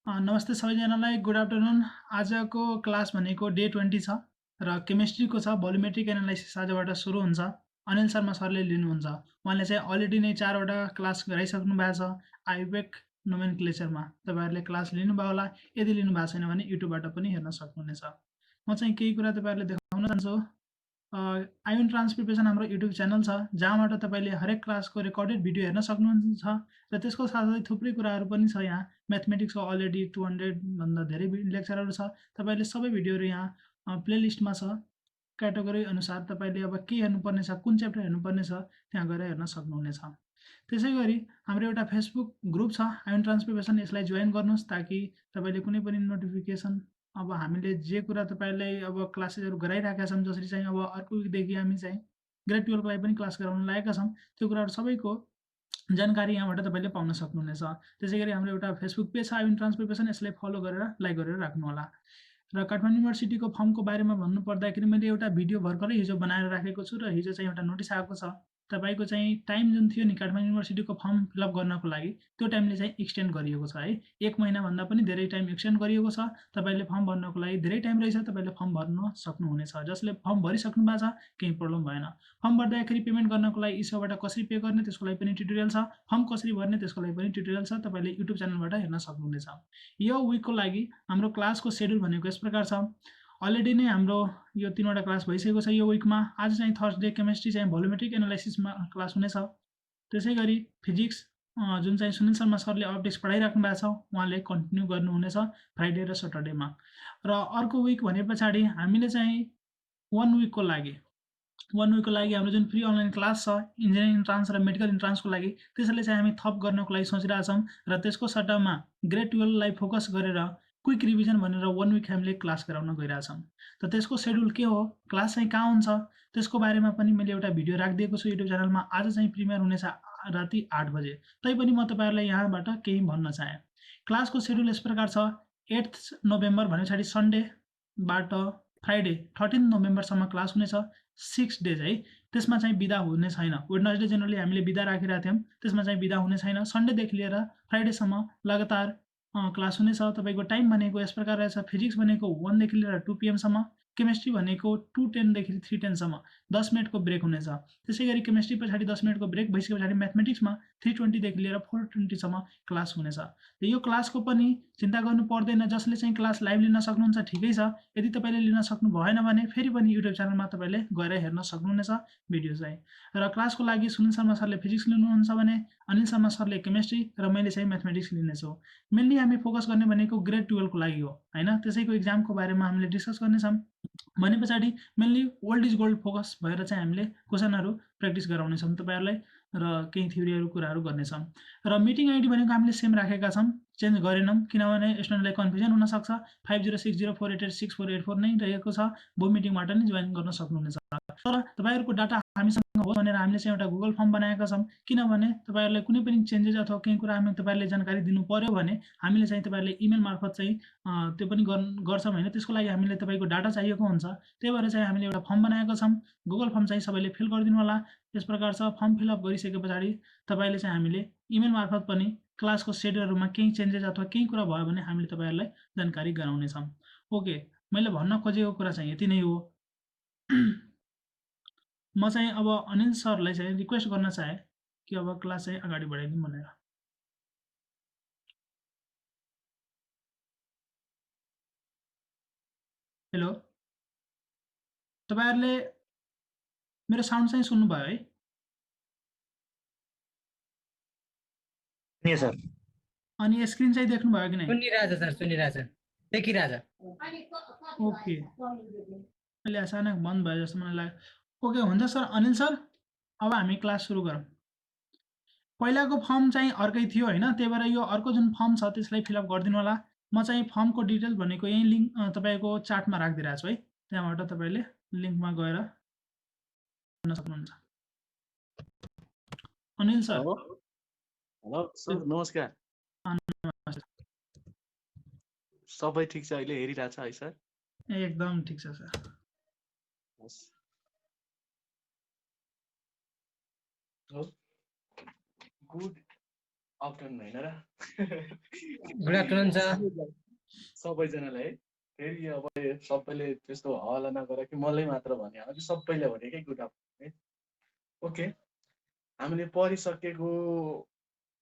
नमस्ते सबैजनालाई good afternoon. आजको क्लास भनेको डे 20 छ र केमिस्ट्रीको छ। भोल्युमेट्रिक एनालाइसिस आजबाट सुरु हुन्छ। अनिल शर्मा सरले लिनुहुन्छ। उहाँले चाहिँ अलरेडी नै 4वटा क्लास गराइसक्नु भएको छ आइबेक नोमेनक्लेचरमा। तपाईँहरूले क्लास लिनुभयो होला। यदि लिनुभएको छैन भने युट्युबबाट पनि हेर्न सक्नुहुनेछ। म चाहिँ केही कुरा तपाईँहरूले देखाउन चाहन्छु। आयोन ट्रान्सक्रिप्सन हाम्रो युट्युब च्यानल छ, जहाँबाट तपाईँले हरेक क्लासको रेकर्डेड भिडियो हेर्न सक्नुहुन्छ र त्यसको साथसाथै थुप्रै कुराहरू पनि छ। यहाँ म्याथमेटिक्सको अलरेडी 200भन्दा धेरै लेक्चरहरू छ। तपाईँले सबै भिडियोहरू यहाँ प्लेलिस्टमा छ। क्याटेगोरी अनुसार तपाईँले अब के हेर्नुपर्ने छ, कुन च्याप्टर हेर्नुपर्ने छ, त्यहाँ गएर हेर्न सक्नुहुनेछ। त्यसै गरी हाम्रो एउटा फेसबुक ग्रुप छ आयोन ट्रान्सक्रिप्सन। यसलाई जोइन गर्नुहोस् ताकि तपाईँले कुनै पनि नोटिफिकेसन अब हामीले जे कुरा तपाईँलाई अब क्लासेसहरू गराइरहेका छौँ, जसरी चाहिँ अब अर्को विकदेखि हामी चाहिँ ग्रेड 12को लागि पनि क्लास गराउन लागेका छौँ, त्यो कुराहरू सबैको जानकारी यहाँबाट तपाईँले पाउन सक्नुहुनेछ। त्यसै गरी हाम्रो एउटा फेसबुक पेज छ आयोन ट्रान्सक्रिप्सन। यसलाई फलो गरेर लाइक गरेर राख्नुहोला। र काठमाडौँ युनिभर्सिटीको फर्मको बारेमा भन्नु पर्दाखेरि मैले एउटा भिडियो भर्खरै हिजो बनाएर राखेको छु र हिजो चाहिँ एउटा नोटिस आएको छ। तपाईँको चाहिँ टाइम जुन थियो नि काठमाडौँ युनिभर्सिटीको फर्म फिलअप गर्नको लागि, त्यो टाइमले चाहिँ एक्सटेन्ड गरिएको छ है। 1 महिनाभन्दा पनि धेरै टाइम एक्सटेन्ड गरिएको छ। तपाईँले फर्म भर्नको लागि धेरै टाइम रहेछ, तपाईँले फर्म भर्न सक्नुहुनेछ। जसले फर्म भरिसक्नु भएको छ केही प्रब्लम भएन। फर्म भर्दाखेरि पेमेन्ट गर्नको लागि इस्योबाट कसरी पे गर्ने त्यसको लागि पनि ट्युटोरियल छ। फर्म कसरी भर्ने त्यसको लागि पनि ट्युटोरियल छ। तपाईँले युट्युब च्यानलबाट हेर्न सक्नुहुनेछ। यो विकको लागि हाम्रो क्लासको सेड्युल भनेको यस प्रकार छ। अलरेडी नै हाम्रो यो 3वटा क्लास भइसकेको छ यो विकमा। आज चाहिँ थर्सडे केमिस्ट्री चाहिँ भोल्युमेट्रिक एनालाइसिसमा क्लास हुनेछ। त्यसै गरी फिजिक्स जुन चाहिँ सुनिल शर्मा सरले अपडेट्स पढाइराख्नु भएको छ, उहाँले कन्टिन्यू गर्नुहुनेछ फ्राइडे र सटरडेमा। र अर्को विक भने पछाडि हामीले चाहिँ 1 विकको लागि हाम्रो जुन फ्री अनलाइन क्लास छ इन्जिनियरिङ इन्ट्रान्स र मेडिकल इन्ट्रान्सको लागि, त्यसैले चाहिँ हामी थप गर्नको लागि सोचिरहेका छौँ। र त्यसको सट्टामा ग्रेड 12लाई फोकस गरेर क्विक रिभिजन भनेर 1 विक हामीले क्लास गराउन गइरहेछौँ। त त्यसको सेड्युल के हो, क्लास चाहिँ कहाँ हुन्छ, त्यसको बारेमा पनि मैले एउटा भिडियो राखिदिएको छु युट्युब च्यानलमा। आज चाहिँ प्रिमियर हुनेछ राति 8 बजे। तैपनि म तपाईँहरूलाई यहाँबाट केही भन्न चाहेँ। क्लासको सेड्युल यस प्रकार छ। 8 नोभेम्बर भने पछाडि सन्डेबाट फ्राइडे 13 नोभेम्बरसम्म क्लास हुनेछ। 6 डेज है। त्यसमा चाहिँ बिदा हुने छैन। वेडनेसडे जेनरली हामीले बिदा राखिरहेको थियौँ, त्यसमा चाहिँ बिदा हुने छैन। सन्डेदेखि लिएर फ्राइडेसम्म लगातार क्लास हुनेछ। तपाईँको टाइम भनेको यस प्रकार रहेछ। फिजिक्स भनेको 1 देखि लिएर 2 PM सम्म, केमिस्ट्री भनेको 2:10 देखि 3:10 सम्म 10 मिनटको ब्रेक हुनेछ। त्यसै गरी केमिस्ट्री पछाडि 10 मिनटको ब्रेक भइसके पछाडि म्याथमेटिक्समा 3:20 देखि लिएर 4:20 सम्म क्लास हुनेछ। यो क्लासको पनि चिन्ता गर्नु पर्दैन। जसले चाहिँ क्लास लाइभ लिन सक्नुहुन्छ ठिकै छ। यदि तपाईँले लिन सक्नु भएन भने फेरि पनि युट्युब च्यानलमा तपाईँले गएर हेर्न सक्नुहुनेछ भिडियो चाहिँ। र क्लासको लागि सुनिल शर्मा सरले फिजिक्स लिनुहुन्छ भने अनिल शर्मा सरले केमिस्ट्री र मैले चाहिँ म्याथमेटिक्स लिनेछु। मेनली हामी फोकस गर्ने भनेको ग्रेड 12 को लागि हो हैन। त्यसैको एक्जामको बारेमा हामीले डिस्कस गर्नेछौँ। भने पछाडि mainly old is gold focus भएर चाहिँ हामीले क्वेसनहरू प्र्याक्टिस गराउनेछौँ तपाईँहरूलाई र केही थ्योरीहरू कुराहरू गर्नेछौँ। र मिटिङ आइडी भनेको हामीले सेम राखेका छौँ, चेन्ज गरेनौँ, किनभने स्टुडेन्टलाई कन्फ्युजन हुनसक्छ। 5060486484 नै रहेको छ। वो मिटिङबाट नै जोइन गर्न सक्नुहुनेछ। तर तपाईँहरूको डाटा हामीसँग होस् भनेर हामीले चाहिँ एउटा गुगल फर्म बनाएका छौँ। किनभने तपाईँहरूलाई कुनै पनि चेन्जेस अथवा केही कुरा हामी तपाईँहरूले जानकारी दिनु पर्यो भने हामीले चाहिँ तपाईँहरूले इमेल मार्फत चाहिँ त्यो पनि गर्छौँ होइन। त्यसको लागि हामीले तपाईँको डाटा चाहिएको हुन्छ। त्यही भएर चाहिँ हामीले एउटा फर्म बनाएका छौँ। गुगल फर्म चाहिँ सबैले फिल गरिदिनु होला। यस प्रकार छ। फर्म फिलअप गरिसके पछाडि तपाईँले चाहिँ हामीले इमेल मार्फत पनि क्लासको सेड्युलहरूमा केही चेन्जेस अथवा केही कुरा भयो भने हामीले तपाईँहरूलाई जानकारी गराउनेछौँ। ओके, मैले भन्न खोजेको कुरा चाहिँ यति नै हो। म चाहिँ अब अनिल सरलाई चाहिँ रिक्वेस्ट गर्न चाहे कि अब क्लास चाहिँ अगाडि बढाइदिउँ भनेर। हेलो, तपाईँहरूले मेरो साउन्ड चाहिँ सुन्नुभयो है? सर अनि स्क्रिन चाहिँ देख्नुभयो कि नै? सुनिरहेछ सर, सुनिरहेछ, देखिरहेछ। ओके, अहिले अचानक बन्द भयो जस्तो मलाई लाग्यो। ओके, हुन्छ सर। अनिल सर, अब हामी क्लास सुरु गरौँ। पहिलाको फर्म चाहिँ अर्कै थियो होइन, त्यही भएर यो अर्को जुन फर्म छ त्यसलाई फिलअप गरिदिनु होला। म चाहिँ फर्मको डिटेल भनेको यही लिङ्क तपाईँको चार्टमा राखिदिरहेको छु है, त्यहाँबाट तपाईँले लिङ्कमा गएर गर्न सक्नुहुन्छ। अनिल सर। हेलो सर, नमस्कार। सबै ठिक छ? अहिले हेरिरहेछ है सर? एकदम ठिक छ सर। गुड आफ्टरनुन होइन र गुड आफ्टरनुन सर। सबैजनालाई है। फेरि अब सबैले त्यस्तो हल्ला नगर कि मलाई मात्र भने अझ सबैले भने कि गुड आफ्टरनुन है। ओके, हामीले पढिसकेको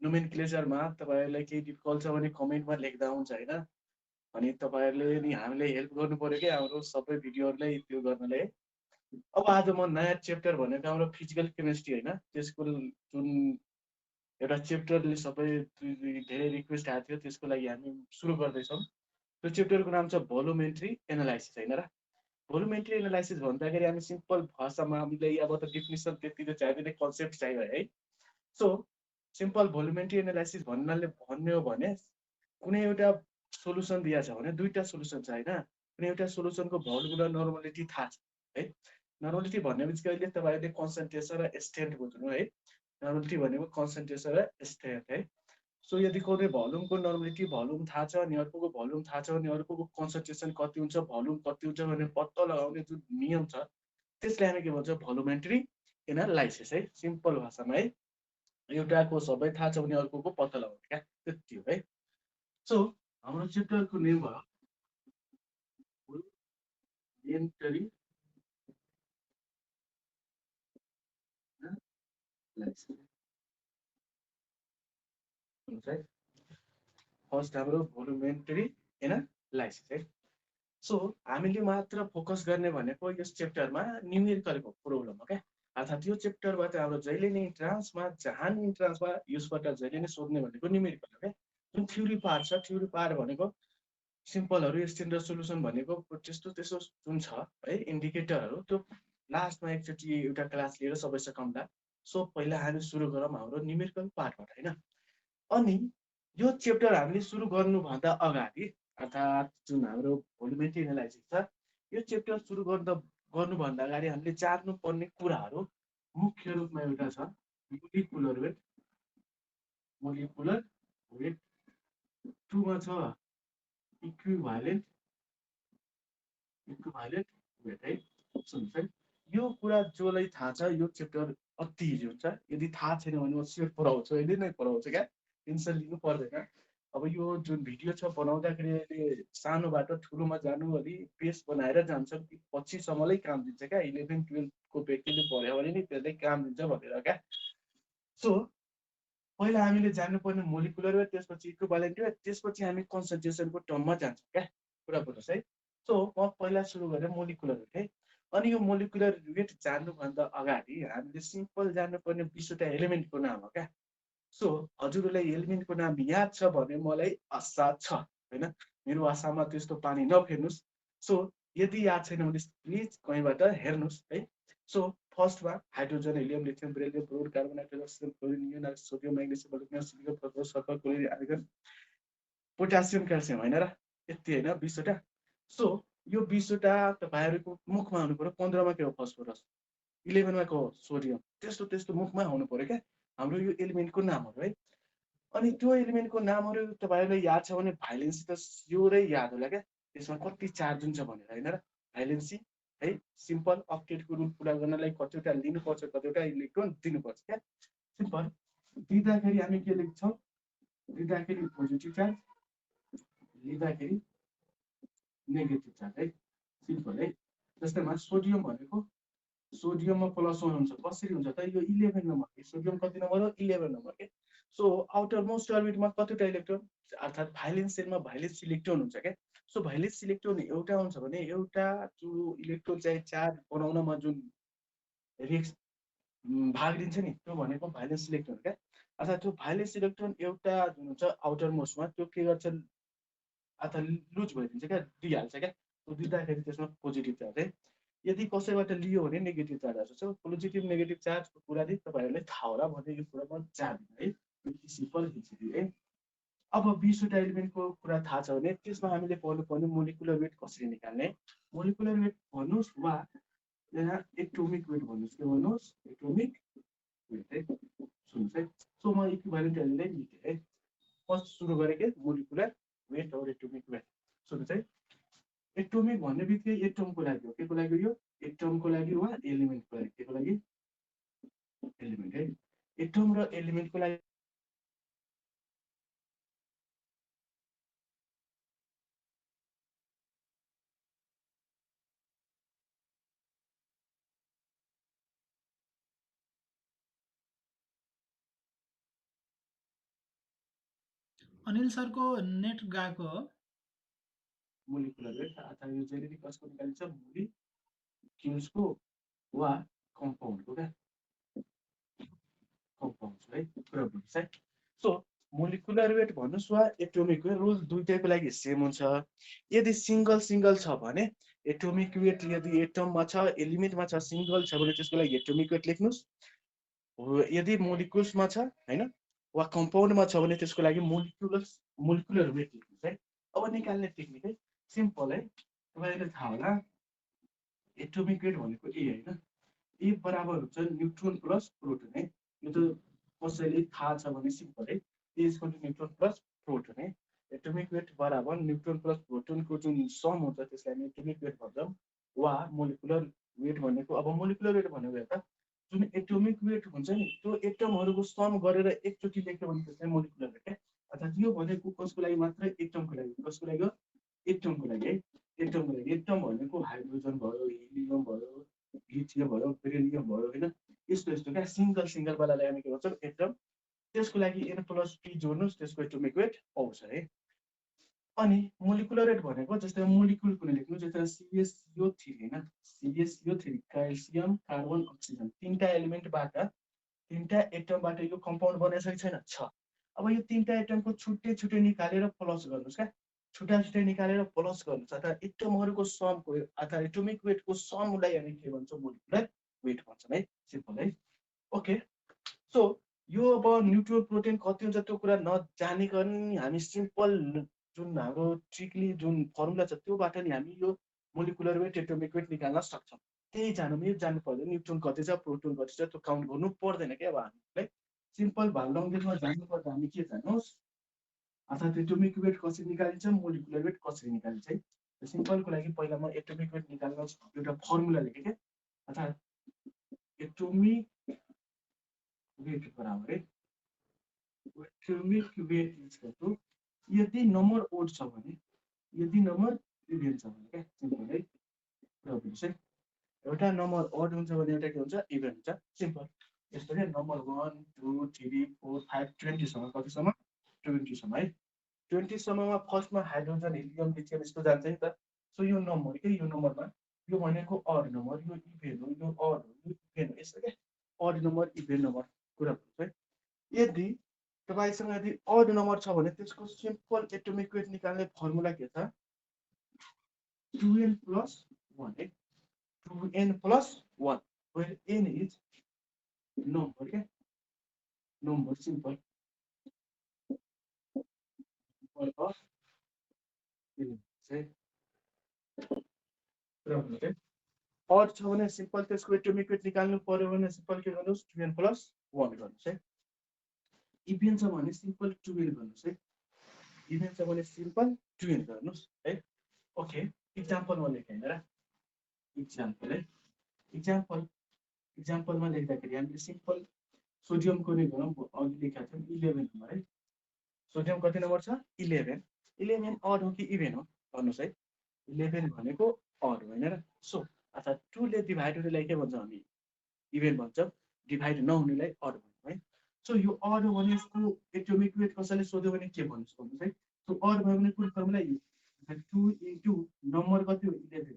नोमेनक्लेचरमा तपाईँहरूलाई केही डिफिकल्ट छ भने कमेन्टमा लेख्दा हुन्छ होइन। अनि तपाईँहरूले नि हामीले हेल्प गर्नु पऱ्यो कि हाम्रो सबै भिडियोहरूलाई त्यो गर्नलाई है। अब आज म नयाँ च्याप्टर भनेको हाम्रो फिजिकल केमिस्ट्री होइन, त्यसको जुन एउटा च्याप्टरले सबै धेरै रिक्वेस्ट आएको थियो, त्यसको लागि हामी सुरु गर्दैछौँ। त्यो च्याप्टरको नाम छ भोलुमेट्री एनालाइसिस होइन र। भोलुमेट्री एनालाइसिस भन्दाखेरि हामी सिम्पल भाषामा हामीले अब त डेफिनिसन त्यति त चाहिँदैन, कन्सेप्ट चाहियो है। सो सिम्पल भोलुमेट्री एनालाइसिस भन्ने हो भने कुनै एउटा सोलुसन दिएको छ भने दुईवटा सोलुसन छ होइन। कुनै एउटा सोलुसनको भोल्युम र नर्मलिटी थाहा छ है। नर्मलिटी भनेपछि अहिले तपाईँहरूले कन्सन्ट्रेसन र स्ट्रेन्थ बुझ्नु है। नर्मलिटी भनेको कन्सन्ट्रेसन र स्ट्रेन्थ है। सो यदि कुनै भोल्युमको नर्मलिटी भोल्युम थाहा छ अनि अर्कोको भोल्युम थाहा छ अनि अर्कोको कन्सन्ट्रेसन कति हुन्छ भोल्युम कति हुन्छ भनेर पत्ता लगाउने जुन नियम छ त्यसलाई हामी के भन्छ भोलुमेट्री एनालाइसिस है। सिम्पल भाषामा है, एउटाको सबै थाहा छ भने अर्कोको पत्ता लगाउने क्या, त्यति हो है। सो हाम्रो च्याप्टरको नेम भयो भोलुमेट्री एनालाइसिस। फर्स्ट हाम्रो भोलुमेट्री एनालाइसिस है। सो हामीले मात्र फोकस गर्ने भनेको यस च्याप्टरमा न्युमेरिकलको प्रोब्लम हो क्या। अर्थात् यो च्याप्टरबाट हाम्रो जहिले नै इन्ट्रान्समा जहाँ नि इन्ट्रान्समा यसबाट जहिले नै सोध्ने भनेको न्युमेरिकल हो क्या। जुन थ्योरी पार्ट छ, थ्योरी पार्ट भनेको सिम्पलहरू स्ट्यान्डर्ड सोलुसन भनेको त्यस्तो त्यस्तो जुन छ है इन्डिकेटरहरू, त्यो लास्टमा एकचोटि एउटा क्लास लिएर सबै सकाउँदा। सो पहिला हामी सुरु गरौँ हाम्रो न्युमेरिकल पार्टबाट होइन। अनि यो च्याप्टर हामीले सुरु गर्नुभन्दा अगाडि अर्थात् जुन हाम्रो भोलुमेट्री एनालाइसिस छ, यो च्याप्टर सुरु गर्नुभन्दा अगाडि हामीले जान्नुपर्ने कुराहरू मुख्य रूपमा एउटा छ मोलिकुलर वेट। मोलिकुलर वेट 2 मा छ इक्विभ्यालेन्ट वेट है। सुन्नुहोस् है, यो कुरा जसलाई थाहा छ यो च्याप्टर अति इजी हुन्छ। यदि थाहा छैन भने म स्योर पढाउँछु, अहिले नै पढाउँछु क्या, टेन्सन लिनु पर्दैन। अब यो जुन भिडियो छ बनाउँदाखेरि अहिले सानोबाट ठुलोमा जानु अलि पेस बनाएर जान्छ, पछिसम्मलाई काम दिन्छ क्या। 11-12को व्यक्तिले पढ्यो भने नि त्यसले काम दिन्छ भनेर क्या। सो पहिला हामीले जान्नुपर्ने मोलिकुलर वेट, त्यसपछि इक्विभ्यालेन्ट वेट, त्यसपछि हामी कन्सन्ट्रेसनको टर्ममा जान्छौँ क्या। कुरा बुझ्नुहोस् है। सो म पहिला सुरु गरेँ मोलिकुलर वेट है। अनि यो मोलिकुलर वेट जान्नुभन्दा अगाडि हामीले सिम्पल जान्नुपर्ने 20वटा एलिमेन्टको नाम हो क्या। सो हजुरहरूलाई एलिमेन्टको नाम याद छ भने मलाई आशा छ होइन, मेरो आशामा त्यस्तो पानी नफेर्नुहोस्। सो यदि याद छैन भने प्लिज कहीँबाट हेर्नुहोस् है। सो फर्स्टमा hydrogen, helium, lithium, beryllium, fluorine, carbon, nitrogen, oxygen, chlorine, neon, sodium, magnesium, potassium, silicon, phosphorus, sulphur, chlorine, argon, potassium, calcium होइन र। यति होइन 20वटा। सो यो 20वटा तपाईँहरूको मुखमा हुनु पर्यो। 15मा के हो फस्फोरस, 11मा को हो सोडियम, त्यस्तो त्यस्तो मुखमा हुनु पर्यो क्या हाम्रो यो एलिमेन्टको नामहरू है। अनि त्यो एलिमेन्टको नामहरू तपाईँहरूलाई याद छ भने भाइलेन्सी त स्योरै याद होला क्या, त्यसमा कति चार्ज हुन्छ भनेर होइन र। भाइलेन्सी है, सिम्पल अक्टेटको रुल पुरा गर्नलाई कतिवटा लिनुपर्छ, कतिवटा इलेक्ट्रोन दिनुपर्छ क्या। सिम्पल दिँदाखेरि हामी के लेख्छौँ, दिँदाखेरि पोजिटिभ चार्ज, लिँदाखेरि नेगेटिभ चार्ज है। सिम्पल है। जस्तैमा सोडियम भनेको सोडियममा +1 हुन्छ, कसरी हुन्छ त, यो 11 नम्बर, सोडियम कति नम्बर हो 11 नम्बर के। सो आउटर मोस्ट अर्बिटमा कतिवटा इलेक्ट्रोन, अर्थात् भाइलेन्स सेलमा भाइलेन्स इलेक्ट्रोन हुन्छ क्या। सो भाइलेन्स इलेक्ट्रोन एउटा हुन्छ भने एउटा जो इलेक्ट्रोन चाहिँ चार्ज बनाउनमा जुन भाग लिन्छ नि त्यो भनेको भाइलेन्स इलेक्ट्रोन क्या। अर्थात् त्यो भाइलेन्स इलेक्ट्रोन एउटा जुन हुन्छ आउटर मोस्टमा त्यो के गर्छ, अथवा लुज भइदिन्छ क्या, दिइहाल्छ क्या। त्यो दिँदाखेरि त्यसमा पोजिटिभ चार्ज है। यदि कसैबाट लियो भने नेगेटिभ चार्ज आउँछ। पोजिटिभ नेगेटिभ चार्जको कुरा चाहिँ तपाईँहरूलाई थाहा होला भने यो कुरा म जान्दिनँ है, सिम्पल है। अब 20वटा एलिमेन्टको कुरा थाहा छ भने त्यसमा हामीले पढ्नुपर्ने मोलिकुलर वेट कसरी निकाल्ने। मोलिकुलर वेट भन्नुहोस् वा यहाँ एटोमिक वेट भन्नुहोस्, के भन्नुहोस् एटोमिक वेट है। सुन्नुहोस् है। सो म इक्विभ्यालेन्ट एलिमेन्ट लेखेँ है। फर्स्ट सुरु गरेँ के मोलिकुलर वेट और एटोमिक वेट। सुन्नुहोस् है, एटोमिक भन्ने बित्तिकै एटमको लागि हो, के को लागि, यो एटमको लागि वा एलिमेन्टको लागि, के को लागि एलिमेन्ट है। एटम र एलिमेन्टको लागि अनिल सरको नेट गएको हो। मोलिकुलर वेट अथवा यो जेनेरिक कसको निकालिन्छ मोलिक्युल्सको वा कम्पाउन्डको क्या कम्पाउन्ड्स है कुरा बुझ्छ है। सो मोलिकुलर वेट भन्नुहोस् वा एटोमिक वेट रुल दुईटैको लागि सेम हुन्छ। यदि सिंगल छ भने एटोमिक वेट यदि एटममा छ एलिमेन्टमा छ सिंगल छ भने त्यसको लागि एटोमिक वेट लेख्नुहोस्। यदि मोलिकुल्समा छ हैन वा कम्पाउन्डमा छ भने त्यसको लागि मोलिकुलर वेट लेख्नुहोस् है। अब निकाल्ने टेक्निक है सिम्पल है तपाईँलाई थाहा होला एटोमिक वेट भनेको ए हैन ए बराबर हुन्छ न्यूट्रोन प्लस प्रोटोन है। यो त कसैले थाहा छ भने सिम्पल है A is equal to neutron plus proton है। एटोमिक वेट बराबर न्यूट्रोन प्लस प्रोटोनको जुन सम हुन्छ त्यसलाई हामी एटोमिक वेट भन्छौँ वा मोलिकुलर वेट भनेको अब मोलिकुलर वेट भनेको हेर्दा जुन एटोमिक वेट हुन्छ नि त्यो एटमहरूको सम गरेर एकचोटि लेख्यो भने त्यसलाई मोलिकुलर वेट है। अर्थात् यो भनेको कसको लागि मात्र एटमको लागि कसको लागि एटमको लागि है। एटमको लागि एटम भनेको हाइड्रोजन भयो हिलियम भयो लिथियम भयो बेरिलियम भयो हैन यस्तो यस्तो क्या सिंगल वालालाई हामी के भन्छौँ एटम। त्यसको लागि n + p जोड्नुहोस् त्यसको एटोमिक वेट आउँछ है। अनि मोलिकुलर वेट भनेको जस्तै मोलिकुल कुनै लेख्नु जस्तै CaCO3 हैन CaCO3 क्याल्सियम कार्बन अक्सिजन तीनटा एलिमेन्टबाट तीनटा एटमबाट यो कम्पाउन्ड बनाइसकेको छैन छ। अब यो तीनटा एटमको छुट्टै छुट्टै निकालेर प्लस गर्नुहोस् क्या छुट्टा निकालेर प्लस गर्नुहोस् अर्थात् एटमहरूको समको अर्थात् एटोमिक वेटको समलाई हामी के भन्छौँ मोलिकुलर वेट भन्छौँ है सिम्पल है। ओके सो यो अब न्यूट्रोन प्रोटिन कति हुन्छ त्यो कुरा नजानिकन हामी सिम्पल जुन हाम्रो ट्रिकली जुन फर्मुला छ त्योबाट नि हामी यो मोलिकुलर वेट एटोमिक वेट निकाल्न सक्छौँ। त्यही जान्नु पर्दैन न्यूट्रोन कति छ प्रोटोन कति छ त्यो काउन्ट गर्नु पर्दैन क्या। अब हामीलाई सिम्पल भाग जान्नु पर्दा हामी के जान्नुहोस् अर्थात् एटोमिक वेट कसरी निकालिन्छ मोलिकुलर वेट कसरी निकालिन्छ है। सिम्पलको लागि पहिला म एटोमिक वेट निकाल्न एउटा फर्मुला लेखेँ क्या अर्थात् एटोमिक वेट बराबर है एटोमिक वेट इक्वल टु यदि नम्बर ओड छ भने यदि नम्बर इभेन छ भने क्या सिम्पल है कुरा बुझ्नुहोस् है। एउटा नम्बर ओड हुन्छ भने एउटा के हुन्छ इभेन हुन्छ सिम्पल यस्तो क्या नम्बर 1 2 3 4 5 20 सम्म कतिसम्म 20 सम्म है। 20 सम्ममा फर्स्टमा हाइड्रोजन हिलियम लिथियम यस्तो जान्छ नि त। सो यो नम्बर के यो नम्बरमा यो भनेको अड नम्बर यो इभेन हो यो अड हो यो इभेन हो यस्तो क्या अड नम्बर इभेन नम्बर कुरा बुझ्छ है। यदि तपाईसँग यदि अड नम्बर छ भने त्यसको सिम्पल एटोमिक वेट निकाल्ने फर्मुला के छ 2n + 1 है 2n + 1 where n is number क्या नम्बर सिम्पल of अड छ भने सिम्पल त्यसको एटोमिक वेट निकाल्नु पर्यो भने सिम्पल के गर्नुहोस् 2n + 1 गर्नुहोस् है। इभेन छ भने सिम्पल 2n गर्नुहोस् है इभेन छ भने सिम्पल 2n गर्नुहोस् है। ओके इक्जाम्पलमा लेखेँ र इक्जाम्पल है इक्जाम्पलमा लेख्दाखेरि हामीले सिम्पल सोडियमको नै गरौँ अघि लेखेका थियौँ 11 नम्बर है। सोडियम कति नम्बर छ 11 11 अड हो कि इभेन हो भन्नुहोस् है 11 भनेको अड हो हैन र। सो अर्थात् 2 ले डिभाइड हुनेलाई के भन्छौँ हामी इभेन भन्छौँ डिभाइड नहुनेलाई अड भन्छौँ है। सो यो अड हो भने यसको एटोमिक वेट कसैले सोध्यो भने के भन्नुहोस् है। सो अड भयो भने कुन फर्मुला यो 2 इन्टु नम्बर कति हो 11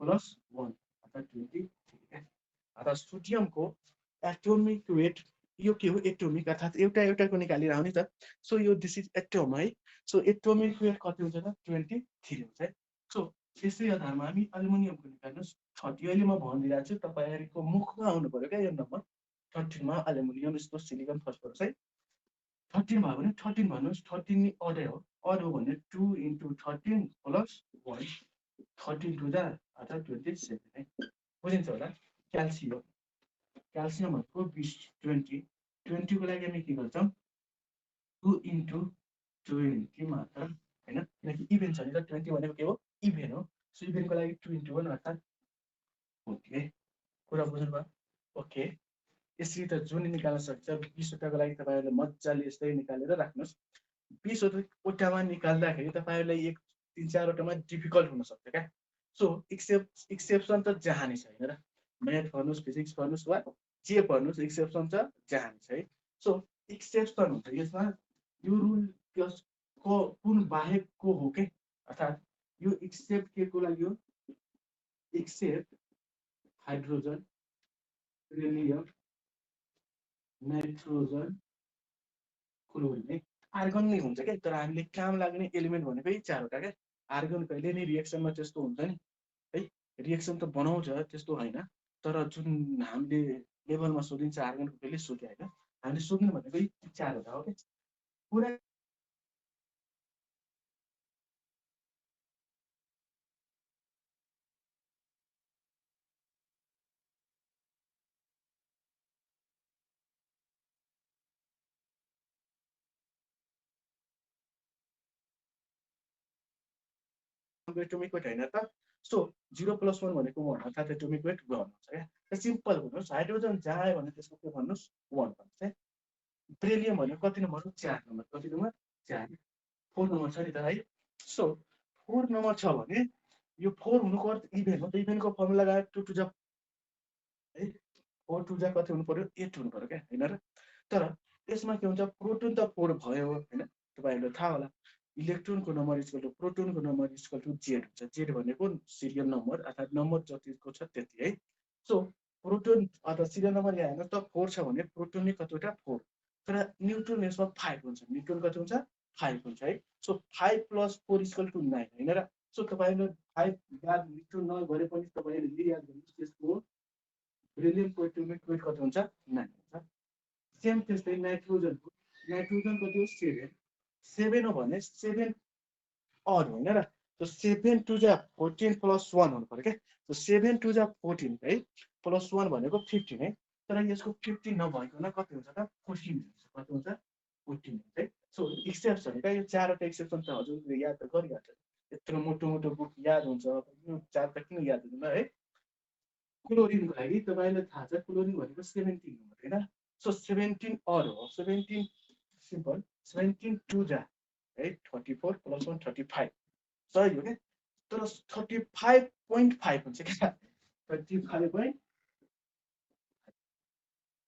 + 1 अर्थात् 23 अर्थात् सोडियमको एटोमिक वेट यो के हो एटोमिक अर्थात् एउटाको निकालेर आउने त। सो यो दिस इज एटम है। सो एटोमिक वेट कति हुन्छ त 23 हुन्छ है। सो यसै आधारमा हामी एल्युमिनियमको निकाल्नुहोस् 30 अहिले म भनिदिइरहेको छु तपाईँहरूको मुखमा आउनु पर्यो क्या यो नम्बर 13 मा एल्युमिनियम यस्तो सिलिकन फस्फरस है 13 भयो भने 13 भन्नुहोस् 13 नि अडै हो अड हो भने 2 × 13 + 1 13 2 जा अर्थात् 27 है बुझिन्छ होला। क्याल्सियम भनेको 20 को लागि हामी के गर्छौँ 2 × 20 मात्र हैन किनकि इभेन छ नि त 20 भनेको के हो इभेन हो। सो इभेनको लागि 2 × 1 अर्थात् 40 है कुरा बुझ्नुभयो। ओके यसरी त जुन निकाल्न सक्छ 20 वटाको लागि तपाईँहरूले मजाले यस्तै निकालेर राख्नुहोस्। 20 वटामा निकाल्दाखेरि तपाईँहरूलाई एक 3-4 वटामा डिफिकल्ट हुन सक्छ क्या। सो एक्सेप्सन त जहाँ नि छैन र म्याथ गर्नुहोस् फिजिक्स गर्नुहोस् वा जे गर्नुहोस् एक्सेप्सन त जहाँ नि छ है। सो एक्सेप्सन हुन्छ यसमा यो रुल कुन बाहेकको हो के, अर्थात् यो एक्सेप्ट के को लागि हो, except hydrogen, beryllium, nitrogen, chlorine है। आर्गन नै हुन्छ क्या, तर हामीले काम लाग्ने एलिमेन्ट भनेको यही चारवटा क्या। आर्गन कहिले नै रिएक्सनमा त्यस्तो हुन्छ नि है, रिएक्सन त बनाउँछ त्यस्तो होइन, तर जुन हामीले लेभलमा सोधिन्छ आर्गनको कहिले सोधे होइन, हामीले सोध्नु भनेको यी चारवटा हो क्या। पुरा एटोमिक वेट होइन त। सो 0+1 भनेको 1 अर्थात् एटोमिक वेट 1 हुन्छ क्या। सिम्पल भन्नुहोस्, हाइड्रोजन जहाँ आयो भने त्यसको के भन्नुहोस् 1 भन्नुहोस् है। बेरिलियम भनेको कति नम्बर हो, 4 नम्बर। कति नम्बर, 4, 4 नम्बर छ नि त है। सो 4 नम्बर छ भने यो 4 हुनुको अर्थ इभेन हो, इभेनको फर्मुला लगायो 2 टु द है, 4 टु द कति हुनु पर्यो, 8 हुनु पर्यो क्या, होइन र। तर यसमा के हुन्छ, प्रोटोन त 4 भयो होइन, तपाईँहरूलाई थाहा होला। इलेक्ट्रोनको नम्बर इक्वल टु प्रोटोनको नम्बर इक्वल टु जेड हुन्छ। जेड भनेको सिरियल नम्बर अर्थात् नम्बर जतिको छ त्यति है। सो प्रोटोन अथवा सिरियल नम्बर यहाँ हेर्नुहोस् त 4 छ भने प्रोटोन नै कतिवटा 4, तर न्युट्रोन यसमा 5 हुन्छ। न्युट्रोन कति हुन्छ, 5 हुन्छ है। सो 5 + 4 = 9 होइन र। सो तपाईँले 5 याद न्युट्रोन नगरे पनि तपाईँले याद गर्नुहोस्, त्यसको बेरिलियमको एटोमिक वेट कति हुन्छ, 9 हुन्छ। सेम त्यस्तै नाइट्रोजनको, नाइट्रोजन कति हो, 7, 7 हो भने 7 अड होइन र। सो 7 टु द 14 + 1 हुनु पर्यो क्या। सो 7 टु द 14 है, + 1 भनेको 15 है। तर यसको 15 नभइकन कति हुन्छ त, 14 हुन्छ। कति हुन्छ, 14 हुन्छ है। सो एक्सेप्सन क्या, यो चारवटा एक्सेप्सन त हजुरले याद त गरिहाल्छ। यत्रो मोटो मोटो बुक याद हुन्छ, यो चारवटा किन याद हुँदैन है। क्लोरिनको लागि तपाईँलाई थाहा छ, क्लोरिन भनेको 17 नम्बर होइन। सो 17 अड हो, 17 सिम्पल, 17 टु द है 34 + 1 35 सही हो क्या। तर 35.5 हुन्छ क्या, 35.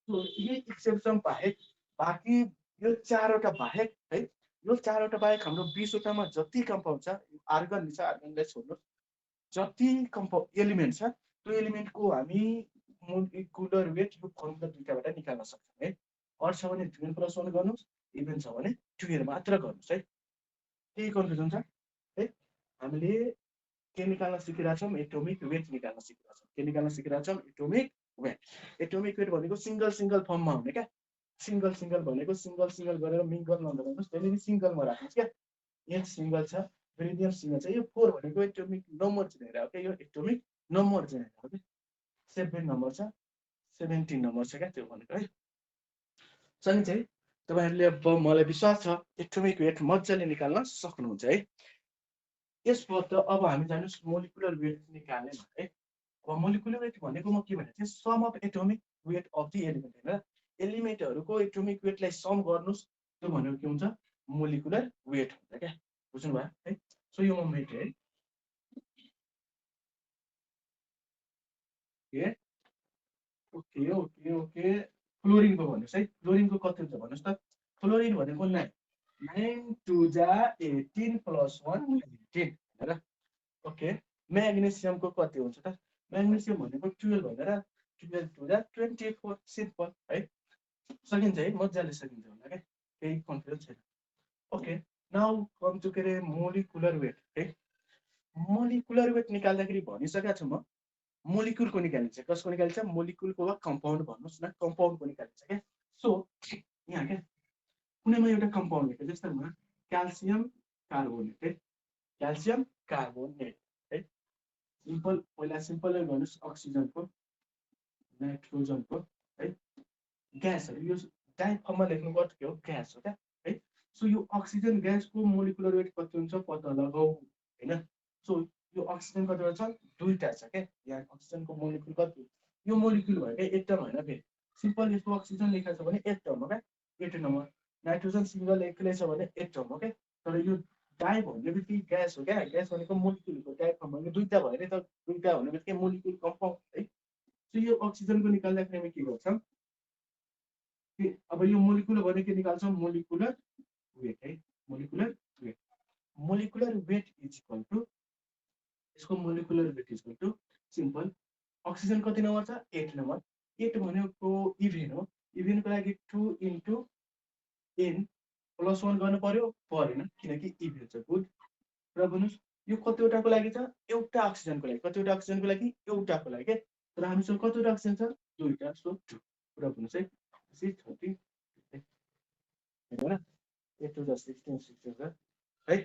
यही एक्सेप्सन बाहेक बाँकी यो चारवटा बाहेक है, यो चारवटा बाहेक हाम्रो 20वटामा जति कम्पाउन्ड छ, आर्गन छ, आर्गनलाई छोड्नुहोस्, जति एलिमेन्ट छ त्यो एलिमेन्टको हामी मोलिकुलर वेट यो फर्मुला दुईटाबाट निकाल्न सक्छौँ है। अड छ भने 2n+1 गर्नुहोस्, इभन छ भने 2n मात्र गर्नुहोस् है। केही कन्फ्युजन छ है। हामीले के निकाल्न सिकिरहेछौँ, एटोमिक वेट निकाल्न सिकिरहेछौँ। के निकाल्न सिकिरहेछौँ, एटोमिक वेट। एटोमिक वेट भनेको सिंगल सिंगल फर्ममा हुने क्या। सिंगल सिंगल भनेको सिंगल सिंगल गरेर मिंगल नगर्नुहोस्, त्यसले सिंगलमा राख्नुहोस् क्या। एच सिंगल छ, बेरिलियम सिंगल छ। यो 4 भनेको एटोमिक नम्बर चाहिँ हो क्या, यो एटोमिक नम्बर चाहिँ हो क्या। 7 नम्बर छ, 17 नम्बर छ क्या त्यो भनेको है। सही चाहिँ तपाईहरुले अब मलाई विश्वास छ एटोमिक वेट मजाले निकाल्न सक्नुहुन्छ है। यसबाट अब हामी जानुस् मोलिकुलर वेट निकाल्ने है। मोलिकुलर वेट भनेको म के भने चाहिँ some of atomic weight of the element हैन। एलिमेन्टहरुको एटोमिक वेटलाई सम गर्नुस्, त्यो भनेको के हुन्छ, मोलिकुलर वेट हुन्छ क्या। बुझ्नु भयो है। सो यो म मेटे है के ओके ओके ओके। क्लोरिनको भन्नुस् है, क्लोरिनको कति हुन्छ भन्नुस् त। क्लोरिन भनेको 9, 9 टु जा 18 + 1 19 हैन र। ओके। म्याग्नेसियमको कति हुन्छ त, म्याग्नेसियम भनेको 12 होइन र, 12 टु जा 24 सिम्पल है। सकिन्छ है, मजाले सकिन्छ होला क्या, केही कन्फ्युजन छैन। ओके, नाउ कम टु के अरे मोलिकुलर वेट है। मोलिकुलर वेट निकाल्दाखेरि भनिसकेको छु म, मोलिकुलको निकालिन्छ। कसको निकालिन्छ, मोलिकुलको वा कम्पाउन्ड भन्नुस् न, कम्पाउन्डको निकालिन्छ क्या। सो यहाँ क्या कुनैमा एउटा कम्पाउन्ड लेख्यो, जस्तै म क्याल्सियम कार्बोनेट है, क्याल्सियम कार्बोनेट है। सिम्पल पहिला सिम्पलै गर्नुस्, अक्सिजनको, नाइट्रोजनको है, ग्यासहरु यो डाइ फर्ममा लेख्नुको अर्थ के हो, ग्यास हो क्या है। सो यो अक्सिजन ग्यासको मोलिकुलर वेट कति हुन्छ पत्ता लगाऊ हैन। सो यो अक्सिजन कतिवटा छ, दुईटा छ क्या। यहाँ अक्सिजनको मोलिकुल कति, यो मोलिकुल भएकै एटम हैन फेरि, सिम्पल यसको अक्सिजन लेखेको छ भने एटम हो क्या, 8 नम्बर। नाइट्रोजन सिंगल एक्लै छ भने एटम हो क्या। तर यो डाइ भनेपछि ग्यास हो क्या, ग्यास भनेको मोलिकुलको डाइ फर्म भनेको दुईटा भयो नि त, दुईटा भनेपछि मोलिकुल कम्पाउन्ड है। सो यो अक्सिजनको निकाल्दाखेरि हामी के गर्छौँ, अब यो मोलिकुलर भने के निकाल्छौँ, मोलिकुलर वेट है। Molecular weight molecular weight is equal to यसको molecular weight is equal to simple oxygen कति नम्बर छ 8 नम्बर 8 भनेको इभेन हो इभेनको लागि 2 इन्टु n प्लस 1 गर्नु पर्यो परेन किनकि इभेन छ गुड र भन्नुस् यो कतिवटाको लागि छ एउटा अक्सिजनको लागि कतिवटा अक्सिजनको लागि एउटाको लागि के तर हामीसँग कतिवटा अक्सिजन छ दुईटा सो 2 र भन्नुस् है 30 हैन 8 to the 16 16 है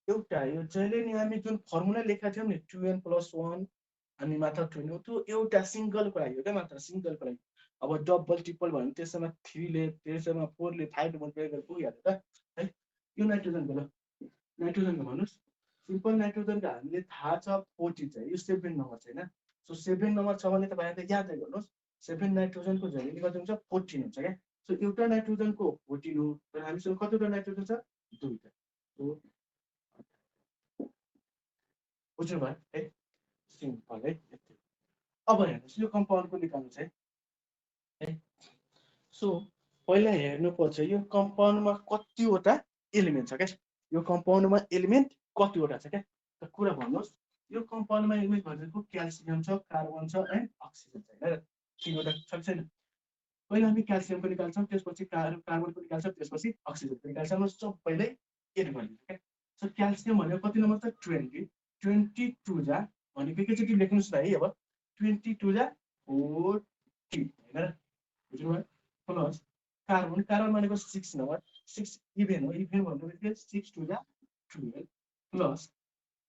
एउटा यो जहिले नि हामी जुन फर्मुला लेखेका थियौं नि 2n + 1 अनि मात्र 2 हो त्यो एउटा सिंगलको लागि हो के मात्र सिंगलको लागि अब डबल ट्रिपल भने त्यसमा 3 ले त्यसमा 4 ले 5 ले मल्टिप्लाई गरेर पुगिहाल्छ त है यो नाइट्रोजनको ल नाइट्रोजनको भन्नुस् सिम्पल नाइट्रोजनको हामीले थाहा छ 14 छ यो 7 नम्बर छैन सो 7 नम्बर छ भने तपाईहरुले याद गर्नुस् 7 नाइट्रोजनको जहिले कति हुन्छ 14 हुन्छ के सो एउटा नाइट्रोजनको 14 हो तर हामीसँग कतिवटा नाइट्रोजन छ दुईटा सो बुझ्नु भयो है सिम्पल है अब हेर्नुस् यो कम्पाउन्डको निकाल्नु छ है सो पहिला हेर्नुपर्छ यो कम्पाउन्डमा कतिवटा एलिमेन्ट छ के यो कम्पाउन्डमा एलिमेन्ट कतिवटा छ के त कुरा भन्नुस् यो कम्पाउन्डमा एलिमेन्ट भनेको क्याल्सियम छ कार्बन छ एन्ड अक्सिजन छ हैन तीनवटा छ छैन पहिला हामी क्याल्सियमको निकाल्छौं त्यसपछि कार्बनको निकाल्छौं त्यसपछि अक्सिजनको निकाल्छौं सबैलाई एड गरिदिन्छ के सो क्याल्सियम भनेको कति नम्बर छ 20 22 जा भनेको एकैचोटि लेख्नुस् न है अब 22 जा 40 हैन बुझ्नु भयो प्लस कार्बन कार्बन भनेको 6 नम्बर 6 इभेन हो इभेन भनेको 6 2 जा 12 प्लस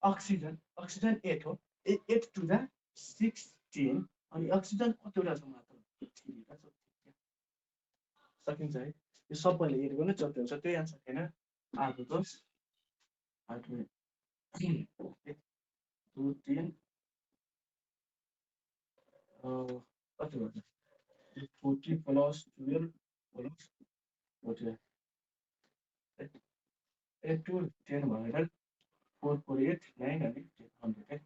अक्सिजन अक्सिजन 8 हो 8 2 जा 16 अनि अक्सिजन कतिवटा छ मात्र 3 टा छ सकिन्छ है यो सबैले एड गर्नु जति हुन्छ त्यही आन्सर हैन आगोको 8 2 3 कति हुन्छ 40 प्लस 12 प्लस 40 8 to 10 भएर 4 4 8 9 अनि 100 है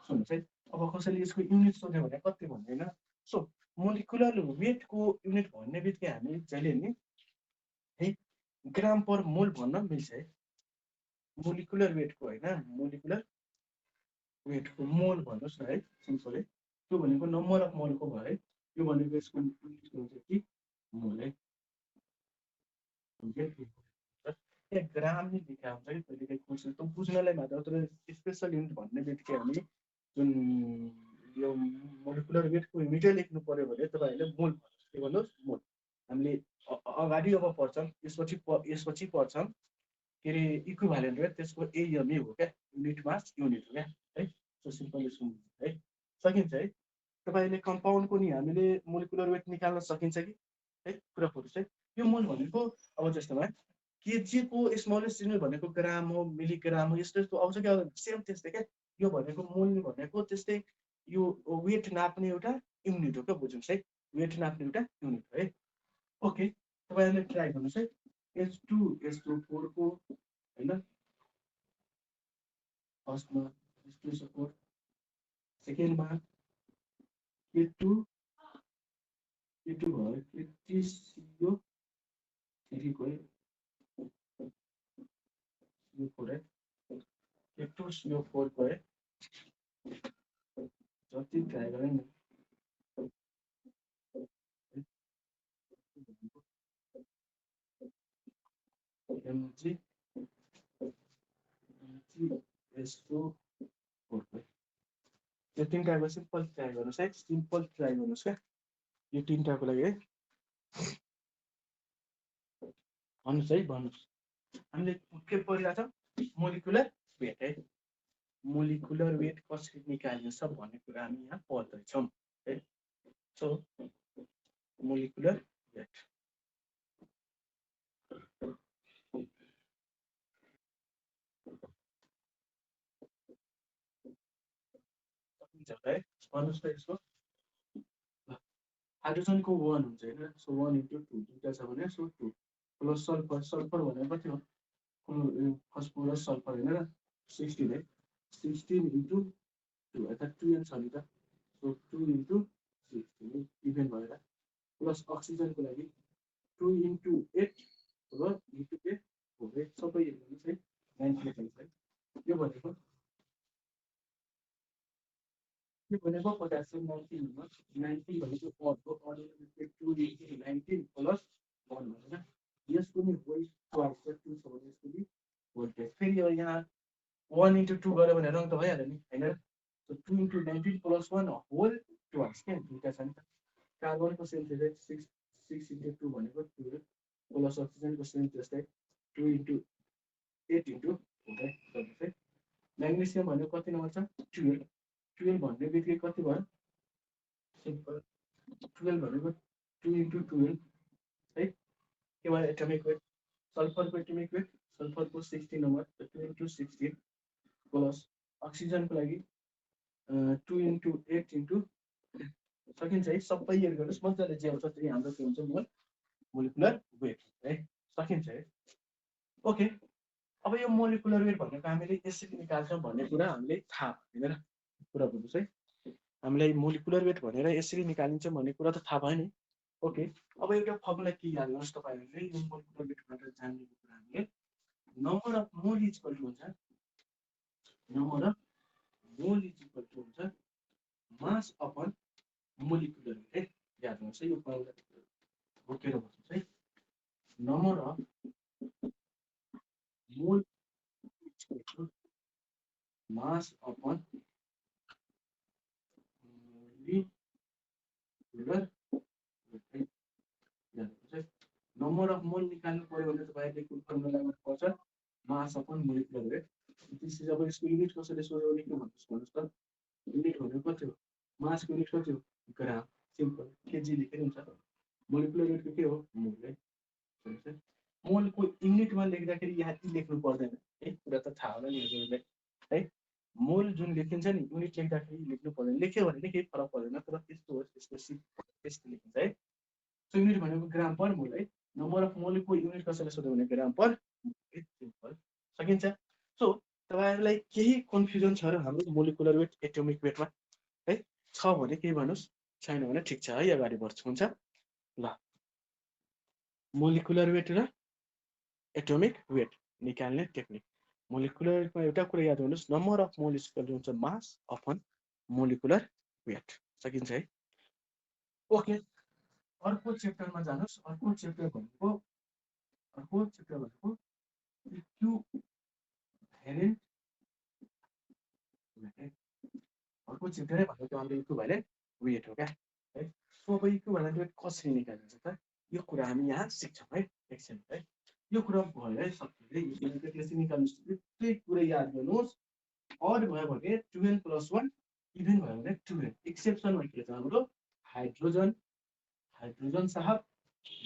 सुन्नुस् है अब कसैले यसको युनिट सोध्यो भने कति भन्दैन सो मोलिकुलर वेटको युनिट भन्ने बित्तिकै हामी जहिले नि है ग्राम पर मोल भन्न मिल्छ है मोलिकुलर वेटको हैन मोलिकुलर वेटको मोल भन्नुस् न है सिम्पली त्यो भनेको नम्बर अफ मोलको भयो है यो भनेको यसको युनिट हुन्छ कि मोल है ए ग्राम नै लेखा हुन्छ कि कहिले कहिले क्वेसन त बुझ्नलाई मात्र तर स्पेशल युनिट भन्ने बित्तिकै हामी जुन यो मोलिकुलर वेटको युनिटै लेख्नु पर्यो भने तपाईहरुले मोल भन्नुस् के भन्नुस् मोल हामीले अगाडि अब पढ्छौं यसपछि पढ्छौं के रे इक्विभ्यालेन्ट वेट त्यसको एएमई हो क्या युनिट मास युनिट हो क्या है सो सिम्पली सुन्नु है सकिन्छ है तपाईले कम्पाउन्डको नि हामीले मोलिकुलर वेट निकाल्न सकिन्छ कि है कुरा फुर्छ है यो मोल भनेको अब जस्तोमा केजीको स्मलेस्ट युनिट भनेको ग्राम हो मिलिग्राम हो यस्तो यस्तो आउँछ क्या सेम त्यस्तै क्या यो भनेको मोल भनेको त्यस्तै यो वेट नाप्ने एउटा युनिट हो क्या बुझ्नुस् है वेट नाप्ने एउटा युनिट हो है ओके तपाईहरुले ट्राई गर्नुस् है H2 SO4 को हैन फर्स्टमा H2 SO4 सेकेन्डमा K2 भयो KTCO 3 गयो CO4 है K2 CO4 गयो जति ट्राई गरे नि MG SO4 यो तीनटाको सिम्पल ट्राई गर्नुस् है सिम्पल ट्राई गर्नुस् क्या यो तीनटाको लागि है भन्नुस् है भन्नुस् हामीले के पढिरहेको छ मोलिकुलर वेट है मोलिकुलर वेट कसरी निकालिन्छ भन्ने कुरा हामी यहाँ पढ्दैछौँ है सो मोलिकुलर वेट है भन्नुस् त यसको हाइड्रोजनको 1 हुन्छ हैन सो 1 * 2 दुईटा छ भने सो 2 प्लस सल्फर सल्फर भनेको कति हो फस्फोरस सल्फर हैन 16 है 16 * 2 यता 2n छ नि त सो 2 * 16 इभेन भएर प्लस अक्सिजनको लागि 2 * 8 र * हो है सबै हेर्नुहोस् है 90 हुन्छ है यो भनेको पोटासियम 90 हुनुहुन्छ 90 भनेको अर्को अर्को 2 into 19 प्लस 1 भनेर यसको नि होल स्क्वायर चाहिँ 2 छ भने यसको नि होल स्क्वायर फेरि अब यहाँ 1 into 2 गऱ्यो भने रङ त भइहाल्यो नि हैन so 2 into 19 plus 1 whole twice के दुईटा छ नि त कार्बनको सेन्थ चाहिँ 6 into 2 भनेको 12 प्लस अक्सिजनको सेन्थ जस्तै 2 into 8 into हुँदै गर्दै म्याग्नेसियम भनेको कति नम्बर छ 12 12 भन्ने बित्तिकै कति भयो सिम्पल 12 भनेको 2 into 12 है के भयो एटमिक वेट सल्फरको एटमिक वेट सल्फरको 16 नम्बर 2 into 16 प्लस अक्सिजनको लागि 2 into 8 into सकिन्छ है सबै एड गर्नुहोस् मजाले जे आउँछ त्यही हाम्रो के हुन्छ मोलिकुलर वेट है सकिन्छ है ओके अब यो मोलिकुलर वेट भनेको हामीले यसरी निकाल्छौँ भन्ने कुरा हामीले थाहा भएन कुरा बुझ्नुहोस् है हामीलाई मोलिकुलर वेट भनेर यसरी निकालिन्छ भन्ने कुरा त थाहा भयो नि ओके अब एउटा फर्मुला के याद गर्नुहोस् तपाईँहरूले यो मोलिकुलर वेट भनेर जान्ने कुरा हामीले number of mole is equal to हुन्छ number of mole is equal to हुन्छ मास अपन मोलिकुलर वेट याद गर्नुहोस् है यो फर्मुला बोकेर बस्नुहोस् है number of mole is equal to mass upon molecular number of mole निकाल्नु पर्यो भने तपाईँले कुन फर्मुलामा पर्छ मास अपन मोलिकुलर वेट त्यसपछि जब यसको युनिट कसैले सोध्यो भने के भन्नुहोस् त युनिट भनेको कति हो मासको युनिट कति हो ग्राम सिम्पल केजी लेखेर हुन्छ मोलिकुलर वेटको के हो मोल है मोलको युनिटमा लेख्दाखेरि यहाँ इ लेख्नु पर्दैन है कुरा त थाहा होला नि हजुरलाई है मोल जुन लेखिन्छ नि युनिट लेख्दाखेरि लेख्नु पर्दैन लेख्यो भने नि केही फरक पर्दैन तर त्यस्तो होस् त्यसपछि त्यस्तो लेखिन्छ है सो युनिट भनेको ग्राम पर मोल है नम्बर अफ मोलको युनिट कसैले सोध्यो भने ग्राम पर सिम्पल सकिन्छ सो तपाईँहरूलाई केही कन्फ्युजन छ र हाम्रो मोलिकुलर वेट एटोमिक वेटमा है छ भने केही भन्नुहोस् छैन भने ठिक छ है अगाडि बढ्छु हुन्छ ल मोलिकुलर वेट र एटोमिक वेट निकाल्ने टेक्निक मोलिकुलर वेटमा एउटा कुरा याद गर्नुहोस् number of mole is equal to हुन्छ मास अपन मोलिकुलर वेट सकिन्छ है ओके अर्को च्याप्टरमा जानुहोस् अर्को च्याप्टर भनेको इक्विभ्यालेन्ट अर्को च्याप्टरै भनेको हाम्रो इक्विभ्यालेन्ट वेट हो क्या है सो अब इक्विभ्यालेन्ट वेट कसरी निकालिन्छ त यो कुरा हामी यहाँ सिक्छौँ है एकछिन है यो कुरा भयो है सबैले त्यसरी निकाल्नुहोस् त्यही कुरा याद गर्नुहोस् अड भयो भने 12 + 1 इभन भयो भने 12 एक्सेप्सनमा के छ हाम्रो हाइड्रोजन साहब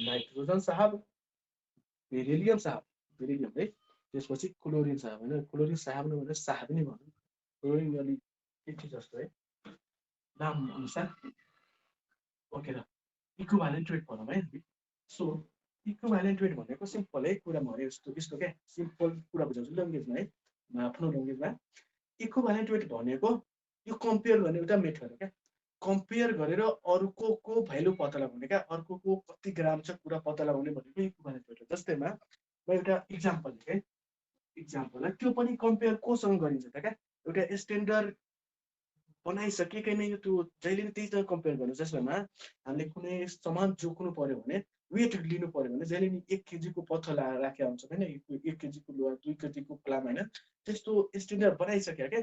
नाइट्रोजन साहब बेरिलियम है त्यसपछि क्लोरिन साहब होइन क्लोरिन साहब नभएर साहब नै भनौँ क्लोरिन अलि के जस्तो है नाम अनुसार ओके र इक्विभ्यालेन्ट वेट भनौँ है सो इक्विभ्यालेन्ट वेट भनेको सिम्पल है कुरा भने यस्तो क्या सिम्पल कुरा बुझाउँछु ल्याङ्ग्वेजमा है आफ्नो ल्याङ्ग्वेजमा इक्विभ्यालेन्ट वेट भनेको यो कम्पेयर गर्ने एउटा मेथड हो क्या कम्पेयर गरेर अर्को भ्यालु पत्ता लगाउने क्या अर्को कति ग्राम छ कुरा पत्ता लगाउने भनेको इक्विभ्यालेन्ट वेट हो जस्तैमा म एउटा इक्जाम्पल दिएँ है इक्जाम्पल है त्यो पनि कम्पेयर कोसँग गरिन्छ त क्या एउटा स्ट्यान्डर्ड बनाइसकेकै नै त्यो जहिले पनि त्यहीसँग कम्पेयर गर्नु जसमा हामीले कुनै सामान जोख्नु पर्यो भने वेट लिनु पर्यो भने जहिले नि 1 केजीको पत्थर राखेर हुन्छ होइन 1 केजीको लोहा 2 केजीको प्लाम होइन त्यस्तो स्ट्यान्डर्ड बनाइसक्यो क्या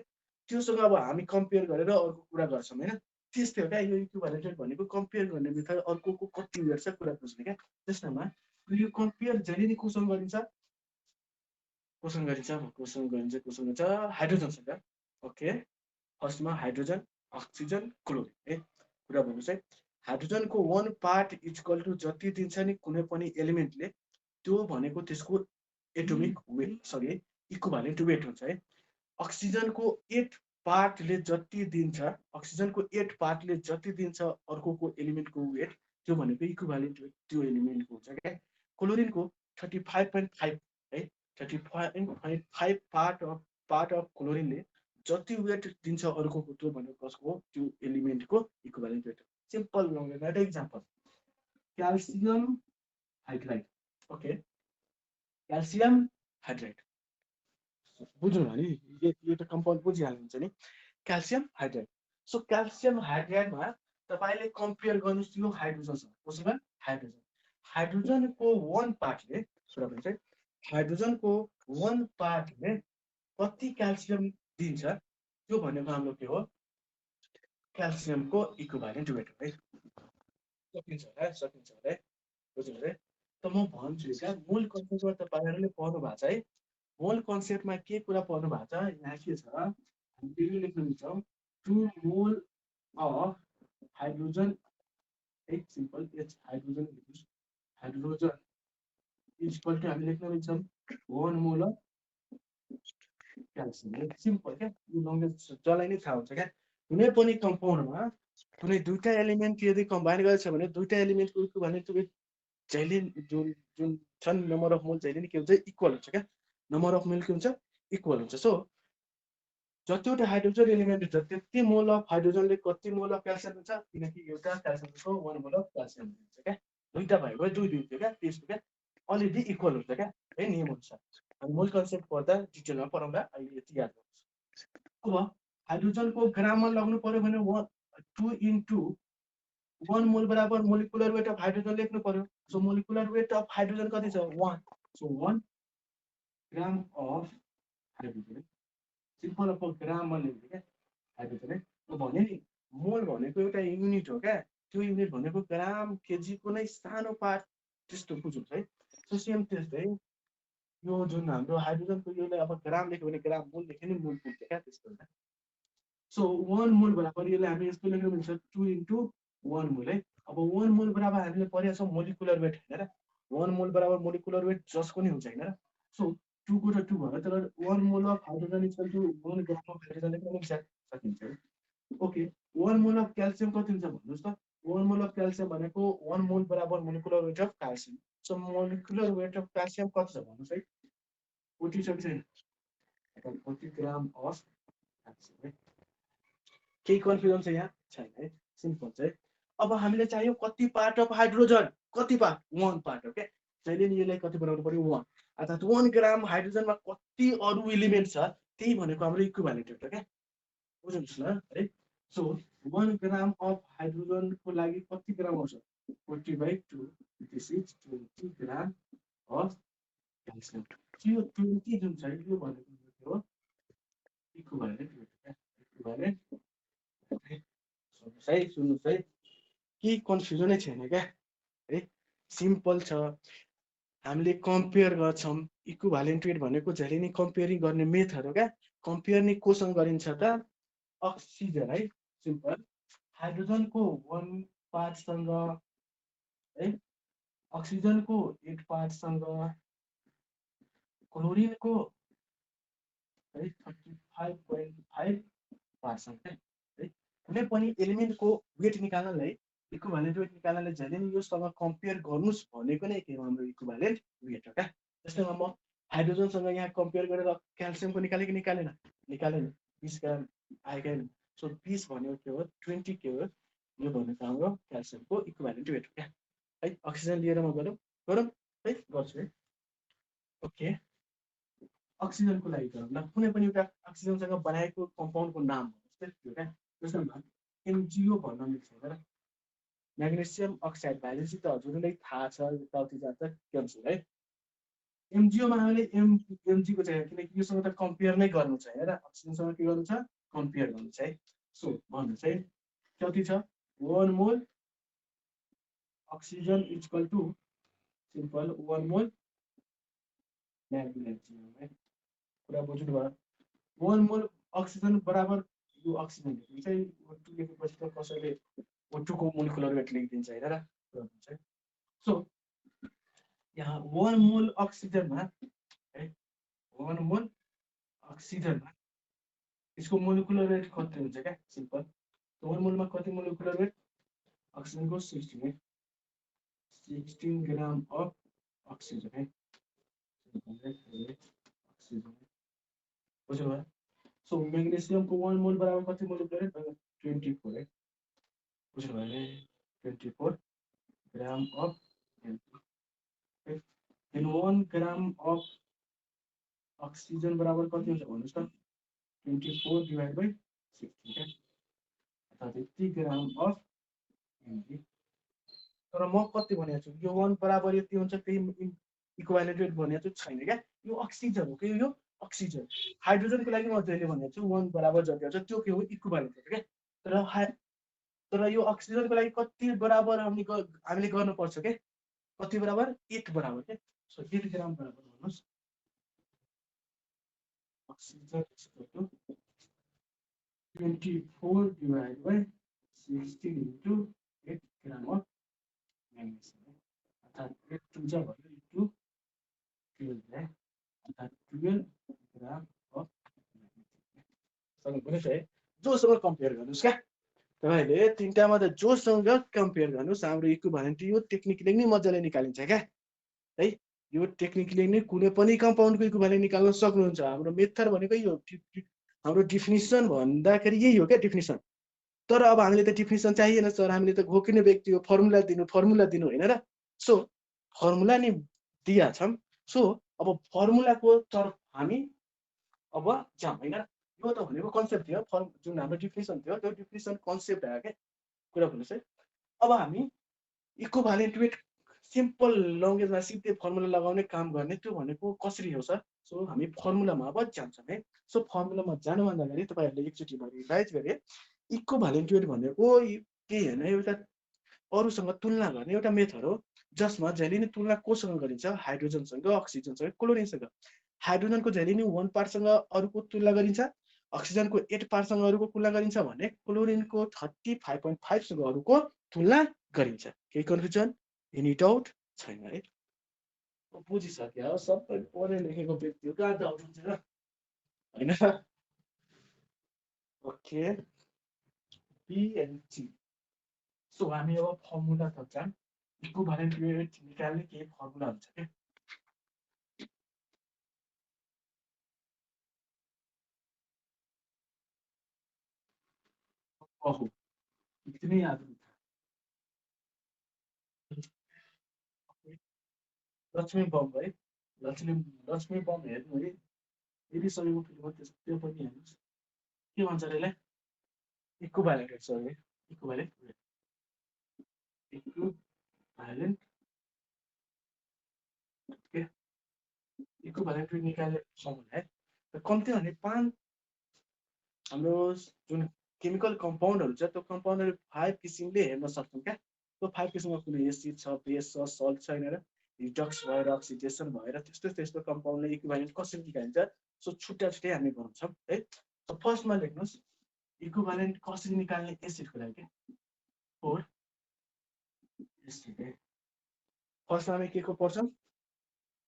त्योसँग अब हामी कम्पेयर गरेर अर्को कुरा गर्छौँ होइन त्यस्तै हो क्या यो इक्विभ्यालेन्ट वेट भनेको कम्पेयर गर्ने मेथड अर्को कति वेट छ कुरा बुझ्ने क्या त्यसमा यो कम्पेयर जहिले नि कोसँग गरिन्छ हाइड्रोजनसँग ओके फर्स्टमा हाइड्रोजन अक्सिजन क्लोरिन है कुरा भन्नुहोस् है हाइड्रोजनको 1 पार्ट इक्वल टु जति दिन्छ नि कुनै पनि एलिमेन्टले त्यो भनेको त्यसको एटोमिक वेट इक्विभ्यालेन्ट वेट हुन्छ है अक्सिजनको 8 पार्टले जति दिन्छ अर्कोको एलिमेन्टको वेट त्यो भनेको इक्विभ्यालेन्ट वेट त्यो एलिमेन्टको हुन्छ क्या क्लोरिनको 35.5 है 35.5 पार्ट अफ क्लोरिनले जति वेट दिन्छ अर्कोको त्यो भनेको कसको त्यो एलिमेन्टको इक्विभ्यालेन्ट वेट सिम्पल लङ्गेमा एउटा example calcium hydride okay calcium hydrate बुझ्नु भयो नि यो त कम्पाउन्ड बुझिहाल्नुहुन्छ नि क्याल्सियम हाइड्रेट सो क्याल्सियम हाइड्रेटमा तपाईँले कम्पेयर गर्नुहोस् यो हाइड्रोजनसँग कसैमा हाइड्रोजनको वान पार्टले हाइड्रोजनको वान पार्टले कति क्याल्सियम दिन्छ त्यो भनेको हाम्रो के हो क्याल्सियमको इक्विभ्यालेन्ट वेट हो है सकिन्छ होला बुझ्नु है त म भन्छु क्या मूल कन्सेप्टमा तपाईँहरूले पढ्नु भएको छ है मूल कन्सेप्टमा के कुरा पढ्नु भएको छ यहाँ के छ हामीले लेख्न मिल्छौँ 2 मोल अफ हाइड्रोजन एक simple H hydrogen is equal to हामी लेख्न मिल्छौँ 1 मोल अफ क्याल्सियम सिम्पल क्या यो लङ्गेस्ट जसलाई नै थाहा हुन्छ क्या कुनै पनि कम्पाउन्डमा कुनै दुईटा एलिमेन्ट यदि कम्बाइन गरेछ भने दुईटा एलिमेन्टको इक्विभ्यालेन्ट वेट जहिले जुन जुन छन् नम्बर अफ मोल जहिले नि के हुन्छ इक्वल हुन्छ क्या नम्बर अफ मोल के हुन्छ इक्वल हुन्छ सो जतिवटा हाइड्रोजन एलिमेन्ट हुन्छ त्यति मोल अफ हाइड्रोजनले कति मोल अफ क्याल्सियम हुन्छ किनकि एउटा क्याल्सियमको 1 मोल अफ क्याल्सियम हुन्छ क्या दुईटा भएको भए दुई थियो क्या त्यसको क्या अलरेडी इक्वल हुन्छ क्या है नियम अनुसार मूल कन्सेप्ट पढ्दा डिटेलमा पढाउँदा अहिले यति याद गर्नुहोस् अब हाइड्रोजनको ग्राममा लाग्नु पर्यो भने 2 into 1 मोल बराबर मोलिकुलर वेट अफ हाइड्रोजन लेख्नु पर्यो so molecular weight of hydrogen कति छ 1 so 1 gram of hydrogen simple of ग्राममा लेख्नु क्या हाइड्रोजन है भने नि मोल भनेको एउटा युनिट हो क्या त्यो युनिट भनेको ग्राम केजीको नै सानो पार्ट त्यस्तो बुझ्नुहोस् है सो सेम त्यस्तै यो जुन हाम्रो हाइड्रोजनको योलाई अब ग्राम लेख्यो भने ग्राम मोल लेख्यो नि मोल पुग्छ क्या त्यस्तो हुन्छ सो 1 मोल बराबर यसलाई हामी यस्तो लेख्न मिल्छ 2 into 1 मोल है अब 1 मोल बराबर हामीले पढेका छौँ मोलिकुलर वेट हैन र 1 मोल बराबर मोलिकुलर वेट जसको नि हुन्छ हैन र सो 2 को 2 भयो तर 1 mole of hydrogen equal to 1 gram of hydrogen लेख्न सकिन्छ ओके 1 मोल अफ क्याल्सियम कति हुन्छ भन्नुस् त 1 मोल अफ क्याल्सियम भनेको 1 मोल बराबर molecular weight of calcium so molecular weight of calcium कति छ भन्नुस् है 40 छ कि छैन 40 ग्राम अफ क्याल्सियम है केही कन्फ्युजन छ यहाँ छैन है सिम्पल चाहिँ अब हामीले चाहियो कति पार्ट अफ हाइड्रोजन कति पार्ट 1 पार्ट हो क्या जहिले नि यसलाई कति बनाउनु पर्यो 1 अर्थात् 1 ग्राम हाइड्रोजनमा कति अरु एलिमेन्ट छ त्यही भनेको हाम्रो इक्विभ्यालेन्ट हो क्या बुझ्नुस् न है सो 1 ग्राम अफ हाइड्रोजनको लागि कति ग्राम आउँछ 40/2 this is 20 gram of calcium यो 20 जुन छ यो भनेको हो इक्विभ्यालेन्ट हो क्या इक्विभ्यालेन्ट सुन्नुहोस् है केही कन्फ्युजनै छैन क्या है सिम्पल छ हामीले कम्पेयर गर्छौँ इक्विभ्यालेन्ट वेट भनेको जहिले नि कम्पेयरिङ गर्ने मेथड हो क्या कम्पेयर नि कोसँग गरिन्छ त अक्सिजन है सिम्पल हाइड्रोजनको 1 पार्टसँग है अक्सिजनको 8 पार्टसँग क्लोरिनको है 35.5 पार्टसँग है कुनै पनि एलिमेन्टको वेट निकाल्नलाई इक्विभ्यालेन्ट वेट निकाल्नलाई जहिले नि योसँग कम्पेयर गर्नुस् भनेको नै के हो हाम्रो इक्विभ्यालेन्ट वेट हो क्या जस्तै म हाइड्रोजनसँग यहाँ कम्पेयर गरेर क्याल्सियमको निकालेन 20 ग्राम आएकै सो 20 भनेको के हो 20 के हो यो भनेको हाम्रो क्याल्सियमको इक्विभ्यालेन्ट वेट हो क्या है अक्सिजन लिएर म गरौँ है गर्छु है ओके अक्सिजनको लागि गरौँ ल कुनै पनि एउटा अक्सिजनसँग बनाएको कम्पाउन्डको नाम भन्नुहोस् क्या जस्तो एमजिओ भन्न मिल्छ र म्याग्नेसियम अक्साइड भाइलेन्सी त हजुरलाई थाहा छ यताउति जान्छ क्यान्सर है एमजिओमा हामीले एमजीको चाहिँ किनकि योसँग त कम्पेयर नै गर्नु छ हैन र अक्सिजनसँग के गर्नु छ कम्पेयर गर्नु छ है सो भन्नुहोस् है कति छ 1 मोल अक्सिजन इक्वल टु सिम्पल 1 मोल म्याग्नेसियम है कुरा बुझ्नु भयो 1 मोल अक्सिजन बराबर यो अक्सिजन चाहिँ O2 लेखेपछि त कसैले O2 को मोलिकुलर वेट लेखिदिन्छ हैन र सो यहाँ 1 मोल अक्सिजनमा है 1 मोल अक्सिजनमा यसको मोलिकुलर वेट कति हुन्छ क्या सिम्पल 1 मोलमा कति मोलिकुलर वेट अक्सिजनको 16 ग्राम अफ अक्सिजन है अक्सिजन बुझ्नु भयो सो म्याग्नेसियमको 1 मोल बराबर कति मोलिकुलर वेट 24 है बुझ्नु भयो 24 ग्राम of then 1 gram of oxygen बराबर कति हुन्छ भन्नुहोस् त 24 डिवाइड बाई 60 क्या अर्थात् 80 ग्राम अफ एनपी तर म कति भनेको छु यो 1 बराबर यति हुन्छ त्यही इक्विभ्यालेन्ट वेट भनेको छैन क्या यो अक्सिजन हो कि यो अक्सिजन हाइड्रोजनको लागि म जहिले भनेको छु 1 बराबर जति हुन्छ त्यो के हो इक्विभ्यालेन्ट वेट क्या तर यो अक्सिजनको लागि कति बराबर हामीले गर्नुपर्छ के कति बराबर 8 बराबर के सो 8 ग्राम बराबर भन्नुहोस् oxygen is equal to 24 divided by 16 into 8 gram of magnesium. अर्थात 8 तुमचा भयो into 12 है अर्थात 12 ग्राम of magnesium. है जोसँग कम्पेयर गर्नुस् क्या तपाईले तीनटा मध्ये जोसँग कम्पेयर गर्नुस् हाम्रो इक्विभ्यालेन्ट यो टेक्निकले नै मजाले निकालिन्छ क्या है यो टेक्निकली नै कुनै पनि कम्पाउन्डको इक्विभ्यालेन्ट निकाल्न सक्नुहुन्छ हाम्रो मेथड भनेको यो हाम्रो डिफिनिसन भन्दाखेरि यही हो क्या डिफिनिसन तर अब हामीले त डिफिनिसन चाहिएन सर हामीले त घोकिने व्यक्ति हो फर्मुला दिनु हैन र सो फर्मुला नि दिया छम सो अब फर्मुलाको तर्फ हामी अब जाम हैन यो त भनेको कन्सेप्ट थियो जुन हाम्रो डिफिनिसन थियो त्यो डिफिनिसन कन्सेप्ट आयो के कुरा भन्नुस् है अब हामी इक्विभ्यालेन्ट वेट सिम्पल लङ्गेजमा सिधै फर्मुला लगाउने काम गर्ने त्यो भनेको कसरी हो सर सो हामी फर्मुलामा अब जान्छौँ है सो फर्मुलामा जानुभन्दा अगाडि तपाईँहरूले एकचोटि रिभाइज गरे इक्विभ्यालेन्ट वेट भनेको के हैन एउटा अरूसँग तुलना गर्ने एउटा मेथड हो जसमा जहिले नि तुलना कोसँग गरिन्छ हाइड्रोजनसँग अक्सिजनसँग क्लोरिनसँग हाइड्रोजनको जहिले नि 1 पार्टसँग अरूको तुलना गरिन्छ अक्सिजनको 8 पार्टसँग अरूको तुलना गरिन्छ भने क्लोरिनको 35.5 सँग अरूको तुलना गरिन्छ केही कन्फ्युजन एनी डाउट छैन है बुझिसक्यो सबै पढे लेखेको व्यक्ति हो कहाँ डाउट हुन्छ र हैन ओके पीएनटी सो हामी अब फर्मुला त जाम इक्विभ्यालेन्ट वेट निकाल्ने के फर्मुला हुन्छ के ओहो इतनी याद नहीं लक्ष्मी बम है लक्ष्मी बम हेर्नु है यदि सबैको फिल्ममा त्यो पनि हेर्नुहोस् के भन्छ र यसलाई इक्विभ्यालेन्ट वेट सर इक्विभ्यालेन्ट के इक्विभ्यालेन्ट वेट निकाल्ने समय है कम्ती भने 5 हाम्रो जुन केमिकल कम्पाउन्डहरु छ त्यो कम्पाउन्डहरु 5 किसिमले हेर्न सक्छौं क्या त्यो 5 किसिममा कुनै एसिड छ बेस छ सल्ट छ हैन र रिडक्स भएर अक्सिडेसन भएर त्यस्तो कम्पाउन्डले इक्विभ्यालेन्ट कसरी निकालिन्छ सो छुट्टा छुट्टै हामी गर्छौं है सो फर्स्टमा लेख्नुस् इक्विभ्यालेन्ट कसरी निकाल्ने एसिडको लागि 4 एसिड है फर्स्टमा हामी के को पढ्छौं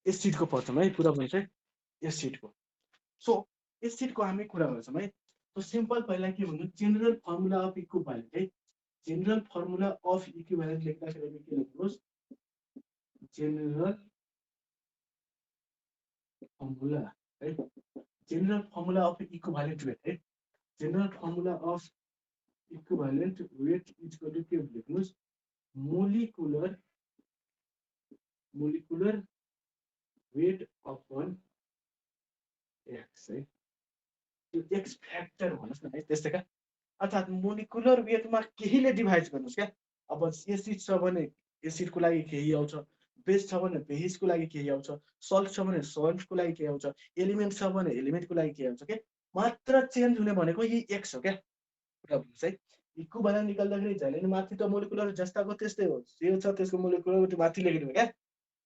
एसिडको पढ्छौं है पुरा भन्छ एसिडको सो एसिडको हामी कुरा गर्छौं है सो सिम्पल पहिला के भन्नु जनरल फर्मुला अफ इक्विभ्यालेन्ट है जनरल फर्मुला अफ इक्विभ्यालेन्ट लेख्दाखेरि के लेख्नुहोस् जनरल फर्मुला है general formula of equivalent weight है general formula of equivalent weight is equal to के लेख्नुहोस् मोलिकुलर वेट अपन एक्स है त्यो एक्स फ्याक्टर भन्नुस् न है त्यस्तैका अर्थात् मोलिकुलर वेटमा केहीले डिभाइड गर्नुस् क्या अब एसिड छ भने एसिडको लागि केही आउँछ बेस छ भने बेसको लागि केही आउँछ सल्ट छ भने सल्टको लागि केही आउँछ एलिमेन्ट छ भने एलिमेन्टको लागि केही आउँछ के मात्र चेन्ज हुने भनेको यही एक्स हो क्या कुरा भन्नुस् है इक्विभ्यालेन्ट निकाल्दाखेरि जहिले नि माथि त मोलिकुलर जस्ताको त्यस्तै हो जे छ त्यसको मोलिकुलर वेट माथि लेखिदिनु क्या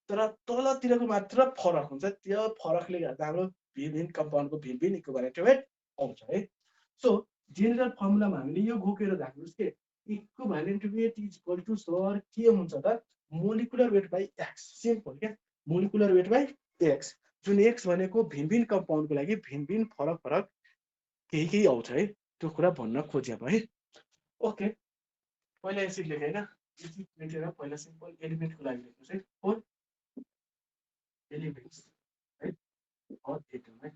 तर तलतिरको मात्र फरक हुन्छ त्यो फरकले गर्दा हाम्रो भिन्न कम्पाउन्डको भिन्न इक्विभ्यालेन्ट वेट आउँछ है सो जनरल फर्मुलामा हामीले यो घोकेर राख्नुस् के equivalent weight is equal to sir के हुन्छ त molecular weight by X simple क्या मोलिकुलर वेट बाइ एक्स जुन एक्स भनेको भिन्न कम्पाउन्डको लागि भिन्न फरक केही आउँछ है त्यो कुरा भन्न खोजे है ओके पहिला एसिड लेखे हैन एसिड लेखेर पहिला सिम्पल एलिमेन्टको लागि लेख्नुस् है 4 एलिमेन्ट्स है और एटम है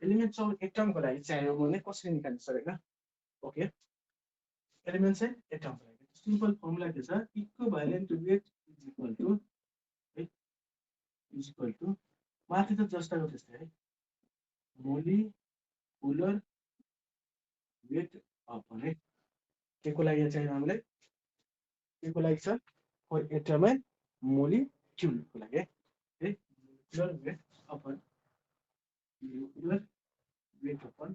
एलिमेन्ट सब एटमको लागि चाहियो भने कसरी निकाल्न सकेन ओके एलिमेन्ट चाहिँ एटमको लागि सिम्पल फर्मुला के छ equivalent weight is equal to माथि त जस्ताको त्यस्तै है मोलिकुलर वेट अपन है के को लागि चाहिँ हामीलाई के को लागि छ फर एटम एन्ड मोलिक्युलको लागि है मोलिकुलर वेट अपन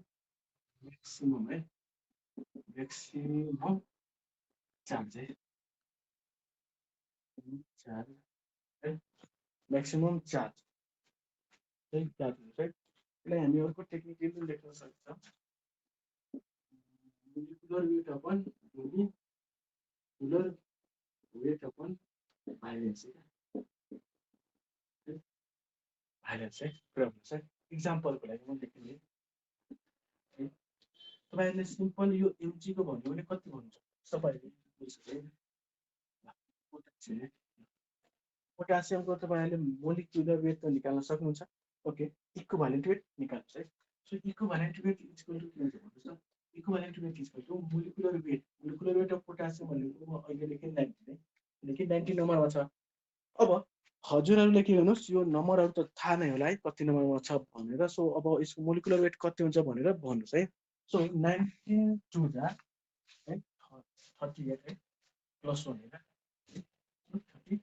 मैक्सिमम है मैक्सिमम चार्ज है मैक्सिमम चार्ज चाहिँ चार्ज हुन्छ है यसलाई हामी अर्को टेक्निकली लेख्न सक्छौँ molecular weight upon molecular weight upon valence valence है कुरा हुन्छ है इक्जाम्पलको लागि म लेख्ने है तपाईँहरूले सिम्पल यो एमजीको भन्यो भने कति भन्नुहुन्छ तपाईँहरूले पोटासियमको तपाईँहरूले मोलिकुलर वेट त निकाल्न सक्नुहुन्छ ओके इक्विभ्यालेन्ट वेट निकाल्नुहोस् है so equivalent weight equal to के हुन्छ भन्नुहोस् त equivalent weight equal to molecular weight of potassium भनेको म अहिले लेखेँ 90 है लेखेँ 90 नम्बरमा छ अब हजुरहरूले के गर्नुहोस् यो नम्बरहरू त थाहा नै होला है कति नम्बरमा छ भनेर सो अब यसको मोलिकुलर वेट कति हुन्छ भनेर भन्नुहोस् है सो 19 टु जा है 38 है प्लस 1 हैन 38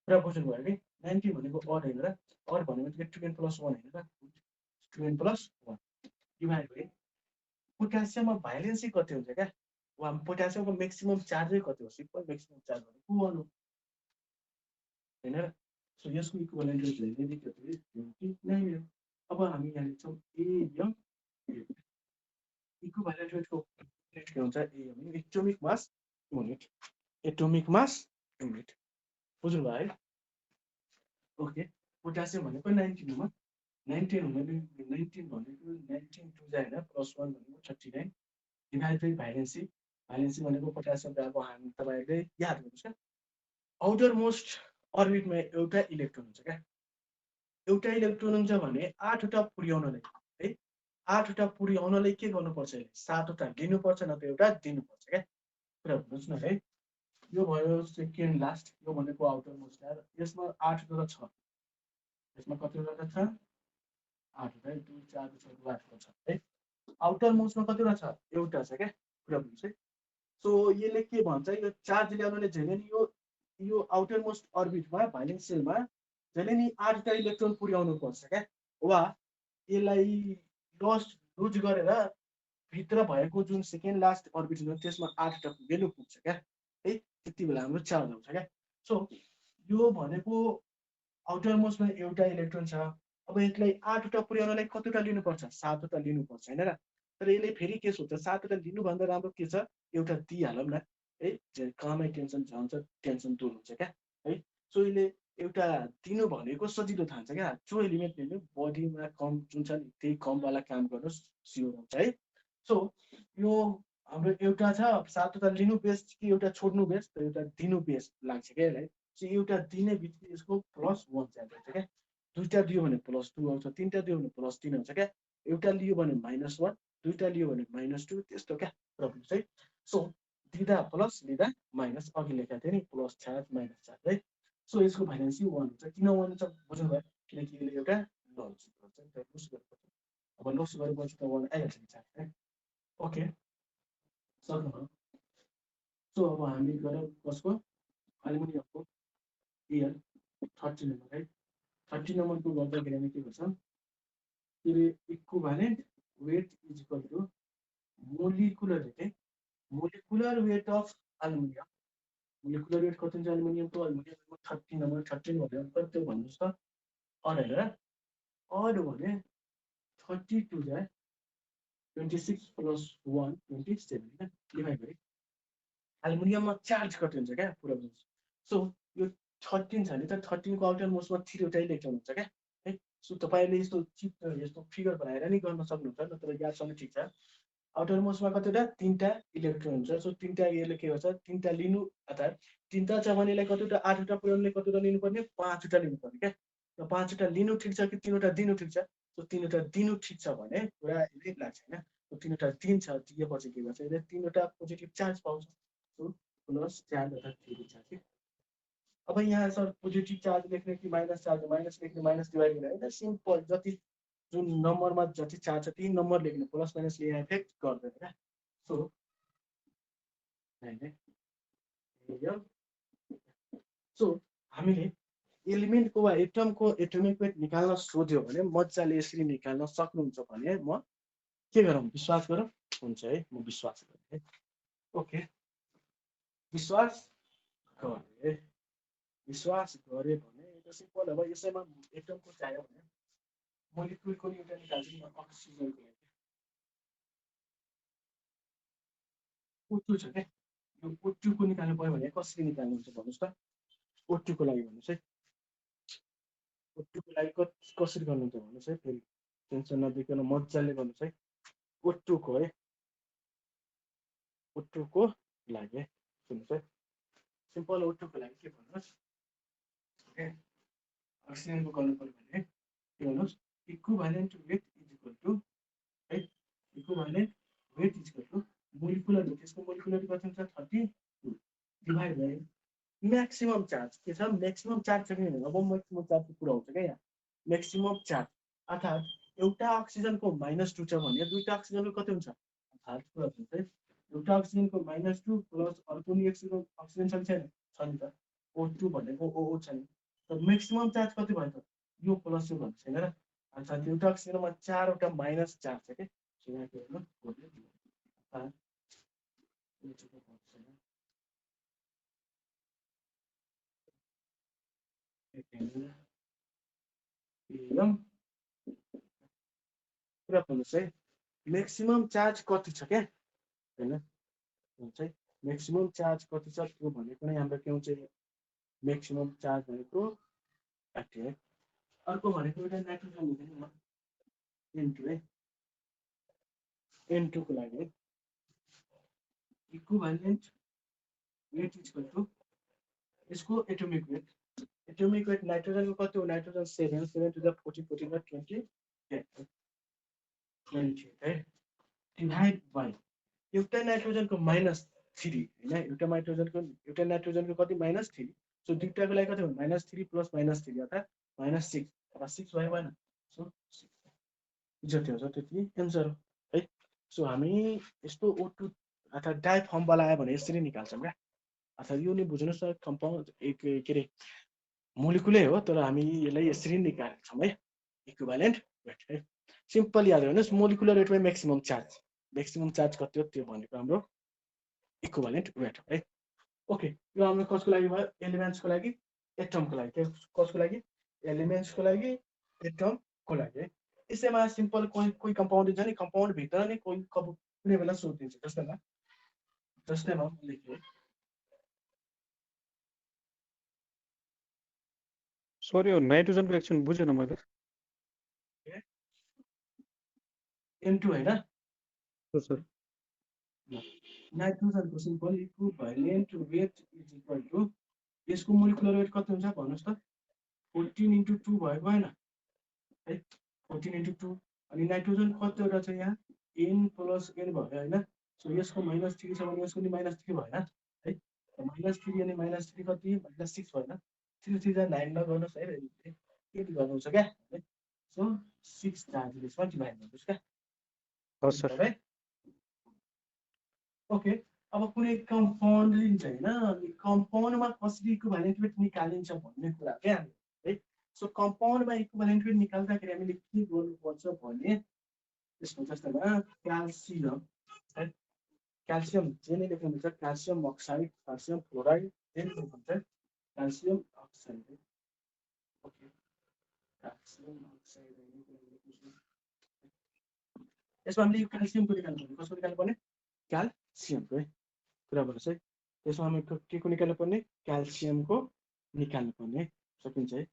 पुरा बुझ्नुभयो कि 90 भनेको अड हैन र अड भनेको 2n + 1 हैन र 2n + 1 डिभाइड बाइ पोटासियममा भाइलेन्सी कति हुन्छ क्या वा पोटासियमको मैक्सिमम चार्ज कति हो सिम्पल मैक्सिमम चार्ज भनेको 1 हो हैन र सो यसको इक्विभ्यालेन्ट वेट हेर्ने बित्तिकै 29 हो अब हामी यहाँ लेख्छौँ एम इक्विभ्यालेन्ट वेटको युनिट के हुन्छ एम एटोमिक मास युनिट बुझ्नुभयो है ओके पोटासियम भनेको 19 हो 19 भनेको 19 भनेको 19 टु जा हैन +1 भनेको 39 डिभाइड बाइ भाइलेन्सी भनेको पोटासियमको अब हामी तपाईहरुले याद गर्नुस् क्या आउटर मोस्ट अर्बिटमा एउटा इलेक्ट्रोन हुन्छ क्या एउटा इलेक्ट्रोन हुन्छ भने 8 वटा पुर्याउनलाई है 8 वटा पुर्याउनलाई के गर्नुपर्छ 7 वटा लिनुपर्छ न त एउटा दिनुपर्छ क्या कुरा बुझ्नुस् न है यो भयो सेकेन्ड लास्ट यो भनेको आउटर मोस्ट यार यसमा 8 वटा छ यसमा कति वटा छ 8 वटा 2 4 6 8 वटा छ है आउटर मोस्टमा कति वटा छ एउटा छ क्या कुरा बुझ्नुस् है सो यसले के भन्छ यो चार्ज ल्याउनले जहिले नि यो आउटर मोस्ट अर्बिटमा भाइलेन्स सेलमा जहिले नि 8 वटा इलेक्ट्रोन पुर्याउनु पर्छ क्या वा यसलाई लुज गरेर भित्र भएको जुन सेकेन्ड लास्ट अर्बिट हुन्छ त्यसमा 8 वटा पुर्याउनु पुग्छ क्या है त्यति बेला हाम्रो चार्ज आउँछ क्या सो यो भनेको आउटर मोस्टमा एउटा इलेक्ट्रोन छ अब यसलाई 8 वटा पुर्याउनलाई कति वटा लिनुपर्छ 7 वटा लिनुपर्छ हैन र तर यसले फेरि के सोच्छ 7 वटा लिनु भन्दा राम्रो के छ एउटा दिइहालौँ न है कमै टेन्सन झन्छ टेन्सन दूर हुन्छ क्या है सो यसले एउटा दिनु भनेको सजिलो ठान्छ क्या जो एलिमेन्ट लिनु बडीमा कम जुन छ नि त्यही कमवाला काम गर्नु स्योर हुन्छ है सो यो हाम्रो एउटा छ 7 वटा लिनु बेस्ट कि एउटा छोड्नु बेस्ट एउटा दिनु बेस्ट लाग्छ क्या यसलाई सो एउटा दिने बित्तिकै यसको +1 ज्यादा हुन्छ क्या दुईटा दियो भने +2 आउँछ तीनटा दियो भने +3 आउँछ क्या एउटा लियो भने -1 दुईटा लियो भने -2 त्यस्तो क्या प्रब्लम चाहिँ सो दिदा प्लस लिदा माइनस अघि लेखेको थिएँ नि प्लस चार्ज माइनस चार्ज है सो यसको भाइलेन्सी 1 हुन्छ किन 1 हुन्छ बुझ्नुभयो किनकि यसले एउटा लस गर्छ अब लस गरेपछि त 1 आइहाल्छ नि चार्ज है ओके सक्नुभयो सो अब हामी गरौँ कसको एल्युमिनियमको एयर 30 नम्बर है 30 नम्बरको गर्दाखेरि हामी के गर्छौँ equivalent weight is equal to molecular weight है molecular weight of aluminium molecular weight कति हुन्छ एल्युमिनियमको 30 नम्बर 13 भनेर कति हो भन्नुहोस् त अड हेरेर अड भने 32 जाए 26 + 1 27 हैन डिभाइड गरे एल्युमिनियममा चार्ज कति हुन्छ क्या पुरा बुझ्नुस् सो यो 13 छ नि त 13 को आउटर मोस्टमा 3 वटा इलेक्ट्रोन हुन्छ क्या है सो तपाईले यस्तो चित्र यस्तो फिगर बनाएर नि गर्न सक्नुहुन्छ नत्र याद गर्न ठीक छ आउटर मोस्टमा कतिवटा 3टा इलेक्ट्रोन हुन्छ सो 3टा यसले के गर्छ 3टा लिनु अर्थात् 3टा छ भने यसलाई कतिवटा 8 वटा पुर्याउनले कतिवटा लिनुपर्ने 5 वटा लिनुपर्ने क्या र 5 वटा लिनु ठीक छ कि 3 वटा दिनु ठीक छ सो 3 वटा दिनु ठीक छ भने पुरा यसले लाग्छ हैन सो 3 वटा दिन्छ दिएपछि के गर्छ यसले 3 वटा पोजिटिभ चार्ज पाउँछ सो प्लस चार्ज अर्थात् 3 चार्ज अब यहाँ सर पोजिटिभ चार्ज लेख्ने कि माइनस चार्ज माइनस लेख्ने माइनस डिभाइड गर्ने होइन सिम्पल जति जुन नम्बरमा जति चार्ज छ त्यही नम्बर लेख्ने प्लस माइनसले यहाँ इफेक्ट गर्दैन क्या सो सो हामीले एलिमेन्टको वा एटमको एटोमिक वेट निकाल्न सोध्यो भने मजाले यसरी निकाल्न सक्नुहुन्छ भने म के गरौँ विश्वास गरौँ हुन्छ है म विश्वास गरेँ ओके विश्वास गरे भने यो सिम्पल अब यसैमा एटमको चाहियो भने मोलिकुलको एउटा निकाल्छु म अक्सिजनको लागि O2 छ के यो O2 को निकाल्नु पर्यो भने कसरी निकाल्नुहुन्छ भन्नुस् त O2 को लागि भन्नुस् है O2 को लागि कसरी गर्नुहुन्छ भन्नुस् है फेरि टेन्सन नदिकन मजाले गर्नुस् है O2 को है O2 को लागि सुन्नुस् है सिम्पल O2 को लागि के भन्नुस् ओके अक्सिजनको गर्नु पर्यो भने के भन्नुस् equivalent weight is equal to है equivalent weight is equal to molecular weight यसको मोलिकुलर कति हुन्छ 32 डिभाइड बाइ म्याक्सिमम चार्ज के छ म्याक्सिमम चार्ज छ कि अब म्याक्सिमम चार्ज पुरा हुन्छ क्या यहाँ म्याक्सिमम चार्ज अर्थात् एउटा अक्सिजनको -2 छ भने दुईटा अक्सिजनको कति हुन्छ अर्थात् पुरा हुन्छ है एउटा अक्सिजनको -2 प्लस अर्को नि अक्सिजन छ छैन छ नि त O2 भनेको OO छ नि त म्याक्सिमम चार्ज कति भयो त यो प्लस यो भन्नु छैन र अर्थात् एउटा अक्सिजनमा 4 वटा माइनस चार्ज छ के सो यहाँ के गर्नु अर्थात् पुरा भन्नुहोस् है म्याक्सिमम चार्ज कति छ क्या होइन हुन्छ है म्याक्सिमम चार्ज कति छ त्यो भनेको नै हाम्रो के हुन्छ म्याक्सिमम चार्ज भनेको 30 है अर्को भनेको एउटा नाइट्रोजन हुँदैन न N2 है N2 को लागि है equivalent weight is equal to यसको एटोमिक वेट नाइट्रोजनको कति हो नाइट्रोजन 7 7 टु द 40 40 मा 20 है डिभाइड बाइ एउटा नाइट्रोजनको -3 हैन एउटा नाइट्रोजनको कति -3 सो दुईटाको लागि कति हो -3 प्लस -3 अर्थात् -6 र 6 भयो भएन सो 6 जति हो त्यति एन्सर हो है सो हामी यस्तो O2 अर्थात् डाइ फर्म बनायो भने यसरी निकाल्छौँ क्या अर्थात् यो नि बुझ्नुहोस् न कम्पाउन्ड के अरे मोलिकुलै हो तर हामी यसलाई यसरी निकाल्छौँ है इक्विभ्यालेन्ट वेट है सिम्पल याद गर्नुहोस् मोलिकुलर वेटमा म्याक्सिमम चार्ज कति हो त्यो भनेको हाम्रो इक्विभ्यालेन्ट वेट है ओके यो हाम्रो कसको लागि भयो एलिमेन्ट्सको लागि एटमको लागि कसको लागि एलिमेन्ट्सको लागि एटमको लागि है यसैमा सिम्पल कोही कम्पाउन्ड दिन्छ नि कम्पाउन्ड भित्र नि कोही कुनै बेला सोधिदिन्छ जस्तैमा लेखेँ सरी यो नाइट्रोजनको एक्सन बुझेन मैले N2 हैन सर नाइट्रोजनको simple equivalent weight is equal to यसको मोलिकुलर वेट कति हुन्छ भन्नुस् त 14 × 2 भएको हैन है 14 × 2 अनि नाइट्रोजन कतिवटा छ यहाँ n + n भयो हैन सो यसको -3 छ भने यसको नि -3 भएन है -3 अनि -3 कति -6 भएन 3 3 जा 9 लगाउनुस् है के गर्नुहुन्छ क्या सो 6 चार्जले डिभाइड गर्नुस् क्या हस् सर ओके अब कुनै कम्पाउन्ड लिन्छ हैन अनि कम्पाउन्डमा कसरी इक्विभ्यालेन्ट वेट निकालिन्छ भन्ने कुरा के हामी है सो कम्पाउन्डमा इक्विभ्यालेन्ट वेट निकाल्दाखेरि हामीले के गर्नुपर्छ भने यसको जस्तैमा क्याल्सियम है क्याल्सियम जे नै लेख्नुहुन्छ क्याल्सियम अक्साइड क्याल्सियम फ्लोराइड जे नै लेख्नुहुन्छ calcium oxide okay calcium oxide यसमा हामीले क्याल्सियमको निकाल्नुपर्ने कसको निकाल्नुपर्ने क्याल्सियमको है कुरा गर्नुहोस् है त्यसमा हामी के को निकाल्नुपर्ने क्याल्सियमको निकाल्नुपर्ने सकिन्छ है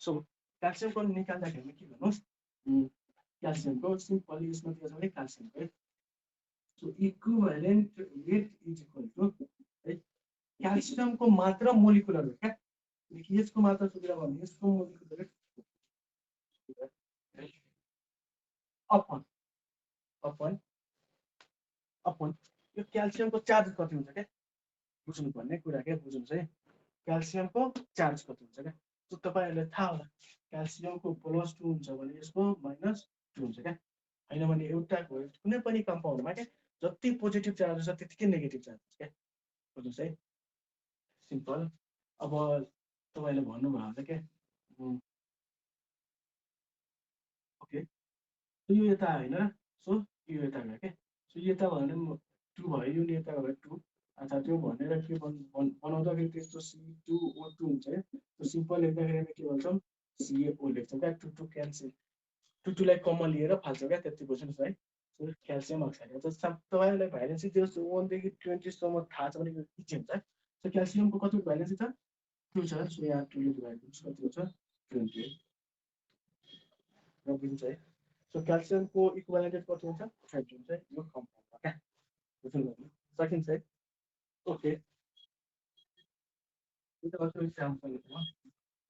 सो क्याल्सियमको निकाल्दाखेरि के गर्नुहोस् क्याल्सियमको सिम्पली यसमा के छ भने क्याल्सियमको है so equivalent weight is equal to है क्याल्सियमको मात्र मोलिकुलर वेट क्या यसको मात्र सुविधा भयो भने यसको मोलिकुलर वेट अपन यो क्याल्सियमको चार्ज कति हुन्छ क्या बुझ्नुपर्ने कुरा के बुझ्नुहोस् है क्याल्सियमको चार्ज कति हुन्छ क्या सो तपाईँहरूलाई थाहा होला क्याल्सियमको +2 हुन्छ भने यसको -2 हुन्छ क्या होइन भने एउटा कुनै पनि कम्पाउन्डमा क्या जति पोजिटिभ चार्ज छ त्यतिकै नेगेटिभ चार्ज हुन्छ क्या बुझ्नुहोस् है सिम्पल अब तपाईँले भन्नुभयो भने क्या ओके यो यता होइन सो यो यता गयो क्या सो यता भयो भने 2 भयो यो यता गयो 2 अथवा त्यो भनेर के बनाउँदाखेरि त्यस्तो CO2O2 हुन्छ है त्यो सिम्पल लेख्दाखेरि हामी के भन्छौँ CaO लेख्छौँ क्या 2 क्यान्सल 2 लाई कमन लिएर फाल्छ क्या त्यति बुझ्नुहोस् है सो क्याल्सियम अक्साइड तपाईँलाई भ्यालेन्सी त्यो 1 देखि 20 सम्म थाहा छ भने इजी हुन्छ सो क्याल्सियमको कति भ्यालेन्सी छ 2 छ सो यहाँ 2 ले डिभाइड गर्नुहोस् कति हुन्छ 20 र बुझ्नुहुन्छ है सो क्याल्सियमको इक्विभ्यालेन्ट कति हुन्छ 5 हुन्छ यो कम्पाउन्डमा क्या बुझ्नुभयो सकिन्छ है ओके यो त अर्को इक्जाम्पल हो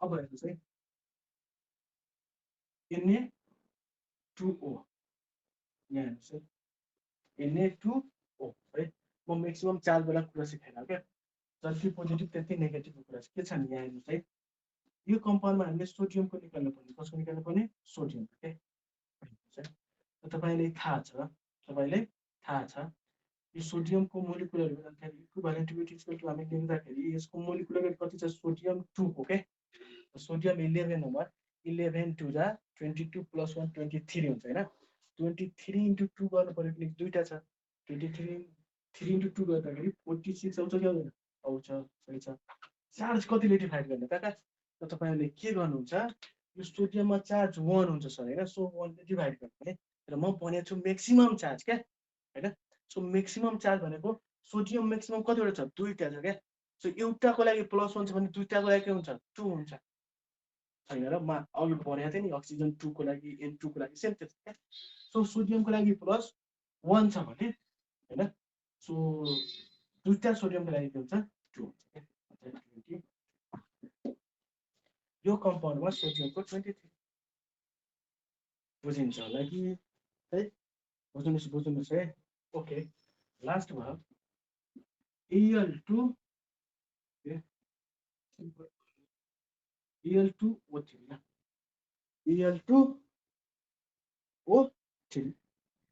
अब हेर्नुहोस् है Na2O यहाँ हेर्नुहोस् है Na2O है म म्याक्सिमम चार्जवाला कुरा सिकाएन क्या जति पोजिटिभ त्यति नेगेटिभको कुरा के छ नि यहाँ हेर्नुहोस् है यो कम्पाउन्डमा हामीले सोडियमको निकाल्नु पर्ने कसको निकाल्नु पर्ने सोडियम के तपाईँलाई थाहा छ यो सोडियमको मोलिकुलर वेट अन्तखेरि इक्विभ्यालेन्ट वेट इक्वल टु हामी लेख्दाखेरि यसको मोलिकुलर वेट कति छ सोडियम 2 को के सोडियम 11 नम्बर 11 2 जा 22 + 1 23 हुन्छ हैन 23 * 2 गर्नु पर्यो किनकि दुईटा छ 23 3 * 2 गर्दाखेरि 46 आउँछ कि आउँदैन आउँछ सही छ चार्ज कतिले डिभाइड गर्ने त तपाईहरुले के गर्नुहुन्छ यो सोडियममा चार्ज 1 हुन्छ सर हैन सो 1 ले डिभाइड गर्ने र म भनेको छु म्याक्सिमम चार्ज क्या हैन सो म्याक्सिमम चार्ज भनेको सोडियम म्याक्सिमम कतिवटा छ दुईटा छ क्या सो एउटाको लागि +1 छ भने दुईटाको लागि के हुन्छ 2 हुन्छ छैन र म अघि भनेको थिएँ नि अक्सिजन 2 को लागि N2 को लागि सेम त्यस्तै क्या सो सोडियमको लागि +1 छ भने हैन सो दुईटा सोडियमको लागि के हुन्छ 2 हुन्छ क्या यो कम्पाउन्डमा सोडियमको 23 बुझिन्छ होला कि है बुझ्नुस् है ओके लास्ट भयो Al2 Al2O3 Al2O3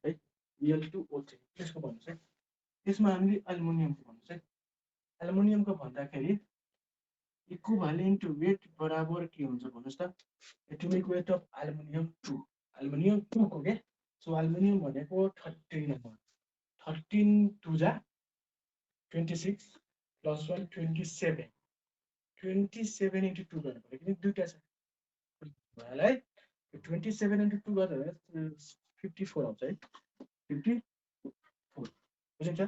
है Al2O3 त्यसको भन्नुस् है त्यसमा हामीले एल्युमिनियमको भन्नुस् है एल्युमिनियमको भन्दाखेरि इक्विभ्यालेन्ट वेट बराबर के हुन्छ भन्नुस् त एटोमिक वेट अफ एल्युमिनियम 2 को के सो एल्युमिनियम भनेको 13 नम्बर 13 2 जा 26 + 1 27 27 * 2 गर्नु पर्यो किन दुईटा छ भएलाई 27 * 2 गर्दा 54 आउँछ है 54 बुझिन्छ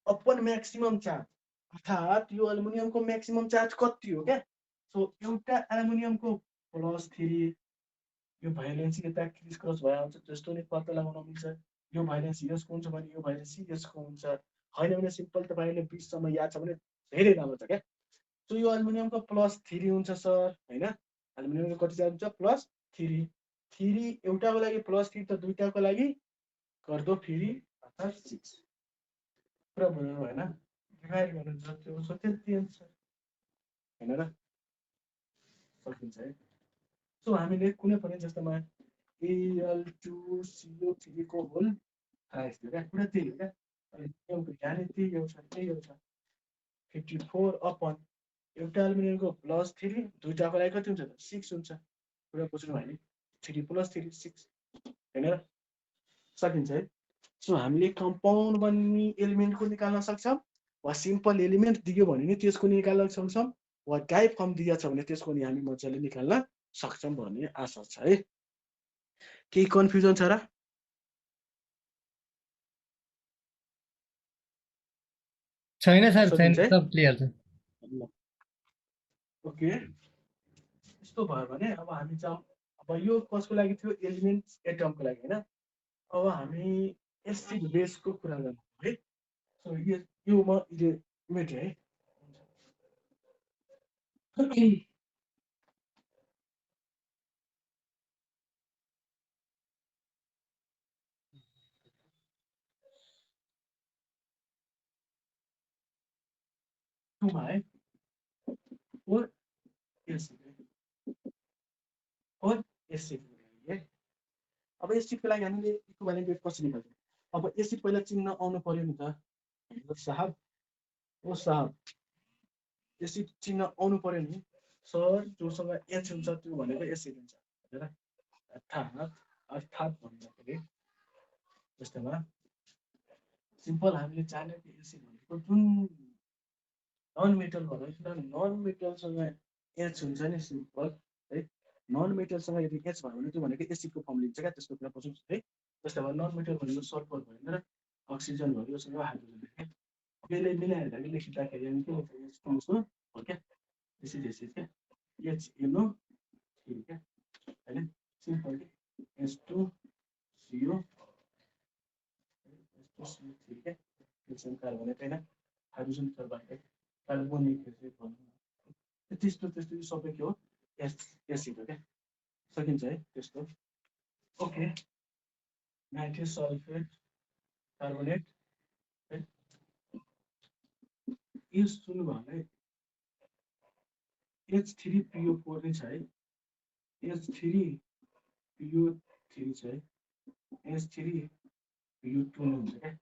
अपन म्याक्सिमम चार्ज अर्थात् यो एल्युमिनियमको म्याक्सिमम चार्ज कति हो क्या सो एउटा एल्युमिनियमको +3 यो भ्यालेन्सी यता क्रिस क्रस भइहाल्छ जस्तो नि पत्ता लगाउन मिल्छ यो भ्यालेन्सी यसको हुन्छ भने यो भ्यालेन्सी यसको हुन्छ हैन भने सिम्पल तपाईहरुले 20 सम्म याद छ भने धेरै राम्रो छ क्या सो यो एल्युमिनियमको +3 हुन्छ सर हैन एल्युमिनियमको कति चार्ज हुन्छ +3 3 एउटाको लागि +3 त दुईटाको लागि गर्दो फेरि अर्थात् 6 पुरा बुझ्नु भएन डिभाइड गर्नु जति हो त्यति आन्सर हैन र सकिन्छ है सो हामीले कुनै पनि जस्तोमा Al2CO3 को होल राइस दियो क्या पुरा त्यही हो क्या एल्युमिनियमको यहाँ त्यही एउटा 54 अपन एउटा एल्युमिनियमको +3 दुईटाको लागि कति हुन्छ 6 हुन्छ पुरा बुझ्नु भयो नि 3 + 3 6 हैन र सकिन्छ है सो हामीले कम्पाउन्ड बन्ने एलिमेन्टको निकाल्न सक्छौं वा सिम्पल एलिमेन्ट दियो भने नि त्यसको निकाल्न सक्छौं वा टाइप फर्म दिएको छ भने त्यसको नि हामी मजाले निकाल्न सक्छौं भन्ने आशा छ है केही कन्फ्युजन छ र छैन सर छैन सकिन्छ है सब क्लियर छ ओके यस्तो भयो भने अब हामी चाहिँ अब यो कसको लागि थियो एलिमेन्ट एटमको लागि हैन अब हामी एसिड बेसको कुरा गर्छौं है सो यो म इमेज है 2 मा है 4 एसिड 4 एसिड है। अब एसिडको लागि हामीले इक्विभ्यालेन्ट वेट कसरी निकाल्छौँ? अब एसिड पहिला चिन्न आउनु पर्यो नि त ओ साहब एसिड चिन्न आउनु पर्यो नि सर जोसँग एच हुन्छ त्यो भनेको एसिड हुन्छ हैन अर्थात् भन्दाखेरि जस्तैमा सिम्पल हामीले जाने कि एसिड भनेको जुन नन मेटल भन्छ किनभने नन मेटलसँग एच हुन्छ नि सिम्पल है नन मेटलसँग यदि एच भयो भने त्यो भनेको एसिडको फर्म लिन्छ क्या त्यसको कुरा बुझ्नु है। जस्तै अब नन मेटल भनेको सल्फर भयो र अक्सिजन भयो योसँग हाइड्रोजन क्या यसले मिलाएर हामी लेखिँदाखेरि हामी के लेख्छौँ हो क्या एसिड क्या HNO क्या हैन सिम्पल के H2CO क्या क्याल्सियम कार्बोनेट हैन हाइड्रोजन कार्बोनेट कार्बोनिक एसिड भन्नु त्यस्तो यो सबै के हो एसिड हो क्या सकिन्छ है त्यस्तो ओके नाइट्रस सल्फेट कार्बोनेट है यो सुन्नु भयो H3PO4 नै छ है H3PO3 छ है H3PO2 नै हुन्छ क्या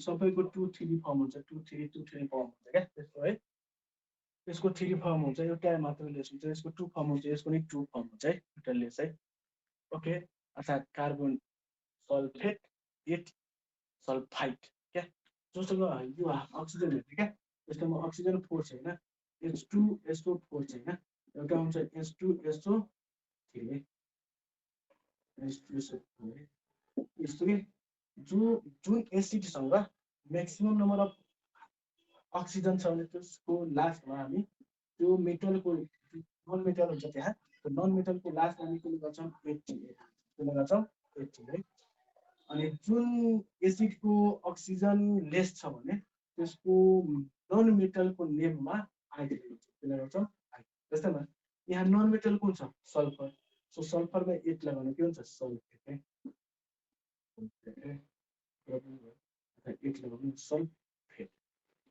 सबैको 2 3 फर्म हुन्छ 2 3 फर्म हुन्छ क्या त्यसको है यसको 3 फर्म हुन्छ एउटा मात्र लेस हुन्छ यसको 2 फर्म हुन्छ यसको नि 2 फर्म हुन्छ है एउटा लेस है ओके अर्थात् कार्बन सल्फेट 8 सल्फाइड क्या जोसँग यो अक्सिजन हुन्छ क्या यसमा अक्सिजन 4 छैन H2SO4 छैन एउटा हुन्छ H2SO3 है H2SO4 यस्तो के जुन एसिडसँग म्याक्सिमम नम्बर अफ अक्सिजन छ भने त्यसको लास्टमा हामी त्यो मेटलको नन मेटल हुन्छ त्यहाँ त्यो नन मेटलको लास्टमा हामी के गर्छौँ 80 है अनि जुन एसिडको अक्सिजन लेस छ भने त्यसको नन मेटलको नेममा आइड गर्छौँ जस्तैमा यहाँ नन मेटल कुन छ सल्फर सो सल्फरमा 8 लगाउनु के हुन्छ सल्फेट है 8 लगाउनु सल्फेट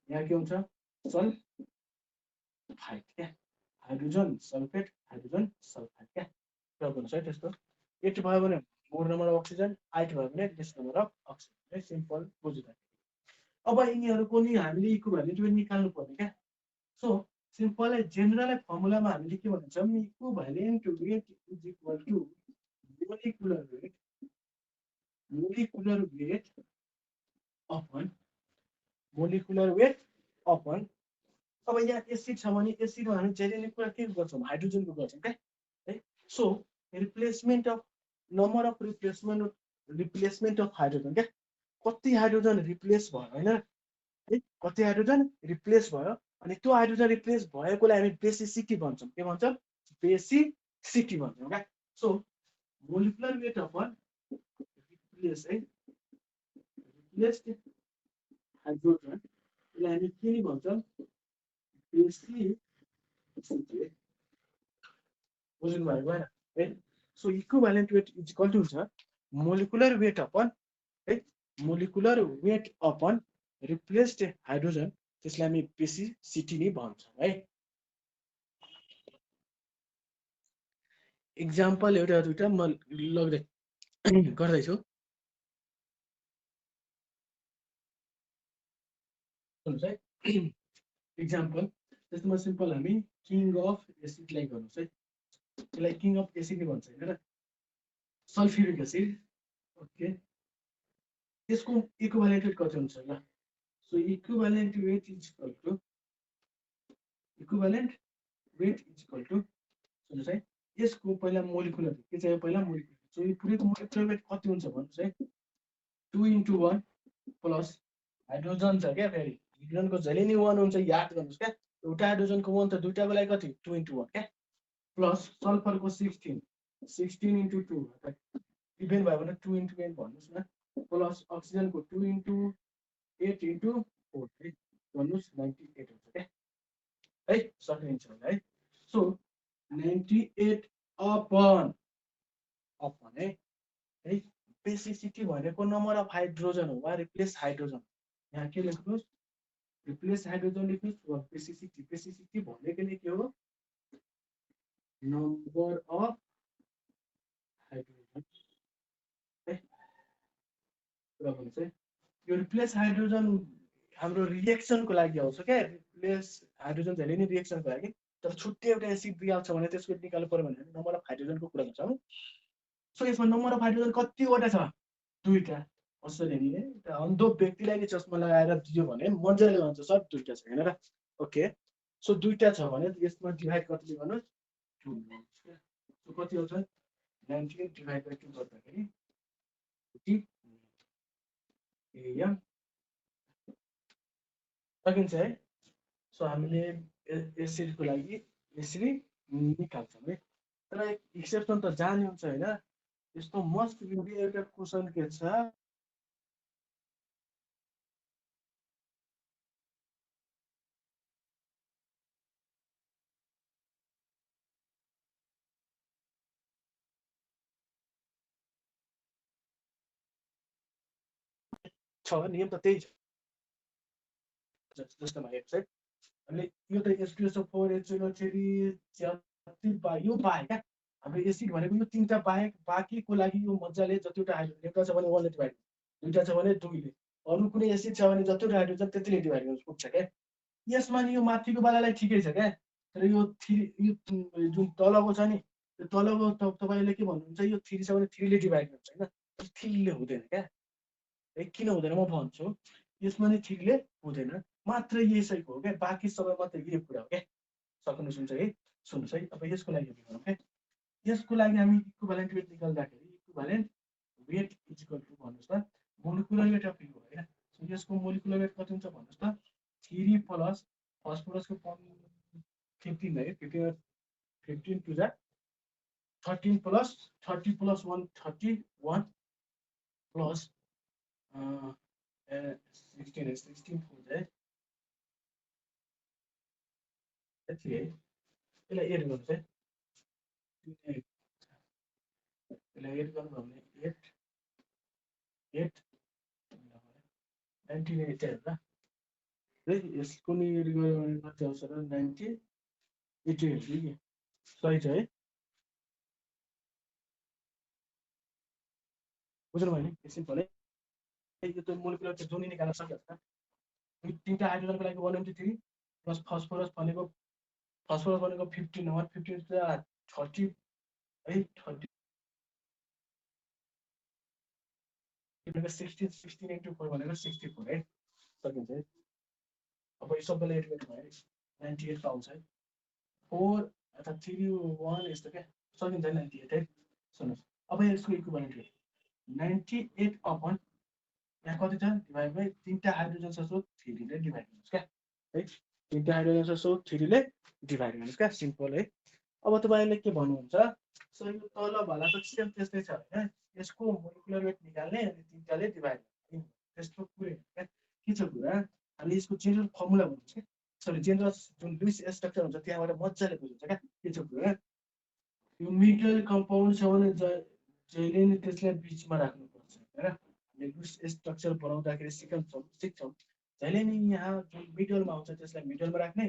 यहाँ के हुन्छ सल्फाइड क्या हाइड्रोजन सल्फेट क्या प्रयोग हुन्छ है त्यस्तो 8 भयो भने मोर नम्बर अफ अक्सिजन 8 भयो भने लेस नम्बर अफ अक्सिजन है सिम्पल बुझ्नु अब यिनीहरूको नि हामीले इक्विभ्यालेन्ट वेट निकाल्नु पर्ने क्या सो सिम्पल जेनरल फर्मुलामा हामीले के भन्छौँ equivalent weight is equal to molecular weight upon अब यहाँ एसिड छ भने एसिडमा हामी जहिले कुरा के गर्छौँ हाइड्रोजनको गर्छौँ क्या है so replacement of number of replacement of hydrogen क्या कति हाइड्रोजन रिप्लेस भयो हैन है कति हाइड्रोजन रिप्लेस भयो अनि त्यो हाइड्रोजन रिप्लेस भएकोलाई हामी बेसिसिटी भन्छौँ के भन्छौँ बेसिसिटी भन्छौँ क्या so molecular weight upon replace है रिप्लेस्ड हाइड्रोजन यसलाई हामी के नि भन्छौँ बेसिसिटी बुझ्नु भयो भएन है so equivalent weight is equal to हुन्छ मोलिकुलर वेट अपन है molecular weight upon replaced hydrogen त्यसलाई हामी बेसिसिटी नै भन्छौँ है एक्जाम्पल एउटा दुईटा म गर्दैछु सुन्नुहोस् है एक्जाम्पल जस्तोमा सिम्पल हामी किङ अफ एसिडलाई गर्नुहोस् है यसलाई किङ अफ एसिड नै भन्छ हैन र सल्फ्युरिक एसिड ओके त्यसको इक्विभ्यालेन्ट वेट कति हुन्छ ल so equivalent weight is equal to सुन्नुहोस् है यसको पहिला मोलिकुलर के चाहियो पहिला मोलिकुलर सो यो पुरैको मोलिकुलर वेट कति हुन्छ भन्नुहोस् है 2 into 1 प्लस हाइड्रोजन छ क्या फेरि हाइड्रोजनको जहिले नि 1 हुन्छ याद गर्नुहोस् क्या एउटा हाइड्रोजनको 1 त दुईटाको लागि कति 2 into 1 क्या प्लस सल्फरको 16 into 2 इभेन भयो भने 2 into 8 भन्नुहोस् न प्लस अक्सिजनको 2 into 8 into 4 है भन्नुहोस् 98 हुन्छ क्या है सकिन्छ होला है सो 98 अपन है बेसिसिटी भनेको नम्बर अफ हाइड्रोजन हो वा रिप्लेस हाइड्रोजन यहाँ के लेख्नुहोस् रिप्लेस हाइड्रोजन लेख्नुहोस् पेसिसिटी पेसिसिटी भनेको नै के हो नम्बर अफ हाइड्रोजन है कुरा भन्नु चाहिँ यो रिप्लेस हाइड्रोजन हाम्रो रिएक्सनको लागि आउँछ क्या रिप्लेस हाइड्रोजन जहिले नि रिएक्सनको लागि तर छुट्टै एउटा एसिड दिएको छ भने त्यसको निकाल्नु पर्यो भने नम्बर अफ हाइड्रोजनको कुरा गर्छौँ सो यसमा नम्बर अफ हाइड्रोजन कतिवटा छ दुईटा असले नि अन्धो व्यक्तिलाई चस्मा लगाएर दियो भने मजाले भन्छ सर दुईटा छ हैन र ओके सो दुईटा छ भने यसमा डिभाइड कतिले गर्नुहोस् 2 सो कति आउँछ 98 डिभाइड बाइ 2 गर्दाखेरि एम सकिन्छ है सो हामीले एसिडको लागि यसरी निकाल्छौँ है तर एक्सेप्सन त जाने हुन्छ हैन यस्तो मस्ट बी एउटा क्वेसन के छ नियम त त्यही छ जस्तोमा वेबसाइट अनि यो त H2SO4 HNO3 जति यो बाहेक क्या हाम्रो एसिड भनेको यो तीनटा बाहेक बाँकीको लागि यो मजाले जतिवटा हाइड्रोजन एउटा छ भने 1 ले डिभाइड दुईटा छ भने 2 ले अरु कुनै एसिड छ भने जतिवटा हाइड्रोजन त्यतिले डिभाइड गर्न पुग्छ क्या यसमा नि यो माथिको वालालाई ठिकै छ क्या तर यो जुन तलको छ नि त्यो तलको तपाईले के भन्नुहुन्छ यो 3 छ भने 3 ले डिभाइड हुन्छ हैन 3 ले हुँदैन क्या किन हुँदैन म भन्छु यसमा नि 3 ले हुँदैन मात्र यसैको हो क्या बाँकी सबै मात्र यही कुरा हो क्या सक्नुहुन्छ है सुन्नुस् है अब यसको लागि के गरौँ क्या यसको लागि हामी इक्विभ्यालेन्ट वेट निकाल्दाखेरि equivalent weight is equal to भन्नुस् त मोलिकुलर वेट अफ यो हैन सो यसको मोलिकुलर वेट कति हुन्छ भन्नुस् त 3 प्लस फस्फोरसको 15 है 15 टु जा 13 प्लस 30 प्लस 1 31 प्लस 16 है 16 हो जाए यति है यसलाई एड गर्नु चाहिँ यसलाई एड गर्नु भने 8 8 98 है र यसको नि एड गर्यो भने कति आउँछ र 90 88 सही छ है बुझ्नु भयो नि एकछिन पहिले यो त मोलिकुलर चाहिँ जुन निकाल्न सकिहाल्छ तीनटा हाइड्रोजनको लागि 193 प्लस फस्फोरस भनेको 15 नम्बर 15 30 है 30 16 into 4 भनेको 64 है सकिन्छ है अब यो सबैले एड गर्नु भयो 98 पाउँछ है 4 अथवा 3 1 यस्तो क्या सकिन्छ 98 है सुन्नुहोस् अब यसको इक्विभ्यालेन्ट वेट 98 अपन यहाँ कति छ डिभाइड बाइ तीनटा हाइड्रोजन छ सो 3 ले डिभाइड गर्नुस् क्या है तीनटा हाइड्रोजन छ सो 3 ले डिभाइड गर्नुस् क्या सिम्पल है अब तपाईले के भन्नुहुन्छ सो यो तल भला त सेम त्यस्तै छ हैन यसको मोलिकुलर वेट निकाल्ने अनि तीनटाले डिभाइड गर्ने त्यस्तो कुरै क्या के छ कुरा हामीले यसको जेनरल फर्मुला भन्छ के सरी जेनरल जुन लुइस स्ट्रक्चर हुन्छ त्यहाँबाट मजाले बुझ्छ क्या के छ कुरा यो मिडल कम्पाउन्ड छ भने जहिले नि त्यसलाई बीचमा राख्नुपर्छ हैन लुइस स्ट्रक्चर बनाउँदाखेरि सिक्छौँ जहिले नि यहाँ जुन मिडलमा आउँछ त्यसलाई मिडलमा राख्ने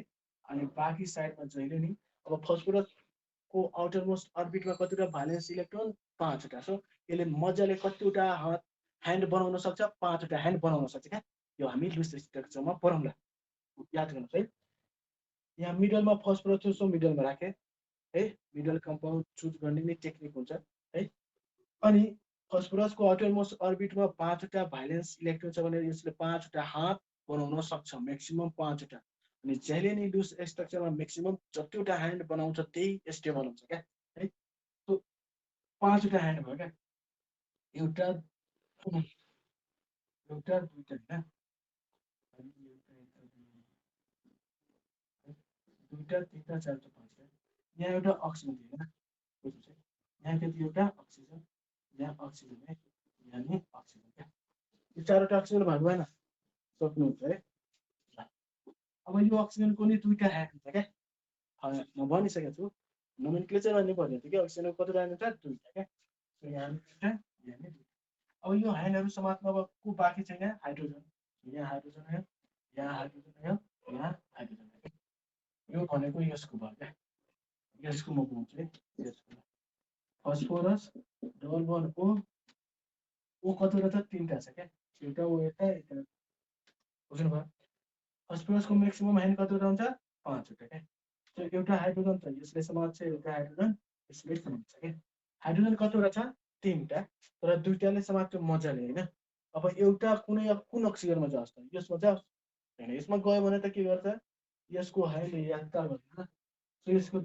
अनि बाँकी साइडमा जहिले नि अब फस्फोरस को आउटरमोस्ट अर्बिटमा कतिवटा भ्यालेन्स इलेक्ट्रोन 5 वटा सो यसले मजाले कतिवटा ह्यान्ड बनाउन सक्छ 5 वटा ह्यान्ड बनाउन सक्छ क्या यो हामी लुइस स्ट्रक्चरमा पढौँला याद गर्नुहोस् है यहाँ मिडलमा फस्फोरस छ सो मिडलमा राखे है मिडल कम्पाउन्ड चुज गर्ने नै टेक्निक हुन्छ है अनि फस्फोरसको आउटरमोस्ट अर्बिटमा 5 वटा भ्यालेन्स इलेक्ट्रोन छ भने यसले 5 वटा हात बनाउन सक्छ म्याक्सिमम 5 वटा अनि जहिले नि लुइस स्ट्रक्चरमा म्याक्सिमम जतिवटा ह्यान्ड बनाउँछ त्यही स्टेबल हुन्छ क्या है सो 5 वटा ह्यान्ड भयो क्या एउटा दुईटा हैन दुईटा तीनटा चारटा पाँचटा यहाँ एउटा अक्सिजन थियो हैन बुझ्नुहुन्छ यहाँ कति एउटा अक्सिजन यहाँ अक्सिजन है यहाँ नि अक्सिजन क्या यो चारवटा अक्सिजन भाग भएन सक्नुहुन्छ है अब यो अक्सिजनको नि दुईटा ह्यान्ड हुन्छ क्या म भनिसकेको छु नोमेनक्लेचर गर्नु पर्ने थियो कि अक्सिजनको कतिवटा ह्यान्ड हुन्छ दुईटा क्या सो यहाँ दुईटा यहाँ नि दुईटा अब यो ह्यान्डहरू समात्न अब को बाँकी छैन हाइड्रोजन यहाँ हाइड्रोजन है यहाँ हाइड्रोजन आयो, यहाँ हाइड्रोजन आयो। यो भनेको यसको भयो क्या, यसको म बुझ्छु है, यसको फस्फोरस डबल बन्ड ओ कतिवटा छ, 3टा छ क्या, एउटा ओ यता यता, बुझ्नुभयो? फस्फोरसको म्याक्सिमम हाइड्रोजन कतिवटा हुन्छ, 5वटा क्या। त्यो एउटा हाइड्रोजन त यसले समात्छ, एउटा हाइड्रोजन यसले समात्छ क्या। हाइड्रोजन कतिवटा छ, 3टा, तर 2टाले समात्छ मजाले होइन। अब एउटा कुन अक्सिजनमा जाओस् त, यसमा जाओस् होइन, यसमा गयो भने त के गर्छ, यसको हाइले यात्रा गर्दैन, यसको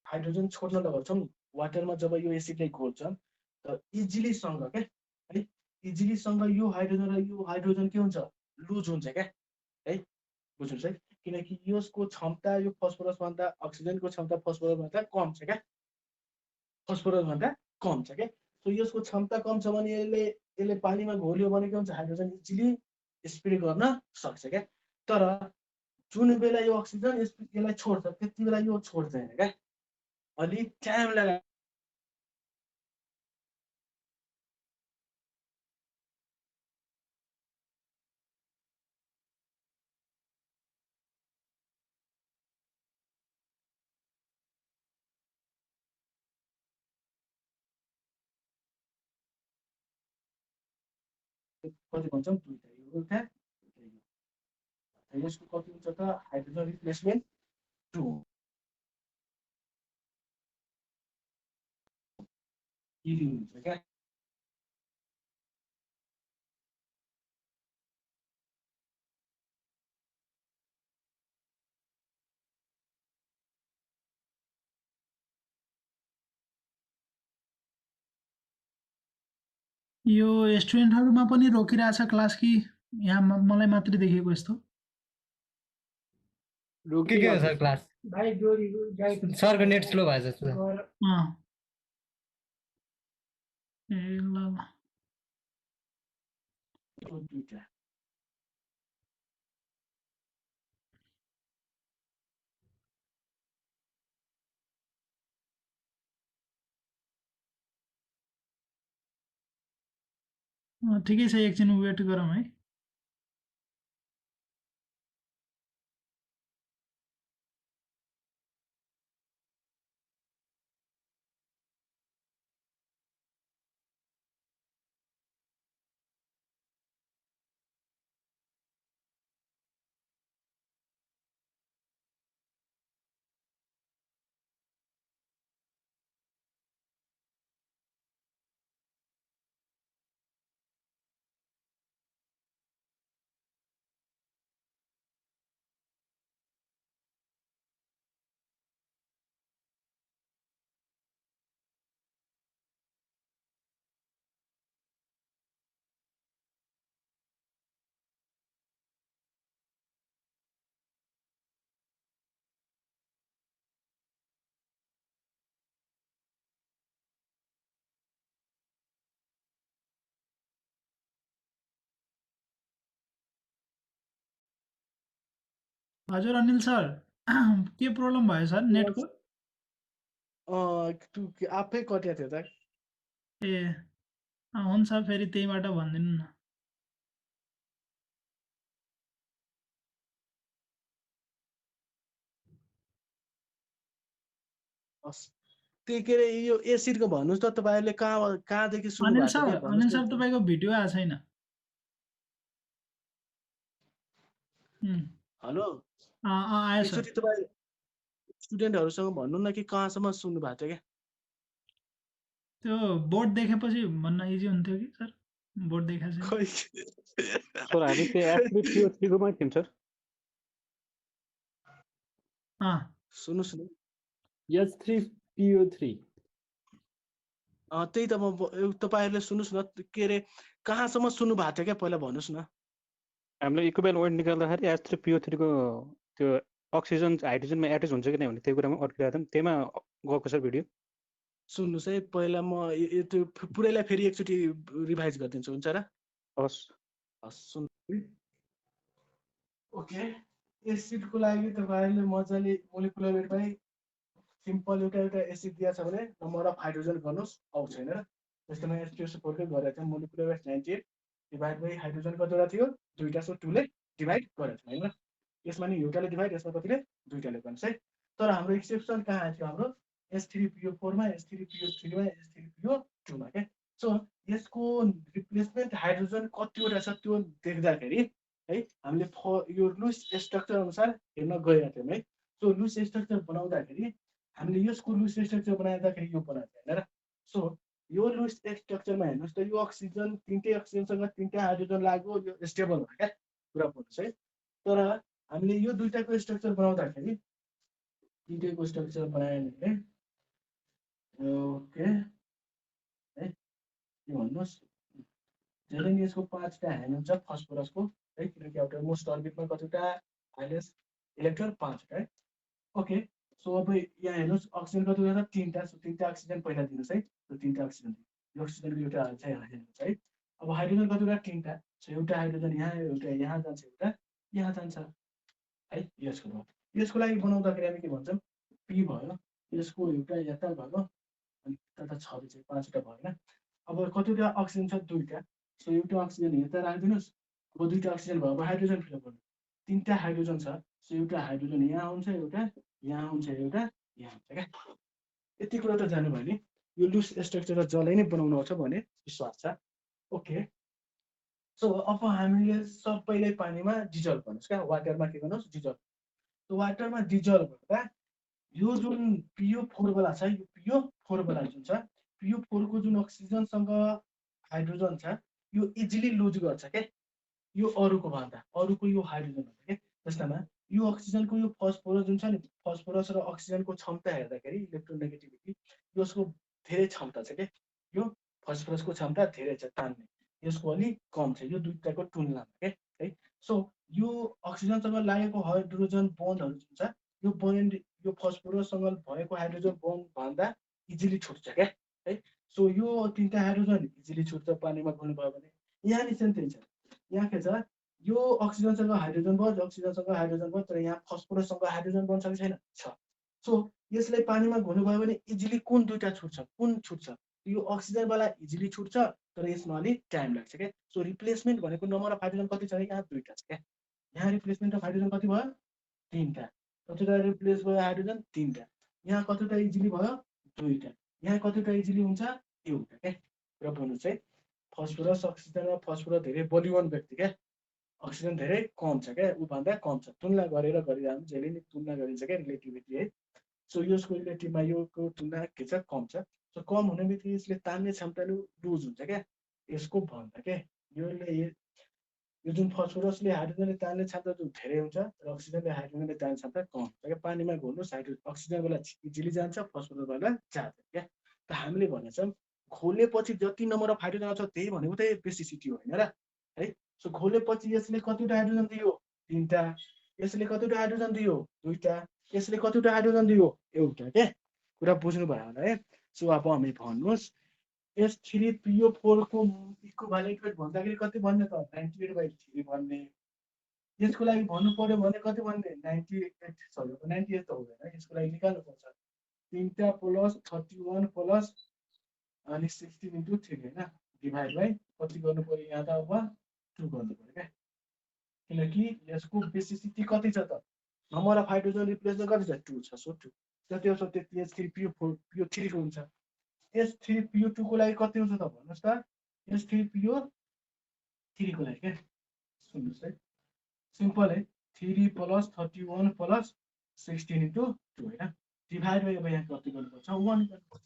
हाइड्रोजन छोड्न लगाउँछौँ वाटरमा, जब यो एसिडलाई घोल्छ त इजिलीसँग क्या है, इजिलीसँग यो हाइड्रोजन र यो हाइड्रोजन के हुन्छ, लुज हुन्छ क्या है, बुझ्नुहोस् है। किनकि यसको क्षमता यो फस्फोरसभन्दा, अक्सिजनको क्षमता फस्फोरसभन्दा कम छ क्या, फस्फोरसभन्दा कम छ क्या। सो यसको क्षमता कम छ भने यसले पानीमा घोल्यो भने के हुन्छ, हाइड्रोजन इजिली स्प्रे गर्न सक्छ क्या। तर जुन बेला यो अक्सिजन यसलाई छोड्छ त्यति बेला यो छोड्दैन क्या, अलिक टाइम लाग्छ। कति भन्छौँ, 2टा, एउटा यसको कति हुन्छ त, हाइड्रोजन रिप्लेसमेन्ट 2 हुन्छ क्या। यो स्टुडेन्टहरुमा पनि रोकिरहेछ क्लास कि यहाँ मलाई मात्रै देखेको यस्तो? के हो सर क्लास? सरको नेट स्लो भएछ जस्तो छ। ए ल ल। 2टा ठिकै छ, एकछिन वेट गरौँ है। हजुर अनिल सर, के प्रब्लम भयो सर नेटको? आफै कट्या थियो त। ए हुन्छ, फेरि त्यहीबाट भनिदिनु न। त्यही के अरे यो एसिडको भन्नुहोस् त, तपाईँहरूले कहाँदेखि सुन्नु अनिल भएको सर, के भन्नुहोस् न। तपाईँको भिडियो आएको छैन। हेलो, आयो सर। एकचोटि तपाईँ स्टुडेन्टहरूसँग भन्नु न कि कहाँसम्म सुन्नु भएको छ क्या। त्यो बोर्ड देखेपछि भन्न इजी हुन्थ्यो कि सर, बोर्ड देखाएको छैन। सर हामी त्यो F3PO3 कोमा थियौँ सर। सुन्नुहोस् न, H3PO3 त्यही त तपाईँहरूले सुन्नुहोस् न के अरे कहाँसम्म सुन्नु भएको थियो क्या पहिला भन्नुहोस् न। हामीले इक्विभ्यालेन्ट वेट निकाल्दाखेरि H3PO3 को त्यो अक्सिजन हाइड्रोजनमा एट्याच हुन्छ कि नै भन्ने त्यो कुरामा अड्किरहेको थियौँ, त्यहीमा गएको छ भिडियो। सुन्नुहोस् है पहिला म त्यो पुरैलाई फेरि एकचोटि रिभाइज गरिदिन्छु, हुन्छ र? हस्। सुन ओके, एसिडको लागि तपाईँहरूले मजाले मोलिकुलर वेटमै सिम्पल एउटा एसिड दिएको छ भने नम्बर अफ हाइड्रोजन गर्नुहोस्, आउँछ होइन र? जस्तै मैले H2SO4 गरेको थिएँ, molecular weight 98 divide by hydrogen कतिवटा थियो 2टा, सो 2ले डिभाइड गरेको थिएँ होइन र? यसमा नि एउटाले डिभाइड, यसमा कतिले 2टाले गर्नुहोस् है। तर हाम्रो एक्सेप्सन कहाँ थियो हाम्रो H3PO4 मा, H3PO3 मा, H3PO2 मा क्या। सो यसको रिप्लेसमेन्ट हाइड्रोजन कतिवटा छ त्यो देख्दाखेरि है हामीले यो लुज स्ट्रक्चर अनुसार हेर्न गएका थियौँ है। सो लुज स्ट्रक्चर बनाउँदाखेरि हामीले यसको लुज स्ट्रक्चर बनाउँदाखेरि यो बनाएको होइन र? सो यो लुज स्ट्रक्चरमा हेर्नुहोस् त, यो अक्सिजन 3टै अक्सिजनसँग 3टा हाइड्रोजन लाग्यो, यो स्टेबल हो क्या, कुरा बुझ्नुहोस् है। तर हामीले यो दुईटाको स्ट्रक्चर बनाउँदाखेरि 3टैको स्ट्रक्चर बनायो भने ओके है के भन्नुहोस्, जहिले नि यसको 5टा ह्यान्ड हुन्छ फस्फोरसको है, किनकि एउटा मोस्ट अर्बिटमा कतिवटा हाइलेस्ट इलेक्ट्रोन 5वटा है। ओके, सो अब यहाँ हेर्नुहोस् अक्सिजन कतिवटा छ 3टा, सो 3टा अक्सिजन पहिला दिनुहोस् है। सो 3टा अक्सिजन, यो अक्सिजनको एउटा चाहिँ हाइड्रोजन है। अब हाइड्रोजन कतिवटा 3टा, सो एउटा हाइड्रोजन यहाँ, एउटा यहाँ जान्छ, एउटा यहाँ जान्छ है। यसको लागि बनाउँदाखेरि हामी के भन्छौँ, पी भयो, यसको एउटा यता भयो अनि यता 6 चाहिँ 5वटा भयो होइन। अब कतिवटा अक्सिजन छ 2टा, सो एउटा अक्सिजन यता राखिदिनुहोस्। अब 2टा अक्सिजन भयो, अब हाइड्रोजन फिलअप गर्नु, 3टा हाइड्रोजन छ, सो एउटा हाइड्रोजन यहाँ हुन्छ, एउटा यहाँ हुन्छ, एउटा यहाँ हुन्छ क्या। यति कुरा त जानु भयो नि, यो लुज स्ट्रक्चर जसलाई नै बनाउनु आउँछ भन्ने विश्वास छ। ओके, सो अब हामीले सबैले पानीमा डिजल्भ गर्नुहोस् क्या, वाटरमा के गर्नुहोस् डिजल्भ। सो वाटरमा डिजल्भ गर्दा यो जुन PO4 वाला छ, यो PO4 वाला जुन छ, PO4 को जुन अक्सिजनसँग हाइड्रोजन छ यो इजिली लुज गर्छ क्या, यो अरूको भन्दा, अरूको यो हाइड्रोजन भन्दा क्या। जस्तोमा यो अक्सिजनको यो फस्फोरस जुन छ नि, फस्फोरस र अक्सिजनको क्षमता हेर्दाखेरि इलेक्ट्रोनेगेटिभिटी यसको धेरै क्षमता छ क्या। यो फस्फोरसको क्षमता धेरै छ तान्ने, यसको अलिक कम छ यो दुईटाको तुलनामा क्या है। सो यो अक्सिजनसँग लागेको हाइड्रोजन बन्डहरू जुन छ, यो बन्ड यो फस्फोरससँग भएको हाइड्रोजन बन्ड भन्दा इजिली छुट्छ क्या है। सो यो 3टा हाइड्रोजन इजिली छुट्छ पानीमा घुल्नुभयो भने। यहाँ नि सेम त्यही छ, यहाँ के छ, यो अक्सिजनसँग हाइड्रोजन बन्ड, अक्सिजनसँग हाइड्रोजन बन्ड, तर यहाँ फस्फोरससँग हाइड्रोजन बन्ड छ कि छैन, छ। सो यसलाई पानीमा घुल्नुभयो भने इजिली कुन दुईटा छुट्छ, कुन छुट्छ, यो अक्सिजन वाला इजिली छुट्छ, तर यसमा अलिक टाइम लाग्छ क्या। सो रिप्लेसमेन्ट भनेको नम्बर अफ हाइड्रोजन कति छ, यहाँ 2टा छ क्या। यहाँ रिप्लेसमेन्ट अफ हाइड्रोजन कति भयो, 3टा, कतिवटा रिप्लेस भयो हाइड्रोजन 3टा, यहाँ कतिवटा इजिली भयो 2टा, यहाँ कतिवटा इजिली हुन्छ एउटा क्या। र भन्नु चाहिँ फस्फोरस अक्सिजनमा फस्फोरस धेरै बलिवान व्यक्ति क्या, अक्सिजन धेरै कम छ क्या, ऊ भन्दा कम छ, तुलना गरेर गरिरहनु जहिले नि तुलना गरिन्छ क्या रिलेटिभिटी है। सो यसको रिलेटिभमा योको तुलना के छ, कम छ। सो कम हुने बित्तिकै यसले तान्ने क्षमता लुज हुन्छ क्या यसको भन्दा क्या। यो जुन फस्फोरसले हाइड्रोजनले तान्ने क्षमता जुन धेरै हुन्छ र अक्सिजनले हाइड्रोजनले तान्ने क्षमता कम हुन्छ क्या। पानीमा घोल्नुहोस् अक्सिजन वाला इजिली जान्छ, फस्फोरस वाला जाँदैन क्या। त हामीले भनेछौँ घोलेपछि जति नम्बर अफ हाइड्रोजन आउँछ त्यही भनेको त बेसिसिटी होइन र है। सो घोलेपछि यसले कतिवटा हाइड्रोजन दियो, 3टा, यसले कतिवटा हाइड्रोजन दियो, 2टा, यसले कतिवटा हाइड्रोजन दियो, एउटा क्या। कुरा बुझ्नु भयो होला है। सो अब हामी भन्नुहोस् H3PO4 को इक्विभ्यालेन्ट वेट भन्दाखेरि कति भन्ने त 98/3 भन्ने। यसको लागि भन्नु पर्यो भने कति भन्ने 98, सरी 98 त हुँदैन, यसको लागि निकाल्नु पर्छ 3टा प्लस 31 प्लस अनि 16 × 3 होइन, डिभाइड बाई कति गर्नु पर्यो, यहाँ त अब 2 गर्नु पर्यो क्या। किनकि यसको बेसिसिटी कति छ त, नम्बर अफ हाइड्रोजन रिप्लेसमेन्ट कति छ 2 छ, सो 2 जति आउँछ त्यति H3PO4 को हुन्छ। H3PO2 को लागि कति हुन्छ त भन्नुहोस् त, H3PO3 को लागि क्या, सुन्नुहोस् है, सिम्पल है, 3 प्लस 31 प्लस 16 × 2 होइन, डिभाइड बाई अब यहाँ कति गर्नुपर्छ 1 गर्नुपर्छ।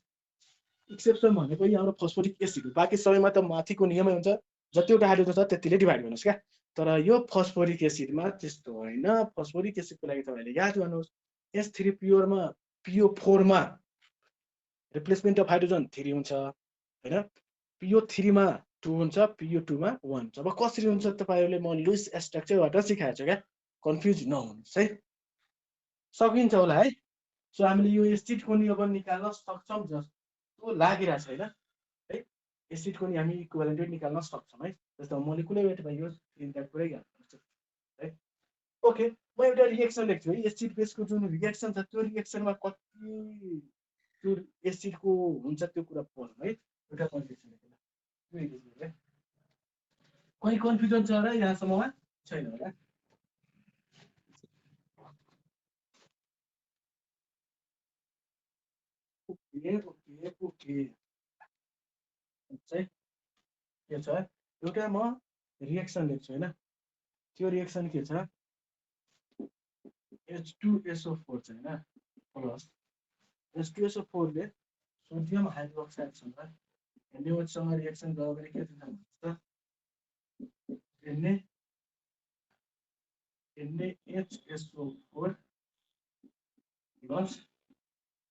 एक्सेप्सन भनेको हाम्रो फस्फोरिक एसिड हो, बाँकी सबैमा त माथिको नियमै हुन्छ जतिवटा हाइड्रोजन छ त्यतिले डिभाइड गर्नुहोस् क्या। तर यो फस्फोरिक एसिडमा त्यस्तो होइन। फस्फोरिक एसिडको लागि तपाईँले याद गर्नुहोस् H3PO4 मा रिप्लेसमेन्ट अफ हाइड्रोजन 3 हुन्छ, हैन PO3 मा 2 हुन्छ PO2 मा 1 हुन्छ अब कसरी हुन्छ तपाईहरुले म लुइस स्ट्रक्चरबाट सिकाएको छु क्या कन्फ्युज नहुनुस् है सकिन्छ होला है सो हामीले यो एसिडको नि अब निकाल्न सक्छौं जस्तो लागिरहेछ हैन है एसिडको नि हामी इक्विभ्यालेन्ट वेट निकाल्न सक्छौं है जस्तो मोलिकुलर वेट भयो तिनटा कुरै याद गर्छ है ओके म एउटा रिएक्सन लेख्छु है एसिड बेसको जुन रिएक्सन छ त्यो रिएक्सनमा कति त्यो एसिडको हुन्छ त्यो कुरा पढ्नु है एउटा कन्फ्युजन है कहीं कन्फ्युजन छ र यहाँसम्ममा छैन होला ओके चाहिँ के छ एउटा म रिएक्सन लेख्छु हैन त्यो रिएक्सन के छ H2SO4 छ हैन प्लस H2SO4 ले सोडियम हाइड्रोक्साइड सँग NaOH रिएक्सन गर्यो भने के हुन्छ भन्छ NaHSO4 प्लस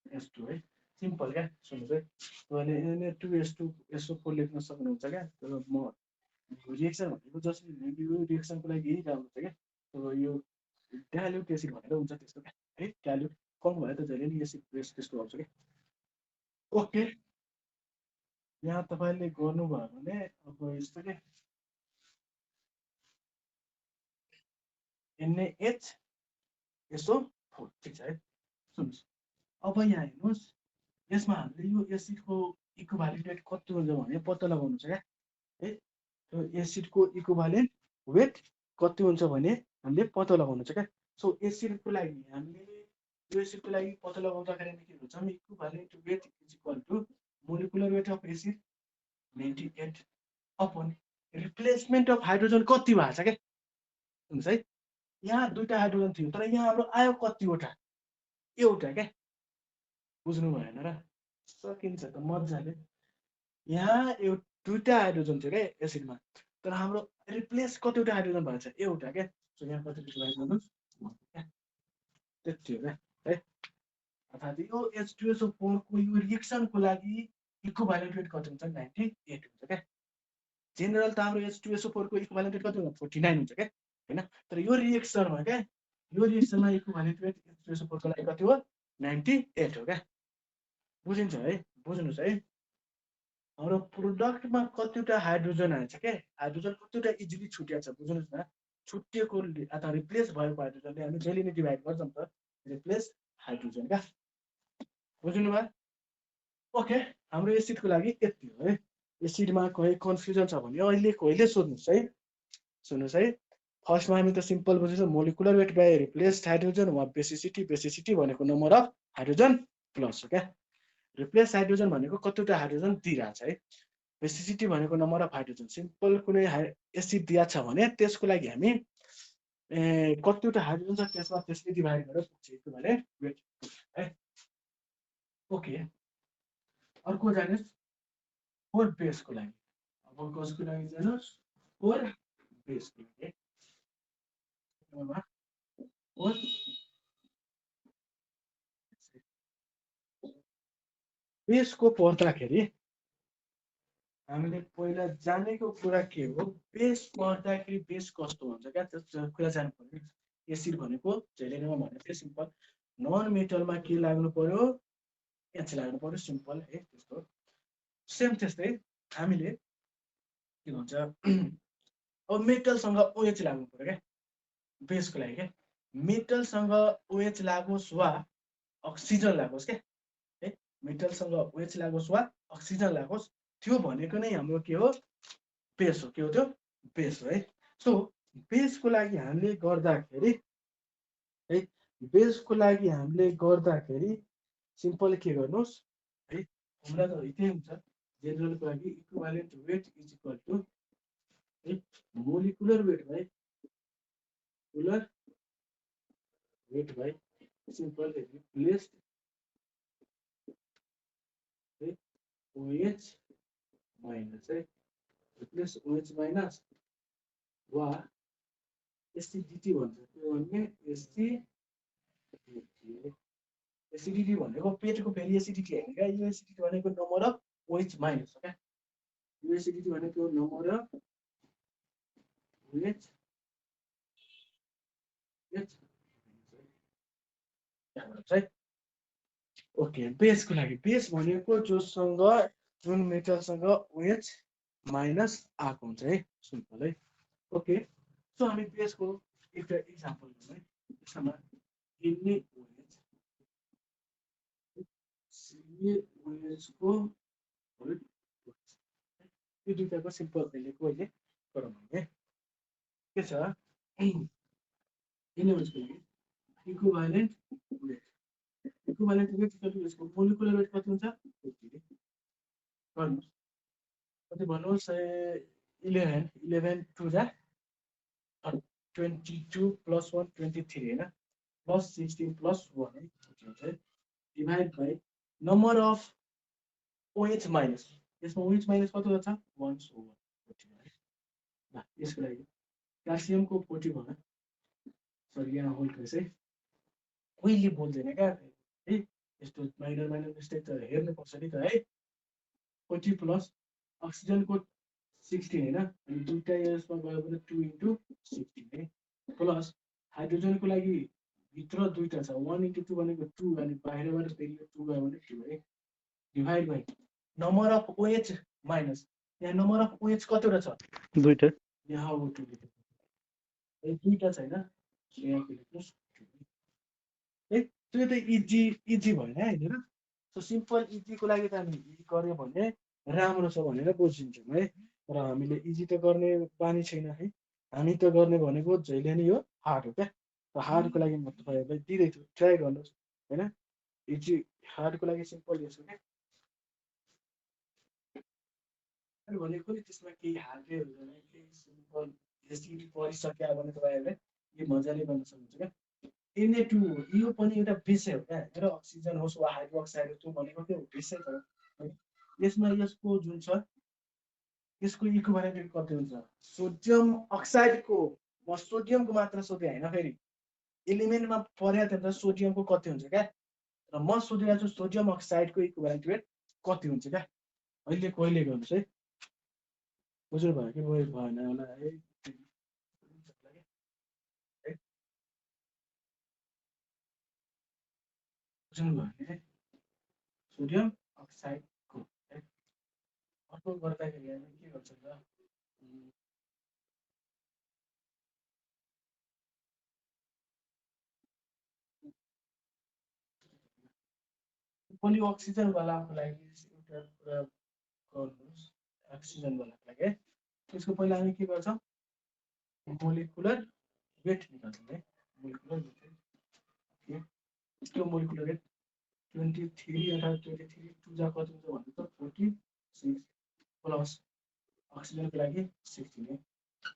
S2 है सिम्पल क्या सुन्नुस् है तपाईँले Na2SO4 लेख्न सक्नुहुन्छ क्या तर म रिएक्सन भनेको जसले यो रिएक्सनको लागि यही राम्रो छ क्या अब यो डाइल्युट एसिड भनेर हुन्छ त्यस्तो क्या है डाइल्युट कम भयो त जहिले नि एसिड बेस त्यस्तो आउँछ क्या ओके यहाँ तपाईले गर्नुभयो भने अब यस्तो के NaHSO4 ठीक छ है सुन्नुस् अब यहाँ हेर्नुस् यसमा हामीले यो एसिडको इक्विभ्यालेन्ट वेट कति हुन्छ भने पत्ता लगाउनु छ क्या है त्यो एसिडको इक्विभ्यालेन्ट वेट कति हुन्छ भने हामीले पत्ता लगाउनु छ क्या सो एसिडको लागि हामीले यो एसिडको लागि पत्ता लगाउँदाखेरि के हुन्छ equivalent weight is equal to molecular weight of acid 98 upon replacement of hydrogen कति भएको छ क्या हुन्छ है यहाँ दुईटा हाइड्रोजन थियो तर यहाँ हाम्रो आयो कतिवटा एउटा क्या बुझ्नु भएन र सकिन्छ त मजाले यहाँ दुईटा हाइड्रोजन थियो क्या एसिडमा तर हाम्रो रिप्लेस कतिवटा हाइड्रोजन भएको छ एउटा क्या सो यहाँ कति हाइड्रोजन त्यति हो क्या है अर्थात् यो H2SO4 को यो रिएक्सनको लागि इक्विभ्यालेन्ट वेट कति हुन्छ 98 हुन्छ क्या जेनरल त हाम्रो H2SO4 को इक्विभ्यालेन्ट वेट कति हुन्छ 49 हुन्छ क्या हैन तर यो रिएक्सनमा क्या यो रिएक्सनमा इक्विभ्यालेन्ट वेट H2SO4 को लागि कति हो 98 हो क्या बुझिन्छ है बुझ्नुस् है हाम्रो प्रोडक्टमा कतिवटा हाइड्रोजन आएछ क्या हाइड्रोजन कतिवटा इजिली छुट्या छ बुझ्नुस् न छुट्टिएको अथवा रिप्लेस भएको हाइड्रोजनले हामी जहिले नै डिभाइड गर्छौं त रिप्लेस हाइड्रोजन क्या बुझ्नु भयो ओके हाम्रो एसिडको लागि यति हो है एसिडमा कोही कन्फ्युजन छ भने अहिले सोध्नुस् है सुन्नुस् है फर्स्टमा हामी त सिम्पल बुझ्छौं molecular weight by replaced hydrogen वा बेसिसिटी भनेको नम्बर अफ हाइड्रोजन प्लस हो क्या रिप्लेस हाइड्रोजन भनेको कतिवटा हाइड्रोजन दिइरहेछ है बेसिसिटी भनेको नम्बर अफ हाइड्रोजन सिम्पल कुनै एसिड दिया छ भने त्यसको लागि हामी कतिवटा हाइड्रोजन छ त्यसमा त्यसले डिभाइड गरेर पुग्छ इक्विभ्यालेन्ट वेट है ओके अर्को जानुस् 4 बेसको लागि अब कसको लागि जानुस् 4 बेसको लागि बेसको पढ्दाखेरि हामीले पहिला जानेको कुरा के हो बेस पढ्दाखेरि बेस कस्तो हुन्छ क्या त्यो कुरा जान्नु पर्यो एसिड भनेको जहिले नै भनेको सिम्पल नन मेटलमा के लाग्नु पर्यो एच लाग्नु पर्यो सिम्पल है त्यस्तो सेम त्यस्तै हामीले के भन्छ अब मेटलसँग OH लाग्नु पर्यो क्या बेसको लागि क्या मेटलसँग OH लागोस् वा अक्सिजन लागोस् क्या है मेटलसँग OH लागोस् वा अक्सिजन लागोस् त्यो भनेको नै हाम्रो के हो बेस हो के हो त्यो बेस हो है सो बेसको लागि हामीले गर्दाखेरि है बेसको लागि हामीले गर्दाखेरि सिम्पल के गर्नुस् है फर्मुला त यतै हुन्छ जेनरलको लागि equivalent weight is equal to molecular weight by simple replaced OH minus है रिप्लेस OH माइनस वा एसिडिटी भन्छ त्यो भने एसिडिटी भनेको पेटको फेरि एसिडिटी हैन क्या यो एसिडिटी भनेको नम्बर अफ OH माइनस हो क्या यो एसिडिटी भनेको नम्बर अफ OH है ओके बेसको लागि बेस भनेको जोसँग जुन मेटलसँग OH माइनस आएको हुन्छ है सिम्पल है ओके सो हामी बेसको एउटा इक्जाम्पल लियौँ है यसमा NaOH CaOH को यो दुईटाको सिम्पल लेखेको अहिले गरौँ है के छ NaOH को लागि इक्विभ्यालेन्ट वेट इक्विभ्यालेन्ट वेट यसको मोलिकुलर वेट कति हुन्छ गर्नुहोस् कति भन्नुहोस् 11 टु जा 22 प्लस 1 23 हैन प्लस 16 प्लस 1 है divide by number of OH minus यसमा OH माइनस कति हुन्छ 1/40 ल यसको लागि क्याल्सियमको 40 भन सरी यहाँ होल क्रेस है कहिले बोल्दैन क्या है यस्तो माइनर मिस्टेक त हेर्नु पर्छ नि त है 40 प्लस अक्सिजनको 16 हैन अनि दुईटा यसमा गयो भने 2 into 16 है प्लस हाइड्रोजनको लागि भित्र दुईटा छ 1 into 2 भनेको 2 अनि बाहिरबाट फेरि 2 गयो भने 2 है divide by number of OH minus यहाँ नम्बर अफ OH कतिवटा छ दुईटा यहाँ हो 2 है दुईटा छैन यहाँ लेख्नुस् है त्यो त इजी भएन हैन र सो सिम्पल इजी को लागि त हामी गर्यो भने राम्रो छ भनेर बुझिन्छौँ है र हामीले इजी त गर्ने बानी छैन है हामी त गर्ने भनेको जहिले नै यो हार्ड हो क्या हार्डको लागि म तपाईँहरूलाई दिँदैछु ट्राई गर्नुहोस् हैन इजी हार्डको लागि सिम्पल यो छ क्या भनेको नि त्यसमा केही हार्डै हुँदैन केही सिम्पल एसिडी परिसक्यो भने तपाईँहरूले यो मजाले गर्न सक्नुहुन्छ क्या Na2 यो पनि एउटा विषय हो क्या र अक्सिजन होस् वा हाइड्रोक्साइड होस् त्यो भनेको त्यो विषय हो यसमा यसको जुन छ यसको इक्विभ्यालेन्ट कति हुन्छ सोडियम अक्साइडको म सोडियमको मात्र सोधे हैन फेरि एलिमेन्टमा पर्या त सोडियमको कति हुन्छ क्या र म सोधिरहेको छु सोडियम अक्साइडको इक्विभ्यालेन्ट वेट कति हुन्छ क्या अहिले कहिले गर्नुहोस् है बुझ्नु भयो कि भएन होला है बुझ्नु भयो नि सोडियम अक्साइडको अर्को गर्दाखेरि हामी के गर्छ त पनि अक्सिजन वालाको लागि एउटा कुरा गर्नुहोस् अक्सिजन वालाको लागि है त्यसको पहिला हामी के गर्छौँ मोलिकुलर वेट निकाल्छौँ है मोलिकुलर वेट त्यो मोलिकुलर वेट 23 अथवा 23 टु जा कति हुन्छ भन्नु त 46 प्लस अक्सिजनको लागि 16 है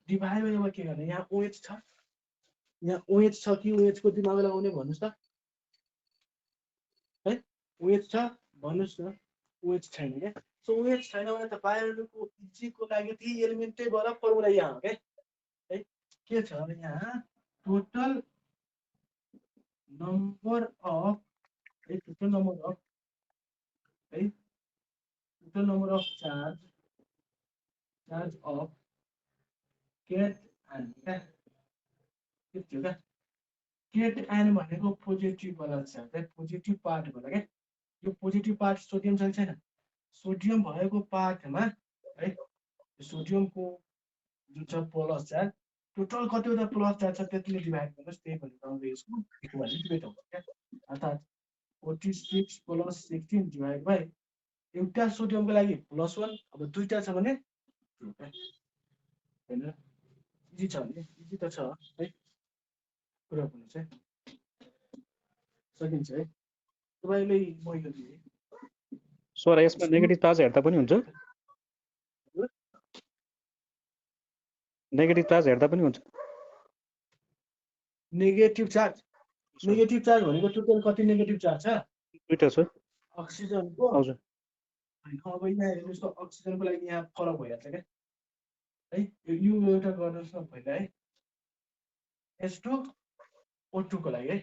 डिभाइड बाइ अब के गर्ने यहाँ OH छ यहाँ OH छ कि OH को दिमाग लगाउने भन्नुस् त है OH छ भन्नुस् न OH छैन के सो OH छैन भने त बायोको इजी को लागि त्यही एलिमेन्टै गरा फर्मुला यहाँ हो के है के छ यहाँ टोटल नम्बर अफ है total number of charge of केट एन भनेको पोजिटिभ वाला चार्ज है पोजिटिभ पार्ट होला के यो पोजिटिभ पार्ट सोडियम छ छैन सोडियम भएको पार्टमा है सोडियमको जुन छ प्लस चार्ज टोटल कतिवटा प्लस चार्ज छ त्यतिले डिभाइड गर्नुहोस् त्यही भनेको आउँछ यसको इक्विभ्यालेन्ट वेट हुन्छ क्या अर्थात् 46 प्लस 16 डिभाइड बाइ एउटा सोडियमको लागि +1 अब दुईटा छ भने हैन इजी छ भने इजी त छ है कुरा पनि छ सकिन्छ है तपाईले म यो दिए सर यसमा नेगेटिभ चार्ज हेर्दा पनि हुन्छ नेगेटिभ चार्ज हेर्दा पनि हुन्छ नेगेटिभ चार्ज भनेको टोटल कति नेगेटिभ चार्ज छ दुईटा छ अक्सिजनको हजुर हैन अब यहाँ हेर्नुस् त अक्सिजनको लागि यहाँ फरक भइहाल्छ क्या है यो एउटा गर्नुस् न पहिला है H2O2 को लागि है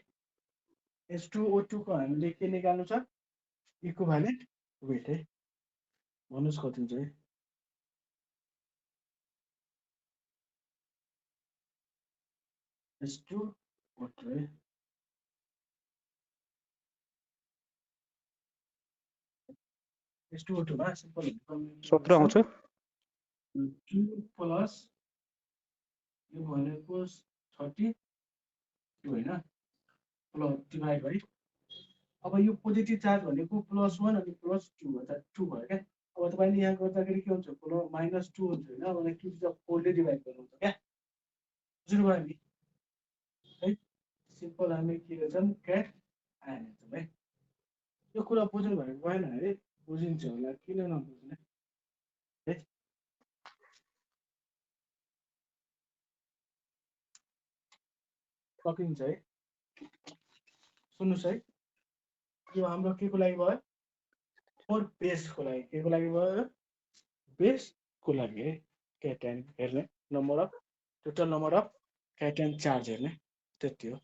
H2O2 को हामीले के निकाल्नु छ इक्विभ्यालेन्ट वेट है भन्नुहोस् कति हुन्छ है S2 O2 है S2 O2 मा सिम्पल 17 आउँछ 2 प्लस यो भनेको 30 होइन प्लस डिभाइड बाइ अब यो पोजिटिभ चार्ज भनेको +1 अनि +2 हो त 2 भयो क्या अब तपाईले यहाँ गर्दाखेरि के हुन्छ -2 हुन्छ हैन अब 2 ले डिभाइड गर्नुहुन्छ क्या बुझ्नुभयो नि है सिम्पल हामी के गर्छौं क्याट आएन है यो कुरा बुझ्नु भएको भएन है बुझिन्छ होला किन नबुझ्ने है सकिन्छ है सुन्नुस् है यो हाम्रो के को लागि भयो फोर बेसको लागि के को लागि भयो बेसको लागि है क्याटायन हेर्ने number of total number of cation charge हेर्ने त्यति हो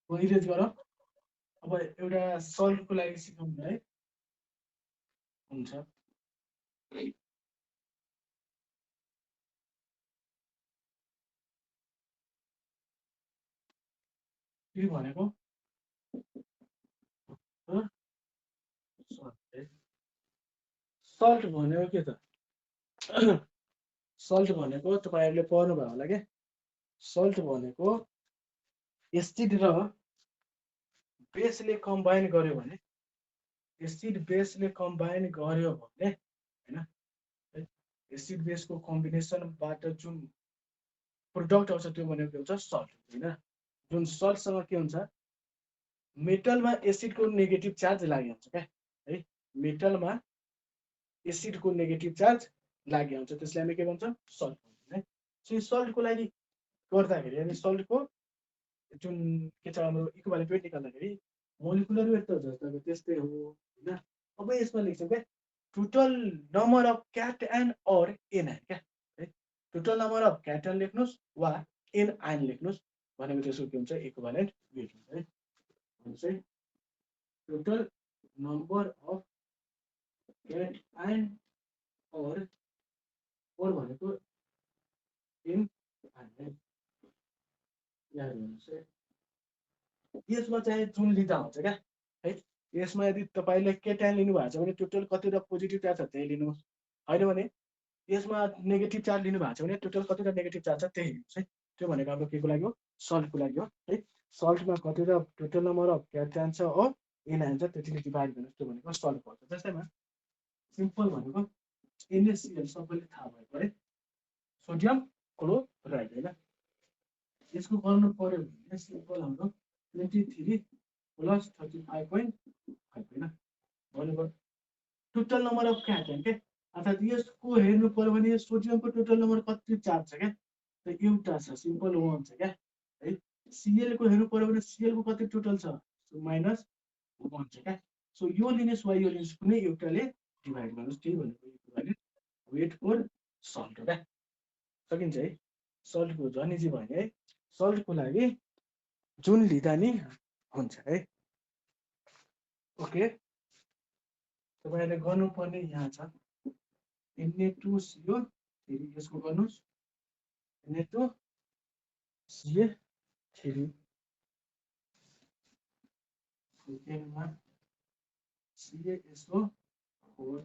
इरेज गर अब एउटा सल्टको लागि सिकाउँ है हुन्छ के भनेको सल्ट भनेको के त सल्ट भनेको तपाईहरुले पढ्नु भयो होला के सल्ट भनेको एसिड र बेसले कम्बाइन गर्यो भने एसिड बेसले कम्बाइन गर्यो भने हैन एसिड बेसको कम्बिनेसनबाट जुन प्रोडक्ट आउँछ त्यो भनेको हुन्छ सल्ट हैन जुन सल्टसँग के हुन्छ मेटलमा एसिडको नेगेटिभ चार्ज लागि हुन्छ क्या है मेटलमा एसिडको नेगेटिभ चार्ज लागि हुन्छ त्यसलाई हामी के भन्छौं सल्ट भन्छौं है सो सल्टको लागि गर्दाखेरि अनि सल्टको जुन के छ हाम्रो इक्विभ्यालेन्ट वेट निकाल्दाखेरि मोलिकुलर वेट त जस्तो त्यस्तै हो हैन अब यसमा लेख्छौं के टोटल नम्बर अफ क्याटआयन और एनायन क्या है टोटल नम्बर अफ क्याटआयन लेख्नुस् वा एनायन लेख्नुस् भनेको त्यसको के हुन्छ इक्विभ्यालेन्ट वेट हुन्छ है चाहिँ टोटल नम्बर अफ क्याटआयन और भनेको एनायन याद गर्नुस् है यसमा चाहिँ जुन लिँदा हुन्छ क्या है यसमा यदि तपाईले केटायन लिनु भएको छ भने टोटल कतिवटा पोजिटिभ चार्ज छ त्यही लिनुहोस् हैन भने यसमा नेगेटिभ चार्ज लिनु भएको छ भने टोटल कतिवटा नेगेटिभ चार्ज छ त्यही लिनुहोस् है त्यो भनेको हाम्रो के को लागि हो सल्टको लागि हो है सल्टमा कतिवटा टोटल नम्बर अफ क्याटआयन छ हो एनायन छ त्यसले डिभाइड गर्नुस् त्यो भनेको सल्ट पर्छ जस्तैमा सिम्पल भनेको NaCl सबैले थाहा भएको है सोडियम क्लोराइड हैन यसको गर्नु पर्यो भने सिम्पल हाम्रो 23 प्लस 35.5 हैन भनेको टोटल नम्बर अफ क्याटआयन के अर्थात यसको हेर्नु पर्यो भने सोडियमको टोटल नम्बर कति चार्ज छ के त एउटा छ सिम्पल 1 छ क्या है Cl को हेर्नु पर्यो भने Cl को कति टोटल छ -1 छ क्या सो यो लिनुस् वा यो लिनुस् कुनै एउटाले डिभाइड गर्नुस् त्यही भनेको इक्विभ्यालेन्ट वेट फर सल्ट हो क्या सकिन्छ है सल्टको जनिजी भने है सल्टको लागि जुन लिँदा नि हुन्छ है ओके तपाईहरुले गर्नुपर्ने यहाँ छ Na2CO फेरि यसको गर्नुस् Na2Ca3 सेकेन्डमा CaSO4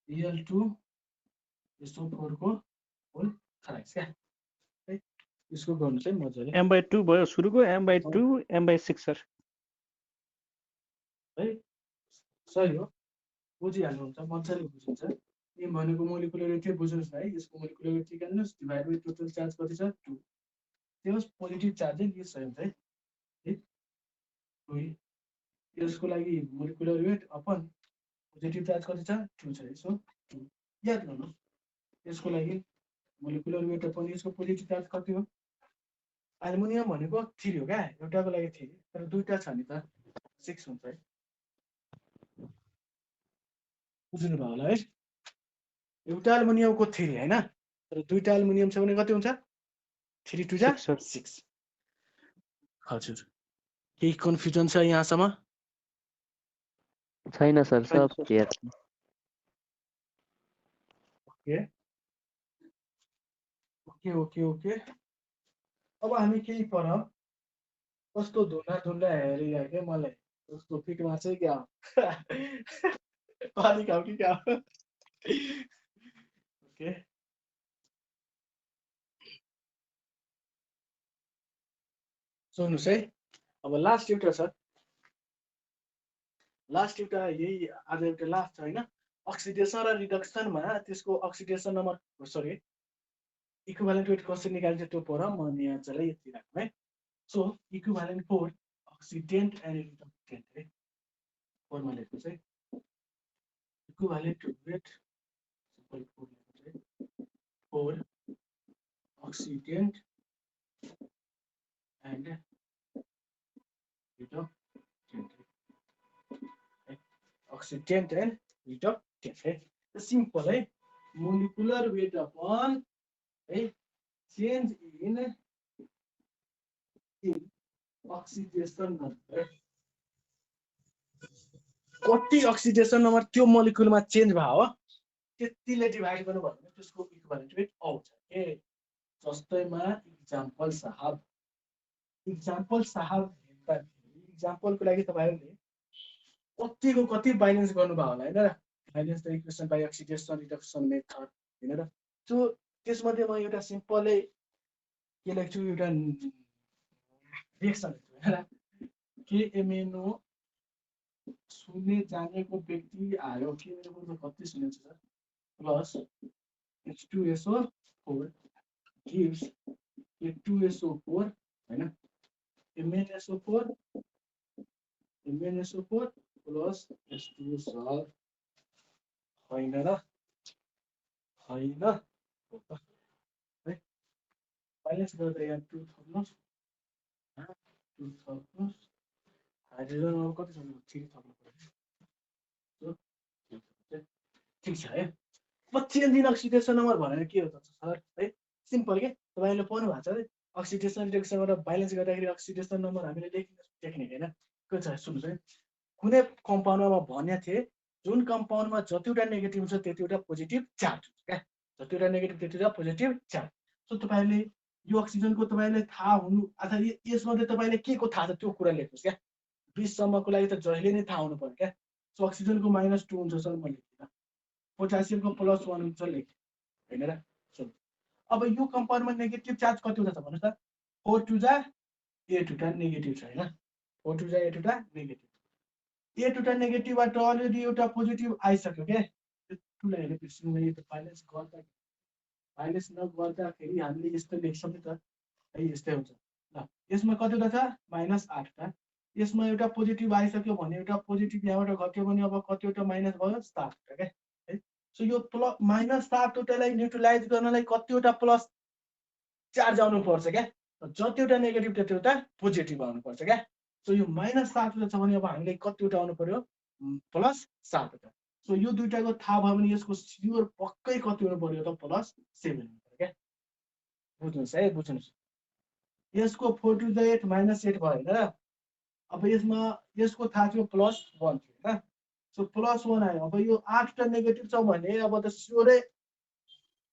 Al2SO4 को होल खराइस क्या है यसको गर्नु चाहिँ मजाले M/2 भयो सुरुको M/2 M/6 सर है सही हो बुझिहाल्नुहुन्छ मजाले बुझिन्छ एम भनेको मोलिकुलर वेट बुझ्नुस् है यसको मोलिकुलर वेट निकाल्नुस् डिभाइड बाइ टोटल चार्ज कति छ 2 त्यो पोजिटिभ चार्ज नै सही हुन्छ है यसको लागि molecular weight upon positive charge कति छ 2 छ सो 2 याद गर्नुस् यसको लागि मोलिकुलर वेट अपन यसको पोजिटिभ चार्ज कति हो एल्युमिनियम भनेको 3 हो क्या एउटाको लागि 3 तर दुईटा छ नि त 6 हुन्छ है बुझ्नु भयो होला है एउटा एल्युमिनियमको 3 हैन तर दुईटा एल्युमिनियम छ भने कति हुन्छ 3 2 जा 6 सर 6 हजुर केही कन्फ्युजन छ यहाँसम्म छैन सर सब clear okay okay okay okay अब हामी केही पर कस्तो धुना हेरिया के मलाई कस्तो फिटमा चाहिँ क्या पानी खाऊ कि क्या ओके सुन्नुहोस् है अब लास्ट एउटा छ लास्ट एउटा यही आज एउटा लास्ट छ होइन अक्सिडेसन र रिडक्सनमा त्यसको अक्सिडेसन नम्बर सरी इक्विभ्यालेन्ट वेट कसरी निकाल्छ त्यो पर म यहाँ चाहिँ यति राख्नु है so equivalent for oxidant and reductant है फोरमा लेख्नु चाहिँ equivalent weight for oxidant and reductant oxidant and reductant है simple है molecular weight upon है change in oxidation number कति oxidation number त्यो मोलिक्युलमा चेन्ज भयो हो त्यतिले डिभाइड गर्नु भयो भने त्यसको इक्विभ्यालेन्ट वेट आउँछ के जस्तैमा एक्जाम्पल साहब एक्जाम्पलको लागि तपाईहरुले कतिको कति बाइलेन्स गर्नुभयो होला हैन र balance the equation by oxidation reduction method हैन र सो त्यसमध्ये म एउटा सिम्पलै के लेख्छु एउटा रिएक्सन हैन र के एमएनओ सुन्ने जानेको व्यक्ति आयो के एमएनओ कति सुनेछ sir plus H2SO4 gives A2SO4 हैन MnSO4 plus H2O सर होइन र होइन है बाइलेन्स गर्दा यहाँ 2 थप्नुस् 2 थप्नुस् हाइड्रोजन अब कति छ 3 थप्नु पर्यो ठीक छ है अब चेन्ज इन अक्सिडेसन नम्बर भनेर के हो त सर है सिम्पल के तपाईले पढ्नु भएको छ है अक्सिडेसन रिडक्सनबाट बाइलेन्स गर्दाखेरि अक्सिडेसन नम्बर हामीले लेख्ने टेक्निक हैन के छ सुन्नुस् है कुनै कम्पाउन्डमा भन्या थिए जुन कम्पाउन्डमा जतिवटा नेगेटिभ छ त्यतिवटा पोजिटिभ चार्ज हुन्छ क्या जतिवटा नेगेटिभ त्यतिवटा पोजिटिभ चार्ज सो तपाईले यो अक्सिजनको तपाईले थाहा हुनु अथवा यसमध्ये तपाईले के को थाहा छ त्यो कुरा लेख्नुस् क्या 20 सम्मको लागि त जहिले नै थाहा हुनु पर्यो क्या सो अक्सिजनको -2 हुन्छ सर म लेख्दिन पोटासियमको +1 हुन्छ लेख्दिन हैन र सुन अब यो कम्पाउन्डमा नेगेटिभ चार्ज कतिवटा छ भन्नुस् त 4 2 जा 8 वटा नेगेटिभ छ हैन 4 2 जा 8 वटा नेगेटिभ 8 वटा नेगेटिभबाट अलरेडी एउटा पोजिटिभ आइसक्यो के त्यसलाई हेर्नु बिर्सिनु यो त बाइलेन्स नगर्दाखेरि हामीले यस्तो लेख्छौँ नि त है यस्तै हुन्छ ल यसमा कतिवटा छ -8 वटा यसमा एउटा पोजिटिभ आइसक्यो भने एउटा पोजिटिभ यहाँबाट घट्यो भने अब कतिवटा माइनस भयो 7 वटा के है सो यो -7 वटालाई न्युट्रलाइज गर्नलाई कतिवटा प्लस चार्ज आउनु पर्छ के जतिवटा नेगेटिभ त्यतिवटा पोजिटिभ आउनु पर्छ के सो यो -7 वटा छ भने अब हामीले कतिवटा आउनु पर्यो +7 वटा सो यो दुईटाको थाहा भयो भने यसको स्योर पक्कै कति हुनु पर्यो त +7 हुनु पर्यो के बुझ्नुस् है बुझ्नुस् यसको 4 2 जा 8 -8 भयो हैन र अब यसमा यसको थाहा थियो +1 थियो हैन सो +1 आयो अब यो 8 वटा नेगेटिभ छ भने अब त स्योरै